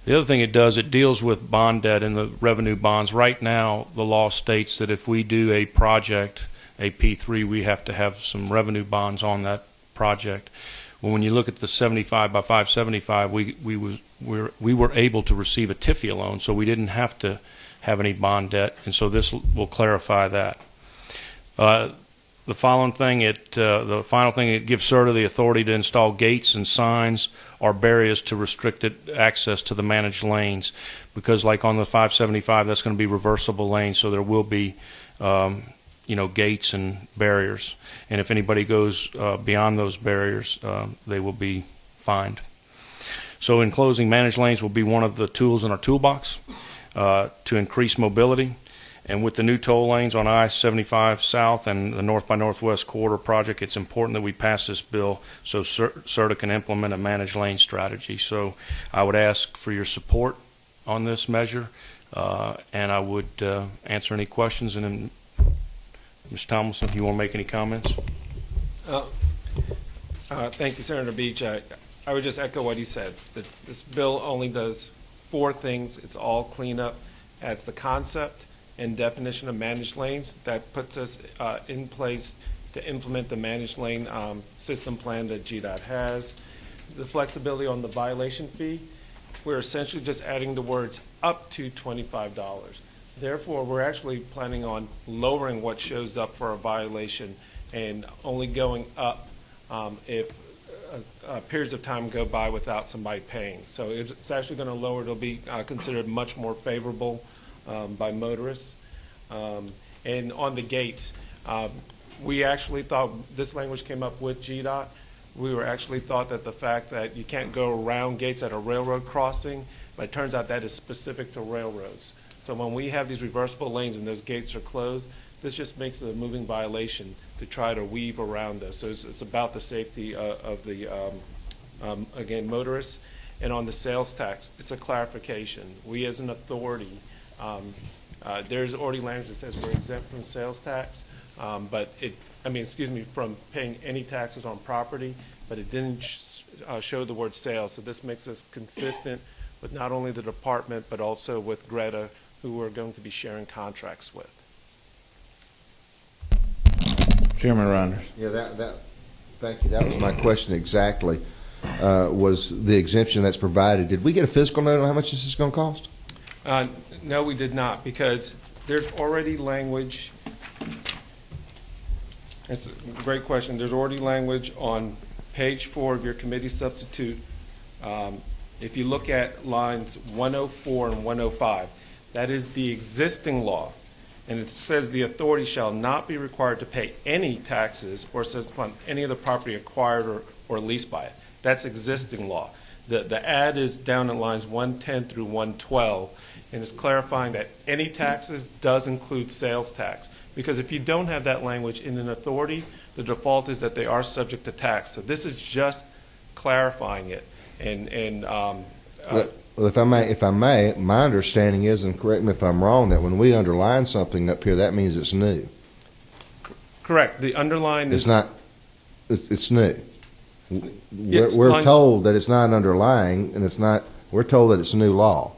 The other thing it does, it deals with bond debt and the revenue bonds. Right now, the law states that if we do a project, a P3, we have to have some revenue bonds on that project. Well, when you look at the 75 by 575, we were able to receive a TIFIA loan, so we didn't have to have any bond debt, and so this will clarify that. The final thing, it gives CERTA the authority to install gates and signs or barriers to restricted access to the managed lanes, because like on the 575, that's going to be reversible lanes, so there will be gates and barriers, and if anybody goes beyond those barriers, they will be fined. So in closing, managed lanes will be one of the tools in our toolbox to increase mobility. And with the new toll lanes on I-75 South and the North by Northwest Corridor project, it's important that we pass this bill so CERTA can implement a managed lane strategy. So I would ask for your support on this measure, and I would answer any questions. And then, Mr. Tomlinson, if you want to make any comments. Thank you, Senator Beach. I would just echo what he said, that this bill only does 4 things. It's all cleanup. Adds the concept and definition of managed lanes. That puts us in place to implement the managed lane system plan that GDOT has. The flexibility on the violation fee, we're essentially just adding the words up to $25. Therefore, we're actually planning on lowering what shows up for a violation and only going up if periods of time go by without somebody paying. So it's actually going to lower. It'll be considered much more favorable by motorists. And on the gates, we actually thought this language came up with GDOT. We were actually thought that the fact that you can't go around gates at a railroad crossing, but it turns out that is specific to railroads. So when we have these reversible lanes and those gates are closed, this just makes it a moving violation to try to weave around this. So it's about the safety of the, again, motorists. And on the sales tax, it's a clarification. We as an authority, there's already language that says we're exempt from sales tax, from paying any taxes on property, but it didn't show the word sales. So this makes us consistent with not only the department, but also with Greta, who we're going to be sharing contracts with. Chairman Reinders. Yeah, thank you. That was my question exactly, was the exemption that's provided. Did we get a physical note on how much this is going to cost? No, we did not, because there's already language. It's a great question. There's already language on page 4 of your committee substitute. If you look at lines 104 and 105, that is the existing law. And it says the authority shall not be required to pay any taxes or assessed upon any of the property acquired or leased by it. That's existing law. The add is down in lines 110 through 112, and it's clarifying that any taxes does include sales tax. Because if you don't have that language in an authority, the default is that they are subject to tax. So this is just clarifying it. Well, if I may, my understanding is, and correct me if I'm wrong, that when we underline something up here, that means it's new. Correct. The underline It's is not. It's new. Yes, We're lines- told that it's not underlying, and it's not. We're told that it's new law.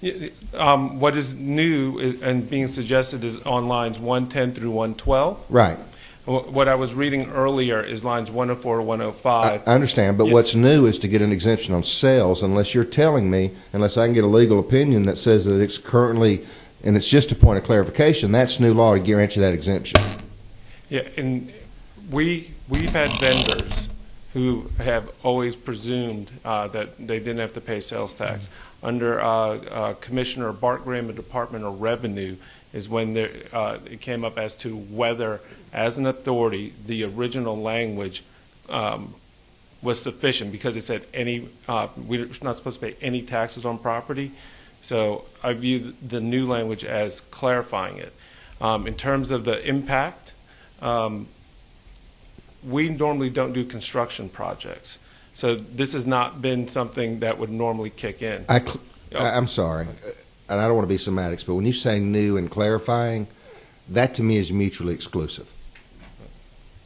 what is new and being suggested is on lines 110 through 112. Right. What I was reading earlier is lines 104 to 105. I understand, but what's new is to get an exemption on sales, unless you're telling me, unless I can get a legal opinion that says that it's currently, and it's just a point of clarification, that's new law to grant you that exemption. Yeah, and we've had vendors who have always presumed that they didn't have to pay sales tax. Under Commissioner Bart Graham, the Department of Revenue, is when it came up as to whether, as an authority, the original language was sufficient, because it said we're not supposed to pay any taxes on property. So I view the new language as clarifying it. In terms of the impact, we normally don't do construction projects. So this has not been something that would normally kick in. I'm sorry, and I don't want to be semantics, but when you say new and clarifying, that to me is mutually exclusive.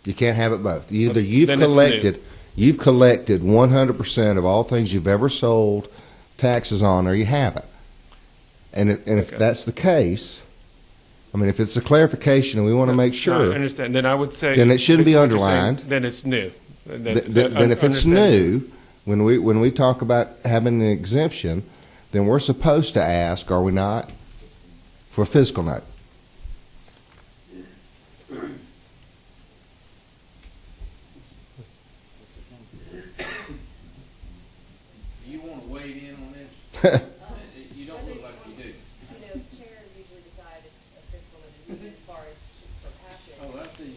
You can't have it both. Either you've collected 100% of all things you've ever sold taxes on, or you haven't. And if that's the case, I mean, if it's a clarification and we want to make sure, I understand. Then I would say, then it shouldn't be underlined. Then it's new. Then if it's new, when we talk about having an exemption, then we're supposed to ask, are we not, for a physical note? Do you want to weigh in on this? You don't look like you do. Chair usually decides a fiscal limit as far as for passing. Oh, I see.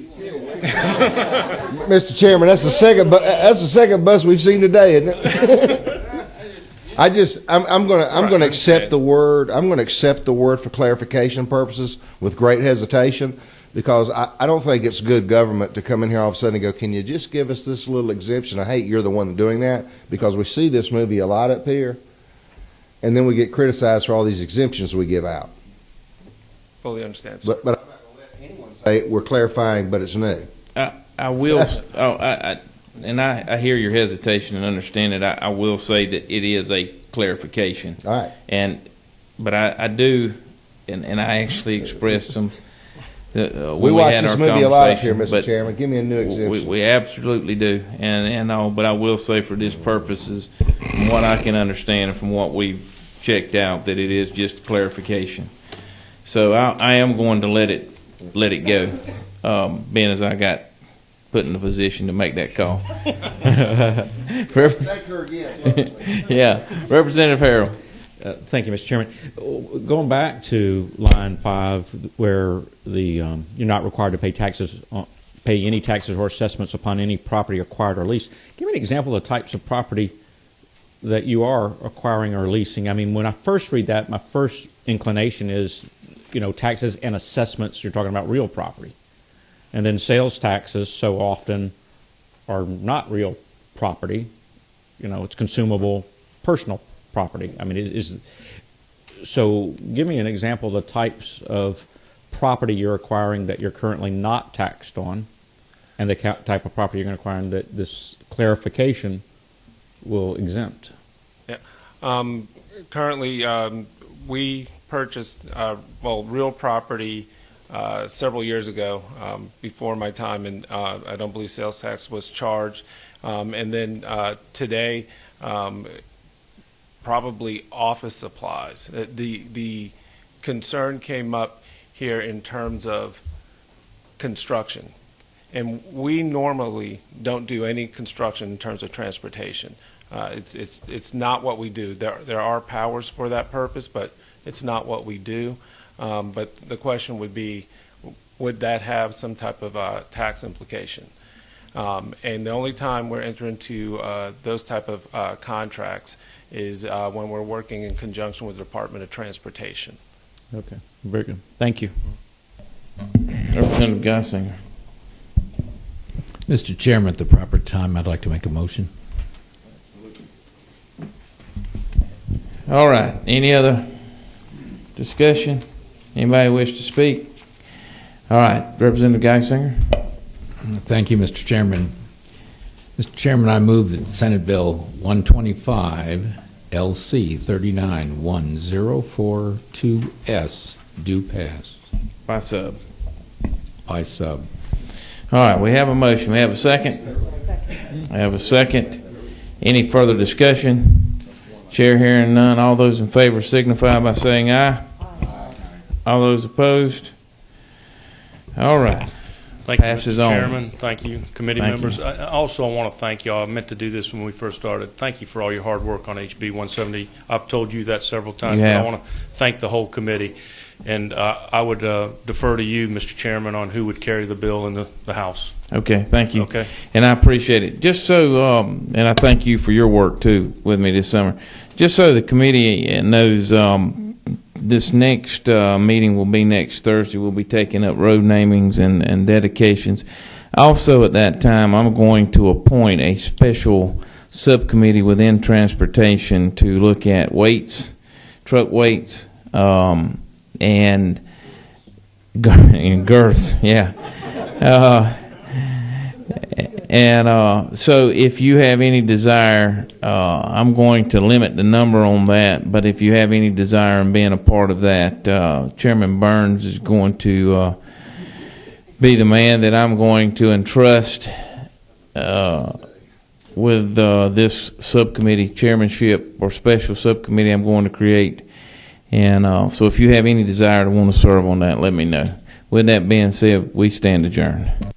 Mr. Chairman, that's the second bus we've seen today, isn't it? I'm going to accept the word. I'm going to accept the word for clarification purposes with great hesitation, because I don't think it's good government to come in here all of a sudden and go, can you just give us this little exemption? I hate you're the one doing that, because we see this movie a lot up here, and then we get criticized for all these exemptions we give out. Fully understand. But I'm not going to let anyone say we're clarifying, but it's new. I will. I hear your hesitation and understand it. I will say that it is a clarification. All right. But I do, and I actually expressed some. We watch this movie a lot here, Mr. Chairman. Give me a new exemption. We absolutely do, and all. But I will say, for this purposes, from what I can understand and from what we've checked out, that it is just clarification. So I am going to let it go, being as I got put in the position to make that call. Thank her again. Yeah, Representative Harrell. Thank you, Mr. Chairman. Going back to line 5, where you're not required to pay any taxes or assessments upon any property acquired or leased. Give me an example of the types of property that you are acquiring or leasing. I mean, when I first read that, my first inclination is, taxes and assessments. You're talking about real property, and then sales taxes so often are not real property. It's consumable personal property. I mean, so give me an example of the types of property you're acquiring that you're currently not taxed on, and the type of property you're going to acquire that this clarification will exempt. Yeah. Currently, we purchased real property several years ago, before my time, and I don't believe sales tax was charged. And then today, probably office supplies. The concern came up here in terms of construction, and we normally don't do any construction in terms of transportation. It's not what we do. There are powers for that purpose, but it's not what we do. But the question would be, would that have some type of tax implication? And the only time we're entering into those type of contracts is when we're working in conjunction with the Department of Transportation. Okay, very good. Thank you. Representative Geisinger. Mr. Chairman, at the proper time, I'd like to make a motion. All right. Any other discussion? Anybody wish to speak? All right. Representative Geisinger. Thank you, Mr. Chairman. Mr. Chairman, I move that Senate Bill 125 LC 391042S do pass. By sub. By sub. All right. We have a motion. We have a second. I have a second. Any further discussion? Chair hearing none. All those in favor signify by saying aye. Aye. All those opposed? All right. Thank you, Passes Mr. on. Chairman. Thank you, committee Thank members. you. I want to thank y'all. I meant to do this when we first started. Thank you for all your hard work on HB 170. I've told you that several times, You but have. I want to thank the whole committee. And I would defer to you, Mr. Chairman, on who would carry the bill in the House. Okay, thank you. Okay. And I appreciate it. Just so, and I thank you for your work too with me this summer. Just so the committee knows, this next meeting will be next Thursday. We'll be taking up road namings and dedications. Also, at that time, I'm going to appoint a special subcommittee within transportation to look at weights, truck weights, and girths. Yeah. So if you have any desire, I'm going to limit the number on that, but if you have any desire in being a part of that, Chairman Burns is going to be the man that I'm going to entrust with this subcommittee chairmanship or special subcommittee I'm going to create. And so if you have any desire to want to serve on that, let me know. With that being said, we stand adjourned.